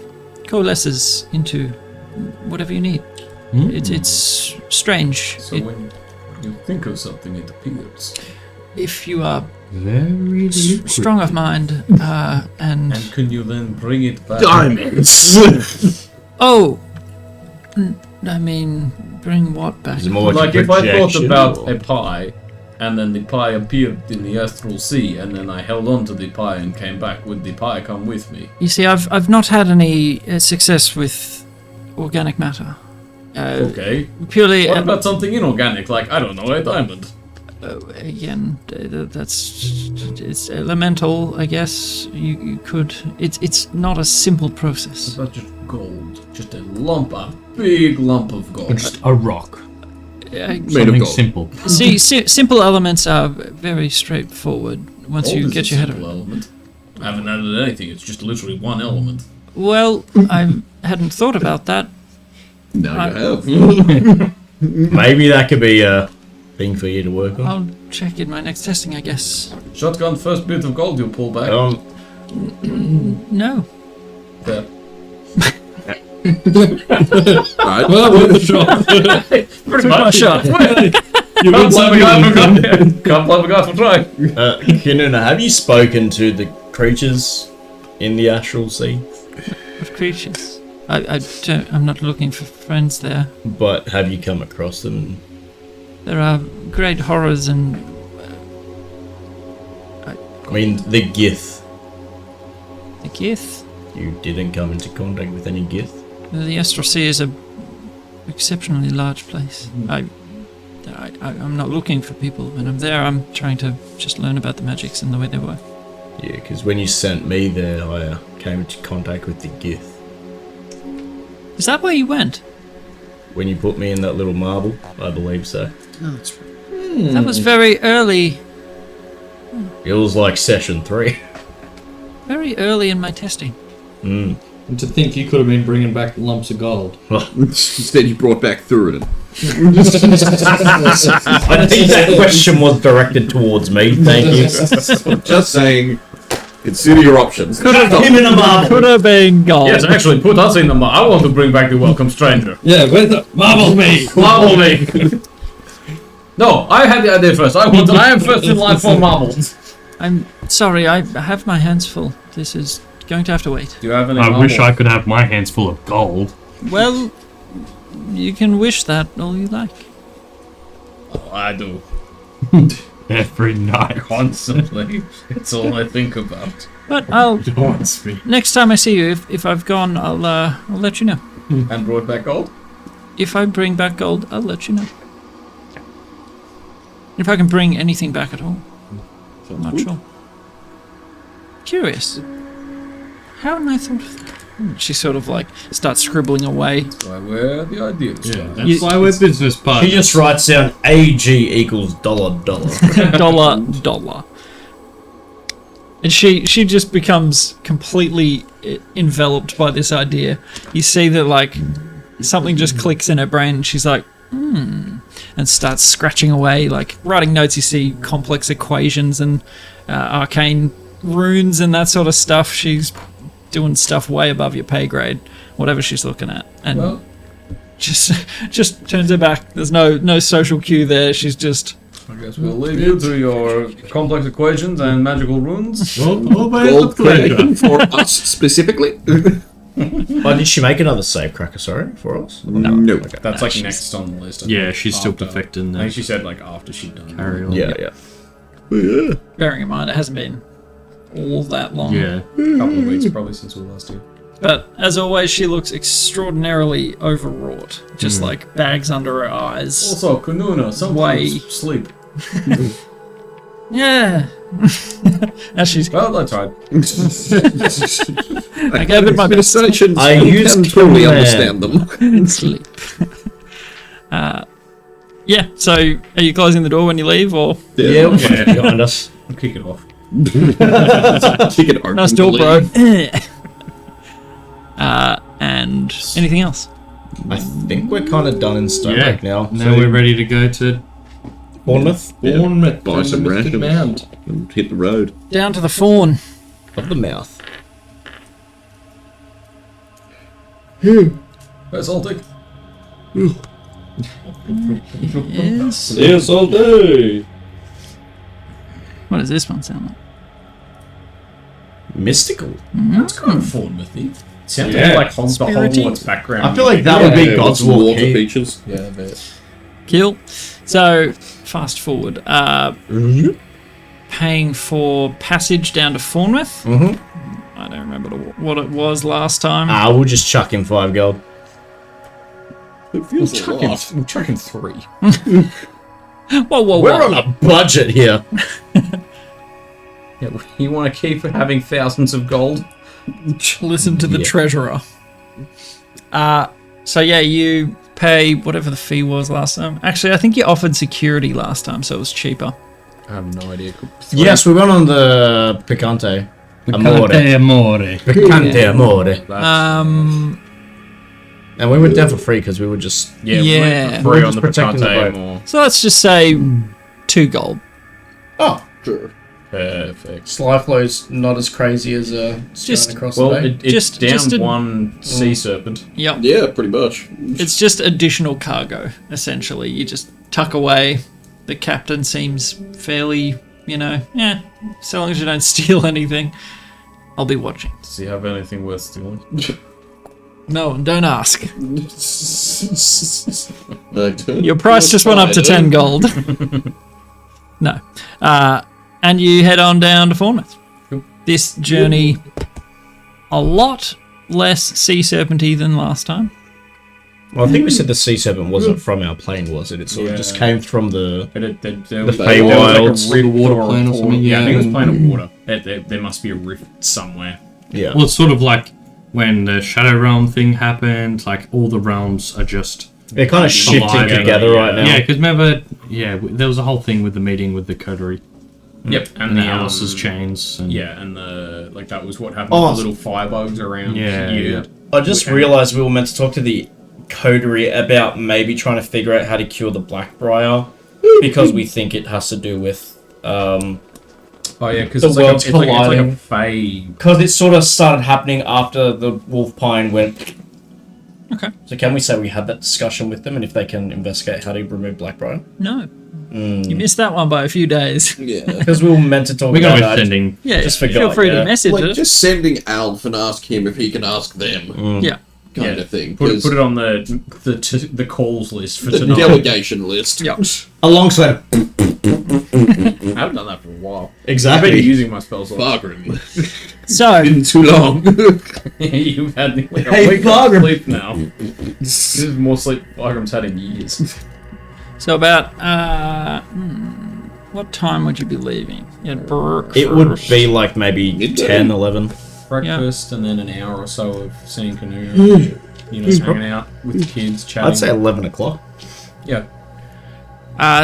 coalesces into whatever you need. It's strange. So when you think of something, it appears. If you are Very strong of mind and And can you then bring it back? Diamonds! I mean, bring what back? Is it more Like a if I thought projection, about or- a pie, and then the pie appeared in the Astral Sea, and then I held on to the pie and came back, would the pie come with me? You see, I've not had any success with organic matter. Okay. Purely, What about something inorganic, like, I don't know, a diamond? again, it's elemental, I guess. You could. It's not a simple process. What about just gold? Just a big lump of gold. Just a rock. Made of Something gold. simple. See, simple elements are very straightforward once Gold you is get a your head simple around. element. I haven't added anything, it's just literally one element. Well, I hadn't thought about that. Now you have. Maybe that could be a thing for you to work on. I'll check in my next testing, I guess. Shotgun, first bit of gold you pull back. No. There. Right. Well, with the shot. Pretty My shot. You Can't win blame a some, guy you for win Can't blame a guy for trying. Qanara, have you spoken to the creatures in the astral sea? What creatures? I'm not looking for friends there. But have you come across them? There are great horrors and I mean, the Gith. the Gith. You didn't come into contact with any Gith? The Astral Sea is a exceptionally large place. I'm not looking for people. When I'm there, I'm trying to just learn about the magics and the way they work. Yeah, because when you sent me there, I came into contact with the Gith. Is that where you went? When you put me in that little marble, I believe so. That was very early. It was like session 3. Very early in my testing. Mm. And to think you could have been bringing back lumps of gold. Instead, you brought back Thurin. I think that question was directed towards me, thank you. Just saying, consider your options. Him in a marble! Could have been gold. Yes, actually, put us in the I want to bring back the welcome stranger. Yeah, where's the marble me? Marble me. No, I had the idea first. I am first in line for marbles. I'm sorry, I have my hands full. This is going to have to wait. Do you have any I marbles? wish I could have my hands full of gold. Well, you can wish that all you like. Oh, I do. Every night. Constantly. It's all I think about. But I'll Haunts me. next time I see you, if I've gone, I'll let you know. And brought back gold? If I bring back gold, I'll let you know. If I can bring anything back at all. I'm not sure. Curious. How hadn't I thought of that? She sort of like starts scribbling away. That's why we're the ideas. Yeah, that's why we're business He partners. just writes down AG equals $. dollar. And she just becomes completely enveloped by this idea. You see that like something just clicks in her brain and she's like, and starts scratching away, like writing notes. You see complex equations and arcane runes and that sort of stuff. She's doing stuff way above your pay grade, whatever she's looking at, and Well, just turns her back. There's no social cue there. She's just I guess we'll leave you to your complex equations and magical runes. Gold crediting for us specifically? Oh, did she make another save cracker, sorry, for us? No. That's like next on the list. I Yeah, think, she's still after. perfecting I think that. she said like after she'd done. Carry on. Yeah. bearing in mind it hasn't been all that long. Yeah. A couple of weeks probably since we last did. But as always, she looks extraordinarily overwrought, just like bags under her eyes. Also, Qanara, sometimes sleep. Yeah. As she's Well, I tried. I gave it my best. Conversations, I you used can totally command. understand them. Sleep. Yeah. So, are you closing the door when you leave, or Yeah, behind us. I'll kick it off. Kick it open nice to door, leave. bro? And anything else? I think we're kind of done in Stonebreak now. Now we're ready to go to Bournemouth Bournemouth. Buy some Mystic rations. Mound. And hit the road. Down to the Fawn. of the mouth. That's all take. Yes. Yes, all day. What does this one sound like? Mystical. That's kind of Fournemouthy. Sounds Yeah. like the Spirity. Hogwarts background. I feel like that would be Yeah, God's lots of Walk water key. features. Yeah, a bit. Cool. So, fast forward. Paying for passage down to Fournemouth. Mm-hmm. I don't remember what it was last time. We'll just chuck in 5 gold. It feels a lot. I'm chucking 3. Whoa. We're on a budget here. Yeah, you want to keep having thousands of gold? Listen to the treasurer. So yeah, you pay whatever the fee was last time. Actually, I think you offered security last time, so it was cheaper. I have no idea. Yes, we went on the Picante. Amore. Picante Amore. And we were there for free because we were just... Yeah. Free We're on just the protecting the Picante boat. more. So let's just say 2 gold. Oh, Sure. perfect. Sly flow's not as crazy as Just- going across Well, the bay. it's down just a- 1 sea serpent. Yep. Yeah, pretty much. It's just additional cargo, essentially. You just tuck away. The captain seems fairly, so long as you don't steal anything. I'll be watching. Does he have anything worth stealing? No, don't ask. Your Your price just went up to 10 gold. No. And you head on down to Fournemouth. This journey, a lot less sea serpenty than last time. Well, I think we said the sea serpent wasn't from our plane, was it? It sort of just came from the... There The was Feywilds. like a rift Water or a plane or port. something, Yeah, I think it was yeah. plane of water. There must be a rift somewhere. Yeah. Well, it's sort of like when the Shadow Realm thing happened, like all the realms are just... They're kind of shifting Alive, together right now. Yeah, because remember, there was a whole thing with the meeting with the coterie Yep, and the Alice's chains. And and that was what happened Oh. with the little firebugs around. Yeah, you. yeah. I just realised we were meant to talk to the coterie about maybe trying to figure out how to cure the Blackbriar because we think it has to do with Oh yeah, because The it's like worlds it's like a colliding. fey. because it sort of started happening after the wolf pine went. Okay. So can we say we had that discussion with them and if they can investigate how to remove Blackbriar? No. You missed that one by a few days. Yeah. Because we were meant to talk We're about going to be that. sending... Yeah, Just feel forgot, free yeah. to message Like, it. just sending Alf and ask him if he can ask them, Yeah. kind of thing. Put 'cause it on the calls list for the tonight. delegation list. Yep. Alongside... I haven't done that for a while. I've been Exactly. using my spells. Bargain. So, Been too long. You've had like a Hey, week of Bargram. sleep now. This is more sleep Bargram's had in years. about, what time would you be leaving? At breakfast. It would be like maybe Midday. 10, 11. Breakfast and then an hour or so of seeing canoe. Hanging out with the kids, chatting. I'd say 11 o'clock. yeah.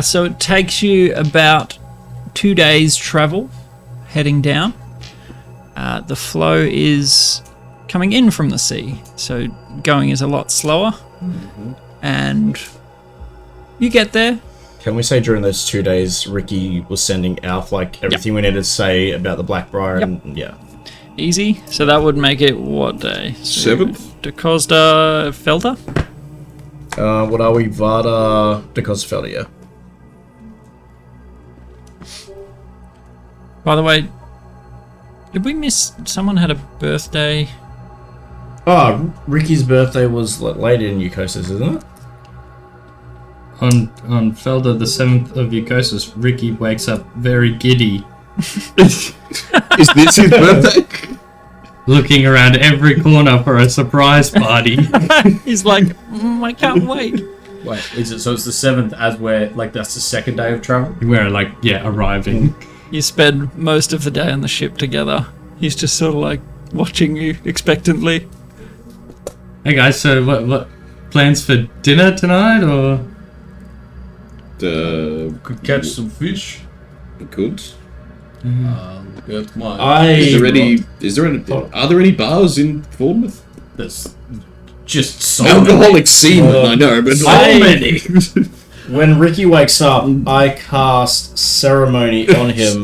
So it takes you about 2 days travel heading down. The flow is coming in from the sea, so going is a lot slower. And you get there. Can we say during those 2 days, Ricky was sending Alf, like, everything we needed to say about the Blackbriar and... Yeah. Easy. So that would make it what day? So 7th? De Costa Felter? What are we? Vada de Cosfelia, yeah. By the way, did we miss... Someone had a birthday... Oh, Ricky's birthday was later in Eucosis, isn't it? On Felder, the 7th of Eucosis, Ricky wakes up very giddy, Is this his birthday? looking around every corner for a surprise party. He's like, I can't wait. Wait, is it? So it's the 7th as we're like that's the second day of travel. We're like, arriving. You spend most of the day on the ship together. He's just sort of like watching you expectantly. Hey guys, so what plans for dinner tonight, or? Could catch some fish. Good. Get my. Are there any bars in Fournemouth? There's just so Alcoholic seamen, I know, but I- When Ricky wakes up, I cast ceremony on him.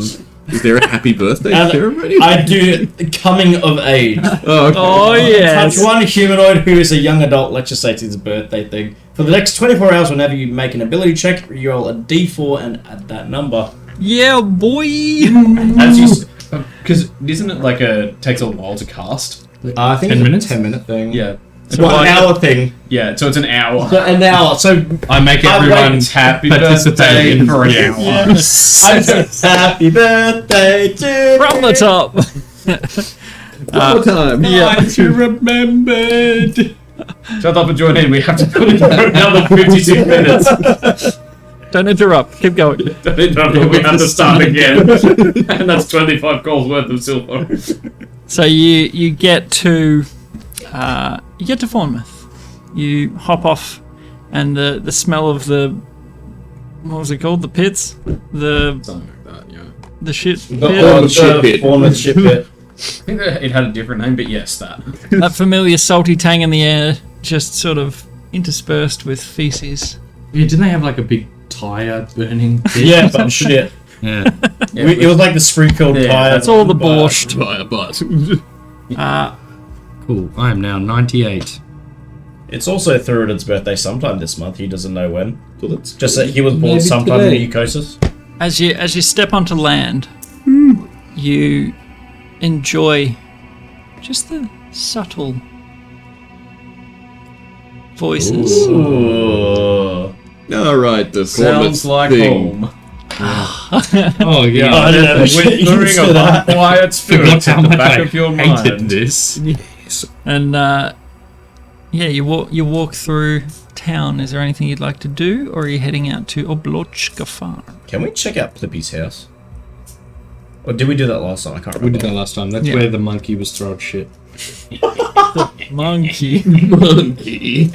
is there a happy birthday And ceremony? I do coming of age. Oh, okay. Oh, yes. Touch one humanoid who is a young adult. Let's just say it's his birthday thing. For the next 24 hours, whenever you make an ability check, you roll a d4 and add that number. Yeah, boy. As you, because isn't it like takes a while to cast? I think 10 it's minutes? a 10-minute thing. Yeah. It's 1 hour thing. Yeah. So it's an hour. So an hour. So I make I everyone wait, Happy participate birthday in for an hour. I say happy birthday to From the top. One more time. Yeah. You remembered. Shut up and join in. We have to put it for another 52 minutes. Don't interrupt. Keep going. Don't interrupt. We have to start again. And that's 25 calls worth of silver. So you get to Fournemouth. You hop off, and the smell of the, what was it called? The pits? Something like that, yeah. The shit pit? The shit pit. Fournemouth shit pit. I think that it had a different name, but yes, that. That familiar salty tang in the air, just sort of interspersed with feces. Yeah, didn't they have like a big tire burning pit? Yeah, but shit. Yeah. It was like the Springfield tire. That's all the borscht. But Cool. I am now 98. It's also Thurid's birthday sometime this month. He doesn't know when. so that's Just that he was born Maybe sometime today. in the Eucosis. As you step onto land, you enjoy just the subtle voices. Ooh. all right. The Sounds Fournemouth like thing. home. Oh yeah. I don't know shit you Whispering said of that. unquiet spirits How at the much back I of your hated mind. this. And you walk through town. Is there anything you'd like to do, or are you heading out to Oblochka Farm? Can we check out Plippy's house? Or did we do that last time? I can't We remember. did that last time. That's Yeah. where the monkey was throwing shit. Monkey. Monkey.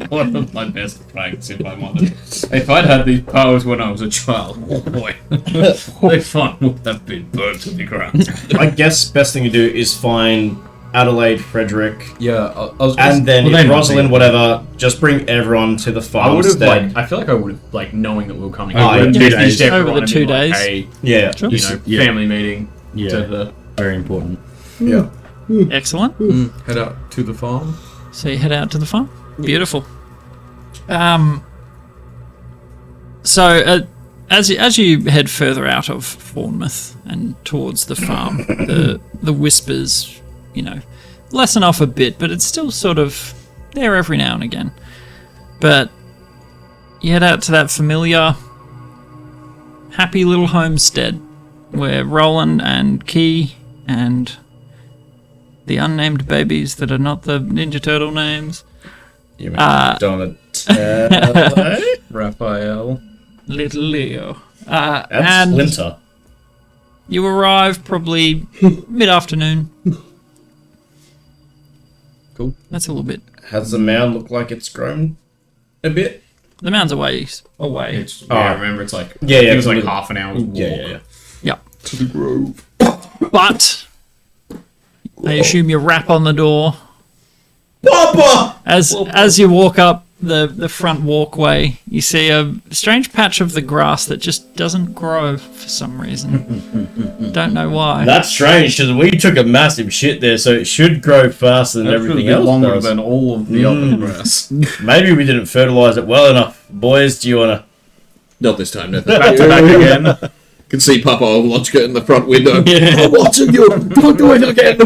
One of my best pranks, if I'm honest. If I'd had these powers when I was a child, oh boy, the fun would have been burned to the ground. I guess best thing to do is find Adelaide, Frederick, Yeah, I was and then Well, they might Rosalind, be. whatever. Just bring everyone to the I would have farmstead. I feel like I would have knowing that we were coming. Oh, I would have yeah. 2 messaged days. everyone Over the and 2 been like, days. Hey, Yeah. Sure. you know, Yeah. family meeting Yeah. to the Very important. Yeah. Excellent. head out to the farm. So you head out to the farm. Beautiful. So as you head further out of Fournemouth and towards the farm, the whispers, lessen off a bit, but it's still sort of there every now and again. But you head out to that familiar, happy little homestead where Roland and Key and the unnamed babies that are not the Ninja Turtle names, You mean Donatello? Raphael. little Leo, and and Splinter. you arrive probably mid-afternoon. Cool. That's a little bit. Has the mound look like it's grown a bit? The mound's away. I remember it's like Yeah, yeah, it was like it's a half an hour's walk. Yeah. Yeah. To the grove. But I assume you rap on the door Papa! as you walk up the front walkway. You see a strange patch of the grass that just doesn't grow for some reason. Don't know why. That's strange because we took a massive shit there, so it should grow faster than That should everything have been else longer does. than all of the other grass. Maybe we didn't fertilize it well enough. Boys, do you want to... Not this time, no. Back to back again. Can see Papa Ovolochka in the front window. I'm watching you. Don't do it again.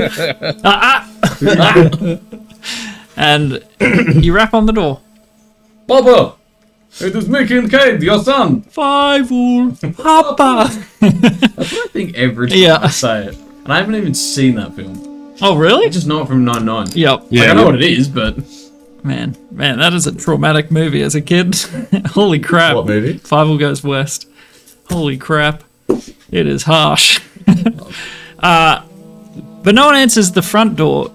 And you rap on the door. Papa, it is me, Kincaid, your son. 5 all, Papa. That's what I think every time Yeah. I say it. And I haven't even seen that film. Oh, I really? just know it from 99. Yep. Like, I know what it is, but Man, that is a traumatic movie as a kid. Holy crap. What movie? 5 All Goes West. Holy crap. It is harsh. But no one answers the front door.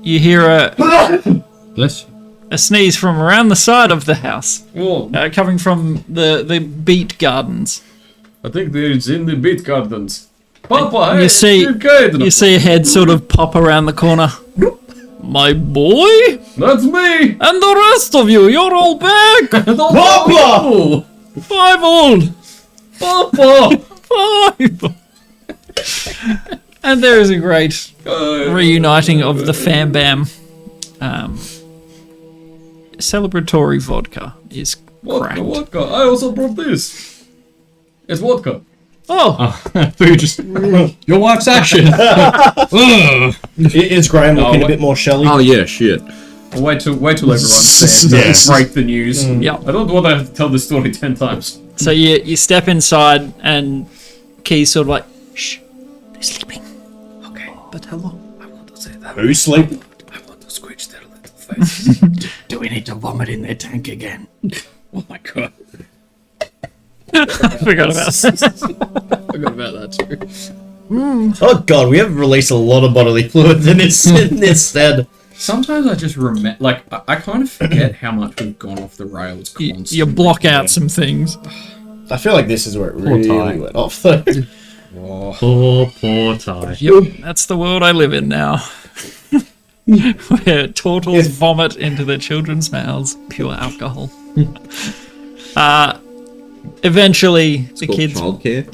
You hear Bless you. a sneeze from around the side of the house, oh, coming from the beet gardens. I think it's in the beet gardens. Papa, hey, You see, Kincaid. you see a head sort of pop around the corner. My boy? That's me. And the rest of you, you're all back! Papa! 5 all! Papa. 5! And there is a great reuniting of the Fam Bam. Celebratory vodka is cracked. Vodka. I also brought this. It's vodka. Oh, Food just. Your wife's ashes. Ugh. Is Graham looking a bit more shelly? Oh, yeah, shit. Well, wait till everyone's there. Yes. Break the news. Yep. I don't want to have to tell this story 10 times. So you step inside and Key's sort of like, shh, they're sleeping. Okay, but hello. I want to say that. Who's sleeping? I want to screech face. Do we need to vomit in their tank again? Oh my god. I forgot about Forgot about that too. Oh god, we have released a lot of bodily fluids in this stead. Sometimes I just remember, like, I kind of forget how much we've gone off the rails constantly. you block out some things. I feel like this is where it really Ty. went off though. Poor Ty. Yep, that's the world I live in now. Where turtles vomit into their children's mouths pure alcohol. Eventually, the kids Childcare.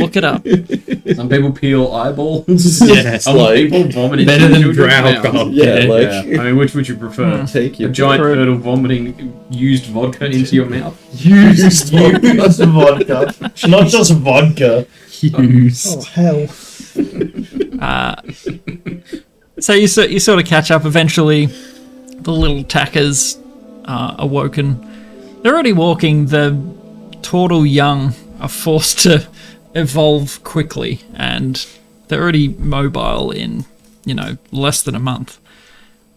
look it up. Some people peel eyeballs. Yeah, Some people vomit into better than children's drown mouths. alcohol. Yeah. I mean, which would you prefer? Take A your giant turtle vomiting used vodka into your mouth? Used vodka. Not just vodka. Used. Hell. So you sort of catch up. Eventually, the little tackers are awoken. They're already walking. The turtle young are forced to evolve quickly, and they're already mobile in, less than a month.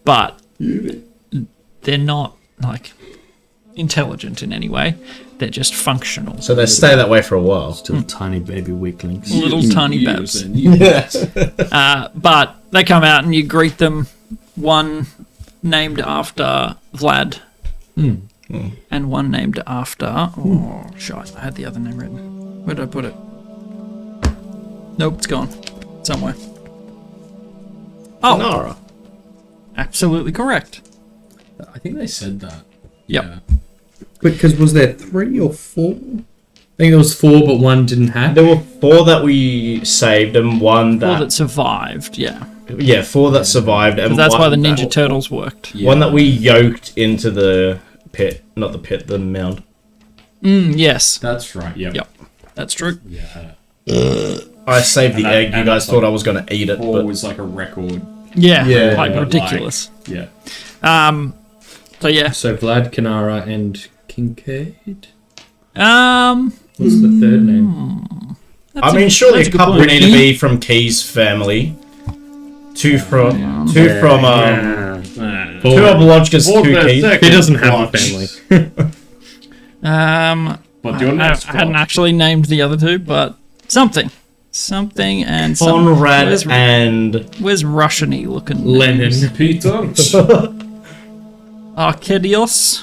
But they're not, like, intelligent in any way. They're just functional. So they stay that way for a while. Still tiny baby weaklings. Little tiny babs. Yeah. But they come out and you greet them. One named after Vlad. And one named after... Oh, shite. I had the other name written. Where did I put it? Nope, it's gone. Somewhere. Oh, Qanara. absolutely correct. I think they said that. Yep. Yeah. Because was there 3 or 4? I think there was 4, but one didn't have. There were 4 that we saved and one Well, that... that survived, yeah. Yeah, 4 that survived and That's one why the that- Ninja Turtles worked. One that we yoked into the pit. Not the pit, the mound. Yes, That's right. Yep. Yep. that's true. Yeah. I saved the And that- egg. You and guys that's thought like I was going to eat it, Or but... was like a record. Yeah, Yeah, like like- ridiculous. Yeah. So yeah. So Vlad, Qanara, and Kincaid? That's What's the third name? I mean, surely that's a a good couple point. need to be from Key's family. 2 from... 2 from... 2 of Lodge's 2 Keys. He doesn't have a family. But your I next hadn't actually named the other two, but something and some. Conrad and... Where's Russian-y looking? Lenin. Peter. Arcadios.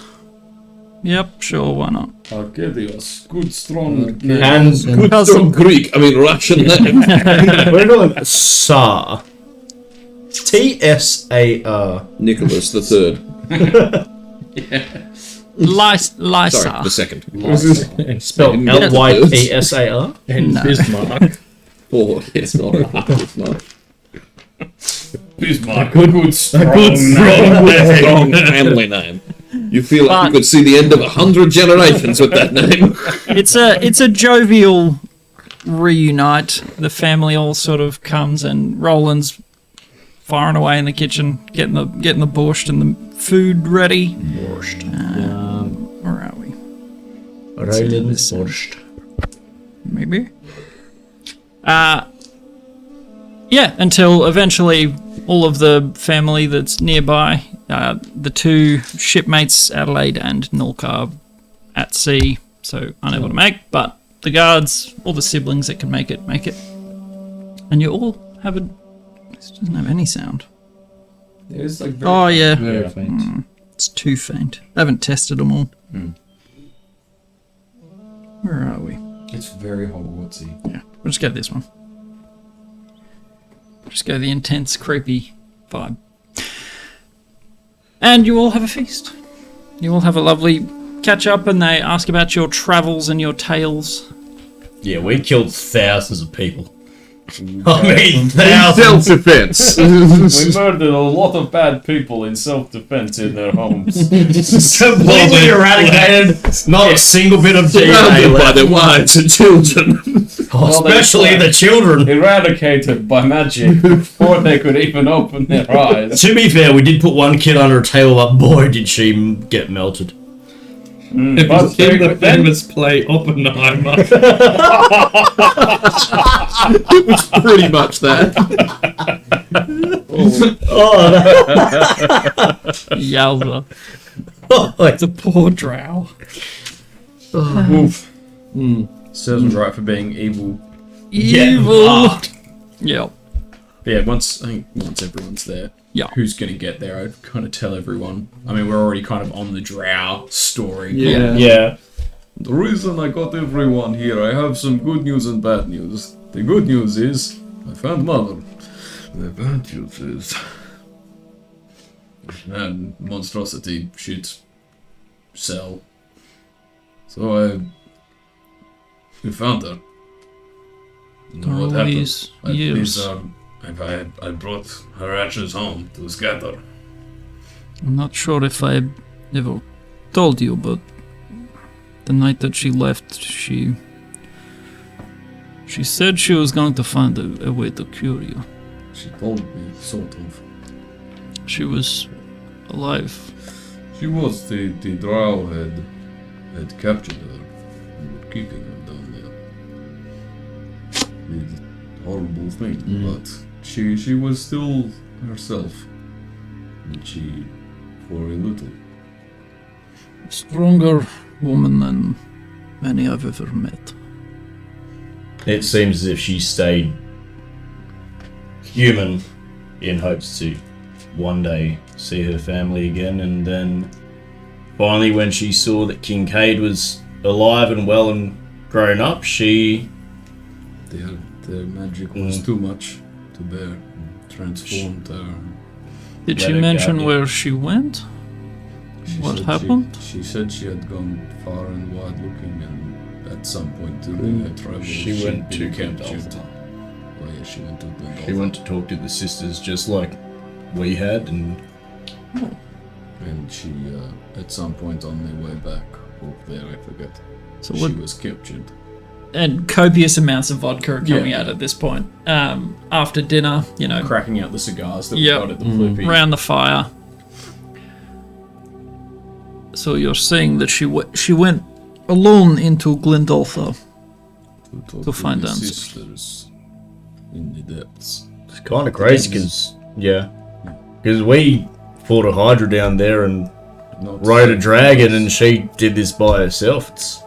Yep, sure, why not? Arcadius. Good, strong. And... Good strong Greek. I mean Russian name. We're going Tsar. T-S-A-R. Nicholas the Third. Lysa. Sorry, the second. Spelled L-Y-P-S-A-R. And Bismarck. 4. Yes, not Bismarck. Bismarck. Good, strong. Strong family name. You feel like you could see the end of 100 generations with that name. It's a jovial reunite. The family all sort of comes, and Roland's firing away in the kitchen, getting the borscht and the food ready. Borscht. Where are we? Roland's borscht. Maybe. Yeah, until eventually all of the family that's nearby, the 2 shipmates, Adelaide and Nulkar, at sea, so unable to make, but the guards, all the siblings that can make it. And you all have a... This doesn't have any sound. It's like very Oh, yeah. Very faint. It's too faint. I haven't tested them all. Where are we? It's very Hogwartsy. Yeah, we'll just go this one. Just go the intense, creepy vibe. And you all have a feast. You all have a lovely catch up, and they ask about your travels and your tales. Yeah, we killed thousands of people. I mean, thousands. Self-defense. We murdered a lot of bad people in self-defense in their homes. Completely eradicated. Not a single bit of Surrounded by DNA their left. wives and children. Especially the children. Eradicated by magic before they could even open their eyes. To be fair, we did put one kid under a table, but boy, did she get melted. It But was in the then- famous play Oppenheimer. It was pretty much that. Yowza. Oh, It's a poor drow. Oof. Serves him right for being evil. Evil. Yeah. But yeah, once everyone's there, Yeah. who's gonna get there? I'd kind of tell everyone. I mean, we're already kind of on the drow story. Yeah. The reason I got everyone here, I have some good news and bad news. The good news is I found Mother. The bad news is and monstrosity shit sell. So we found her. You know what happened? These years. I brought her ashes home to scatter. I'm not sure if I ever told you, but the night that she left, she said she was going to find a way to cure you. She told me, sort of. She was alive. She was the drow had captured her and were keeping her down there. The horrible thing, but she was still herself. And she, for a little. A stronger woman than many I've ever met. It seems as if she stayed human in hopes to one day see her family again, and then finally when she saw that Kincaid was alive and well and grown up, she... Their magic was too much to bear. Transformed her. Did Let she her mention go. where she went? What happened? She said she had gone far and wide looking, and at some point during her travels, She went to became captured. Gandalf. Oh yeah, she went to Gandalf. She went to talk to the sisters just like we had, and And she, at some point on their way back, or there, I forget, So she what? was captured. And copious amounts of vodka are coming out at this point. After dinner, you know, Cracking out the cigars that Yep. we got at the Flippy. around the fire. So you're saying that she went alone into Glendoltha. talk to find the answers. sisters in the depths. it's kind of crazy because we fought a Hydra down there and Not rode a dragon, and she did this by herself. It's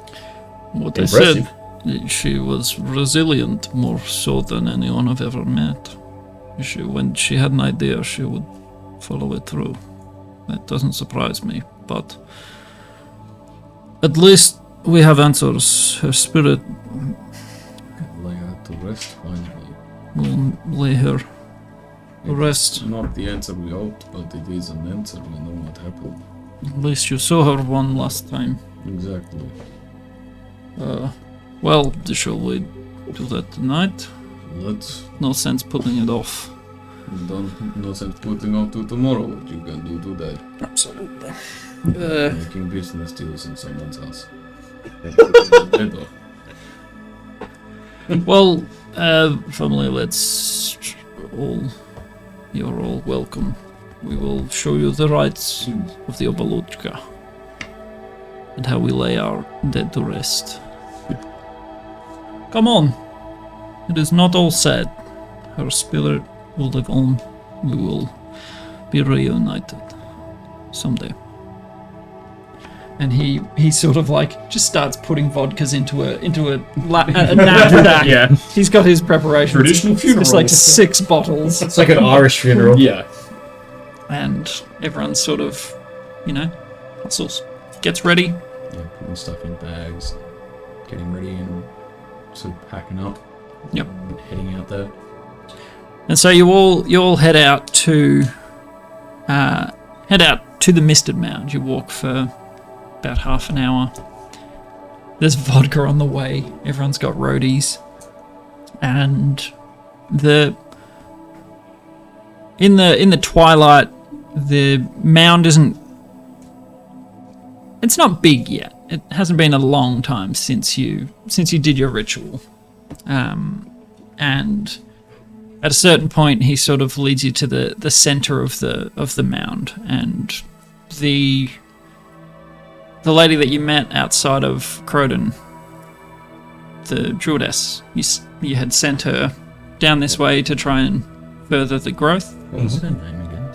What they impressive. said, she was resilient more so than anyone I've ever met. When she had an idea, she would follow it through. That doesn't surprise me, but at least we have answers. Her spirit Lay her to rest finally. will lay her to rest. Not the answer we hoped, but it is an answer. We know what happened. At least you saw her one last time. Exactly. Well, shall we do that tonight? Let's No sense putting it off. no sense putting off to tomorrow. What you can do today? Absolutely. Making business deals in someone's house. Well, family, you're all welcome. We will show you the rites of the Obaluchka and how we lay our dead to rest. Come on. It is not all sad. Her spirit will live on. We will be reunited someday. And he sort of like just starts putting vodkas into a knapsack. Yeah. He's got his preparations. Traditional funeral. It's like 6 bottles. It's like an Irish funeral. Yeah. And everyone's sort of, hustles. Gets ready. Yeah, putting stuff in bags, getting ready and sort of packing up. Yep. And heading out there. And so you all head out to the Misted Mound. You walk for about half an hour. There's vodka on the way. Everyone's got roadies. And in the twilight, the mound it's not big yet. It hasn't been a long time since you did your ritual. And at a certain point, he sort of leads you to the center of the mound, and the lady that you met outside of Croden, the druidess, you had sent her down this way to try and further the growth. What was her name again?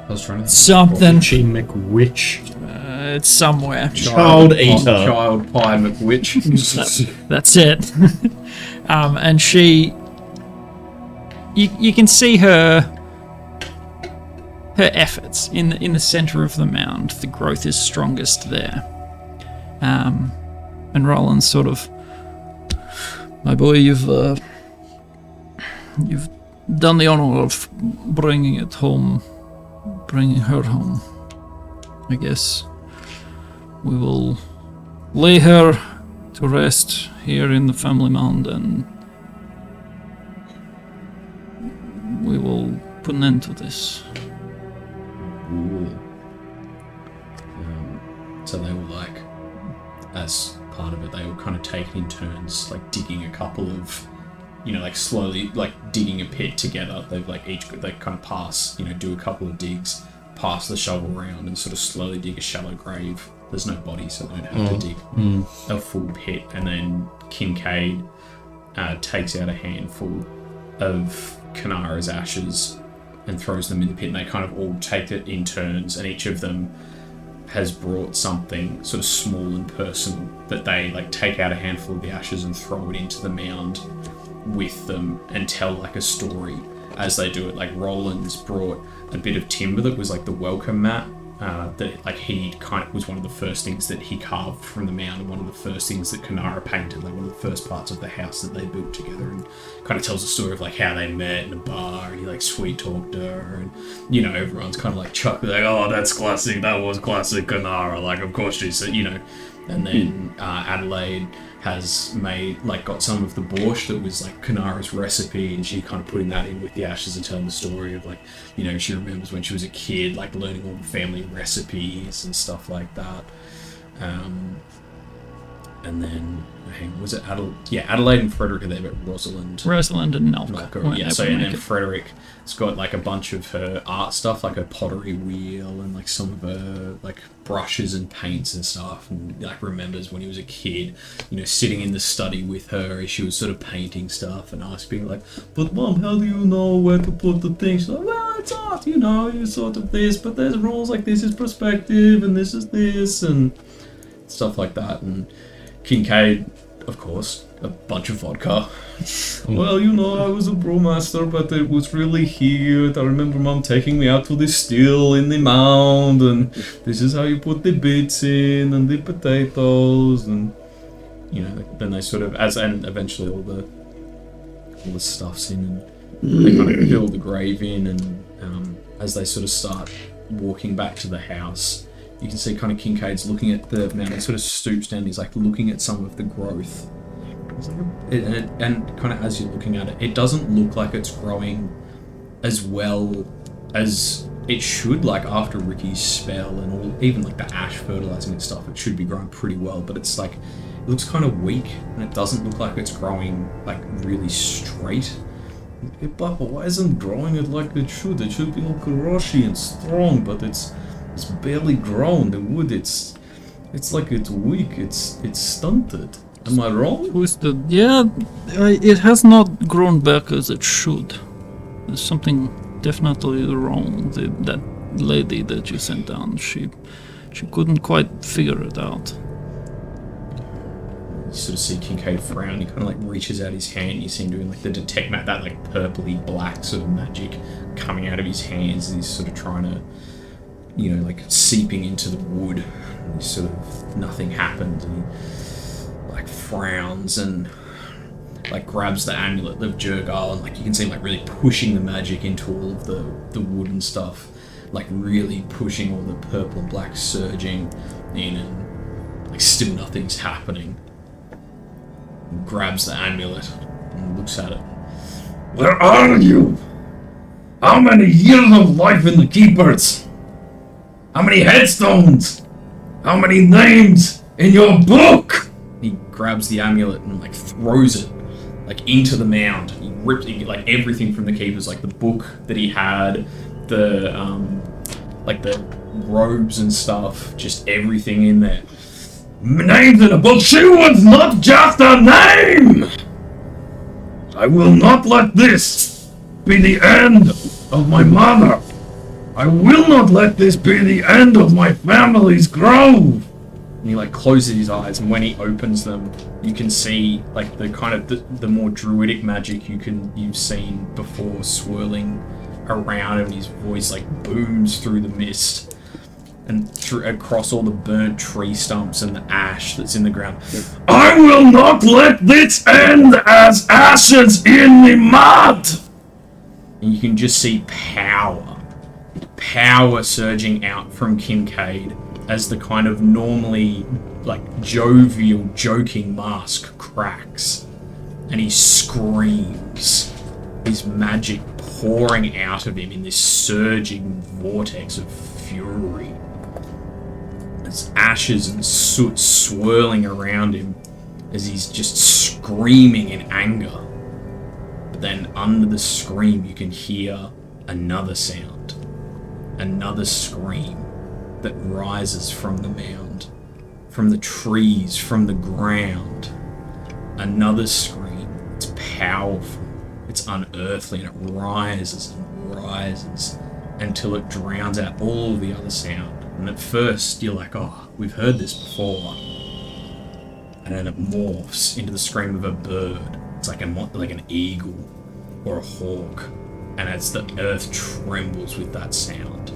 I was trying to think. Something. She McWitch. It's somewhere. Child eater. Child pie McWitch. That's it. And she, you can see her efforts in the center of the mound. The growth is strongest there. And Roland's sort of, my boy, you've done the honor of bringing her home. I guess we will lay her to rest here in the family mound, and we will put an end to this. So they were like, as part of it, they were kind of taking turns, like digging a couple of, like slowly, like digging a pit together. They've like they kind of pass, do a couple of digs, pass the shovel around, and sort of slowly dig a shallow grave. There's no body, so they don't have to dig a full pit. And then Kincaid takes out a handful of Qanara's ashes and throws them in the pit, and they kind of all take it in turns, and each of them has brought something sort of small and personal that they like take out a handful of the ashes and throw it into the mound with them and tell like a story as they do it. Like Roland's brought a bit of timber that was like the welcome mat that like he kind of was one of the first things that he carved from the mound, and one of the first things that Qanara painted, like one of the first parts of the house that they built together, and kind of tells the story of like how they met in a bar, and he like sweet talked her, and everyone's kind of like chuckling, like, oh, that's classic, that was classic Qanara, like of course she's, and then Adelaide has got some of the borscht that was like Qanara's recipe, and she kind of putting that in with the ashes and telling the story of like, she remembers when she was a kid, like learning all the family recipes and stuff like that. And then, was it Adelaide and Frederick are there, but Rosalind and Nalk. And then Frederick's got like a bunch of her art stuff, like a pottery wheel and like some of her like brushes and paints and stuff, and like remembers when he was a kid, sitting in the study with her as she was sort of painting stuff and asking like, but Mom, how do you know where to put the things? She's like, well, it's art, you sort of this, but there's rules, like this is perspective and this is this and stuff like that. And Kincaid, of course, a bunch of vodka. Well, I was a brewmaster, but it was really here. I remember Mom taking me out to the still in the mound, and this is how you put the bits in, and the potatoes, and then they sort of, and eventually all the stuff's in, and they kind of fill the grave in, and as they sort of start walking back to the house, you can see kind of Kincaid's looking at the mound and sort of stoops down. He's like looking at some of the growth. And kind of as you're looking at it, it doesn't look like it's growing as well as it should. Like after Ricky's spell and all, even like the ash fertilizing and stuff, it should be growing pretty well. But it's like, it looks kind of weak, and it doesn't look like it's growing like really straight. Hey, Papa, why isn't it growing it like it should? It should be all karoshy and strong, but it's barely grown. The wood, it's like it's weak. It's stunted. Am I wrong? It has not grown back as it should. There's something definitely wrong. That lady that you sent down, she couldn't quite figure it out. You sort of see Kincaid frown. He kind of like reaches out his hand. You see him doing like the detect that like purpley black sort of magic coming out of his hands. And he's sort of trying to, like seeping into the wood. And he's sort of, nothing happened. And he like frowns and like grabs the amulet of Jurgal, and like you can see him like really pushing the magic into all of the wood and stuff, like really pushing all the purple and black surging in, and like still nothing's happening. He grabs the amulet and looks at it. Where are you? How many years of life in the Keepers? How many headstones? How many names in your book? He grabs the amulet and like throws it like into the mound. He ripped like everything from the Keepers, like the book that he had, the like the robes and stuff, just everything in there. Names in a book. She was not just a name. I will not let this be the end of my mother. I will not let this be the end of my family's grove. And he like closes his eyes, and when he opens them, you can see like the kind of the more druidic magic you've seen before swirling around him. His voice like booms through the mist and across all the burnt tree stumps and the ash that's in the ground. I will not let this end as ashes in the mud. And you can just see power surging out from Kincaid as the kind of normally like jovial, joking mask cracks, and he screams, his magic pouring out of him in this surging vortex of fury. There's ashes and soot swirling around him as he's just screaming in anger. But then under the scream you can hear another sound, another scream that rises from the mound, from the trees, from the ground. Another scream. It's powerful, it's unearthly, and it rises and rises until it drowns out all the other sound. And at first you're like, oh, we've heard this before. And then it morphs into the scream of a bird. It's like an eagle or a hawk. And as the earth trembles with that sound,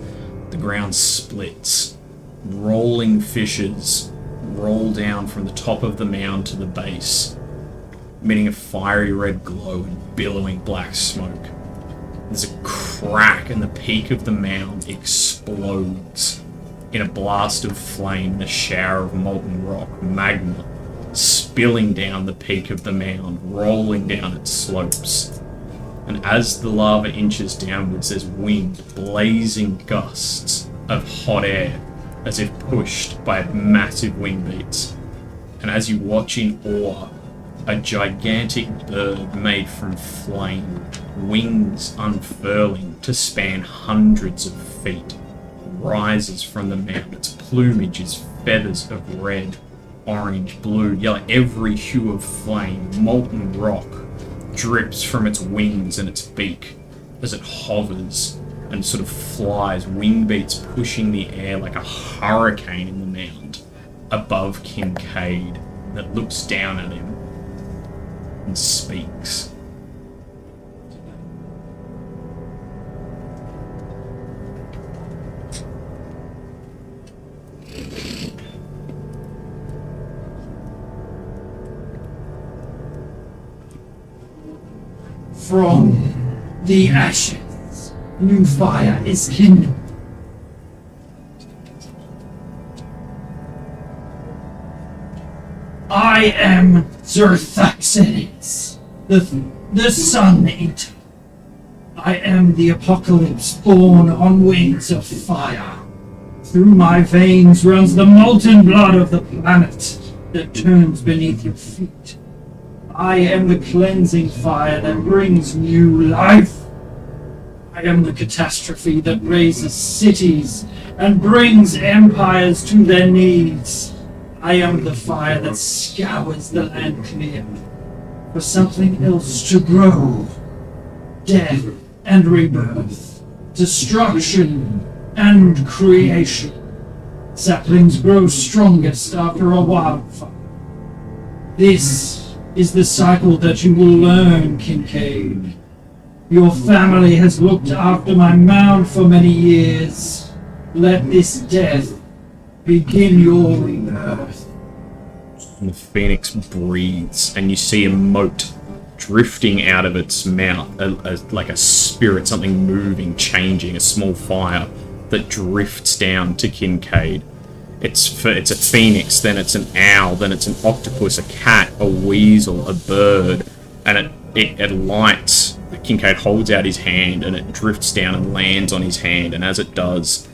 the ground splits. Rolling fissures roll down from the top of the mound to the base, emitting a fiery red glow and billowing black smoke. There's a crack and the peak of the mound explodes in a blast of flame and a shower of molten rock, magma, spilling down the peak of the mound, rolling down its slopes. And as the lava inches downwards, there's wind, blazing gusts of hot air, as if pushed by massive wind beats. And as you watch in awe, a gigantic bird made from flame, wings unfurling to span hundreds of feet, rises from the mound. Its plumage is feathers of red, orange, blue, yellow, every hue of flame. Molten rock drips from its wings and its beak as it hovers and sort of flies, wing beats pushing the air like a hurricane in the mound above Kincaid, that looks down at him and speaks. From the ashes, new fire is kindled. I am Zerthaxenes, the Sun Eater. I am the apocalypse born on wings of fire. Through my veins runs the molten blood of the planet that turns beneath your feet. I am the cleansing fire that brings new life. I am the catastrophe that raises cities and brings empires to their knees. I am the fire that scours the land clear for something else to grow. Death and rebirth, destruction and creation. Saplings grow strongest after a wildfire. This is the cycle that you will learn, Kincaid. Your family has looked after my mound for many years. Let this death begin your rebirth. And the phoenix breathes, and you see a mote drifting out of its mouth, like a spirit, something moving, changing, a small fire that drifts down to Kincaid. It's a phoenix, then it's an owl, then it's an octopus, a cat, a weasel, a bird, and it lights. Kincaid holds out his hand, and it drifts down and lands on his hand, and as it does,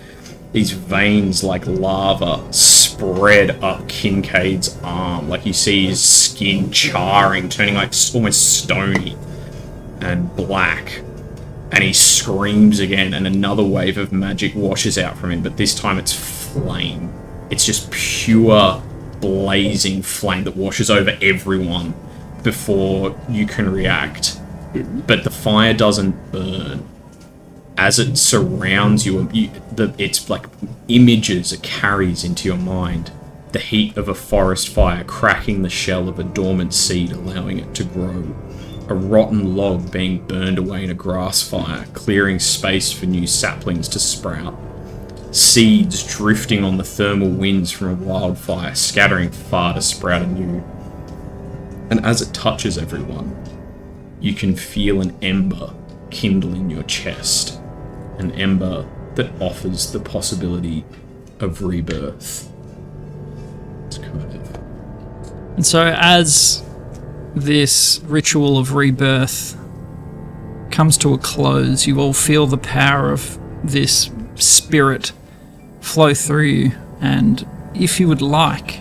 these veins like lava spread up Kincaid's arm. Like you see his skin charring, turning like almost stony and black. And he screams again, and another wave of magic washes out from him, but this time it's flame. It's just pure blazing flame that washes over everyone before you can react. But the fire doesn't burn. as it surrounds you, it's like images it carries into your mind. The heat of a forest fire cracking the shell of a dormant seed, allowing it to grow. A rotten log being burned away in a grass fire, clearing space for new saplings to sprout. Seeds drifting on the thermal winds from a wildfire, scattering far to sprout anew. And as it touches everyone, you can feel an ember kindle in your chest. An ember that offers the possibility of rebirth. It's kind of... And so as this ritual of rebirth comes to a close, you all feel the power of this spirit flow through you, and if you would like,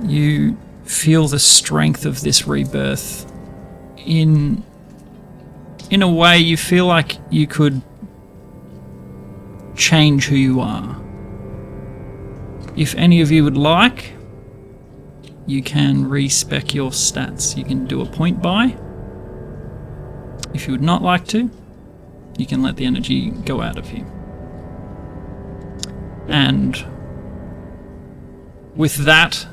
you feel the strength of this rebirth in a way you feel like you could change who you are. If any of you would like, you can respec your stats. You can do a point buy. If you would not like to, you can let the energy go out of you. And with that,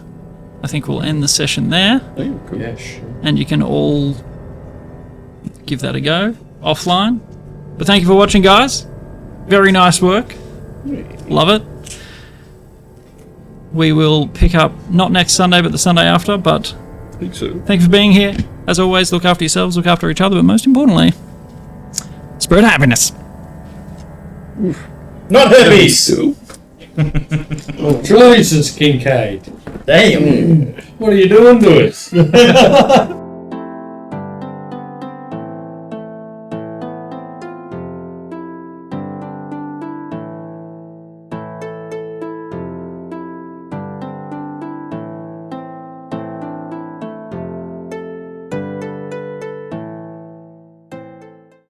I think we'll end the session there. Yeah, sure. And you can all give that a go offline. But thank you for watching, guys. Very nice work. Love it. We will pick up not next Sunday, but the Sunday after. But I think so. thank you for being here. As always, look after yourselves, look after each other, but most importantly, spread happiness. Not herpes! Oh, Jesus, Kincaid. Damn! What are you doing to us?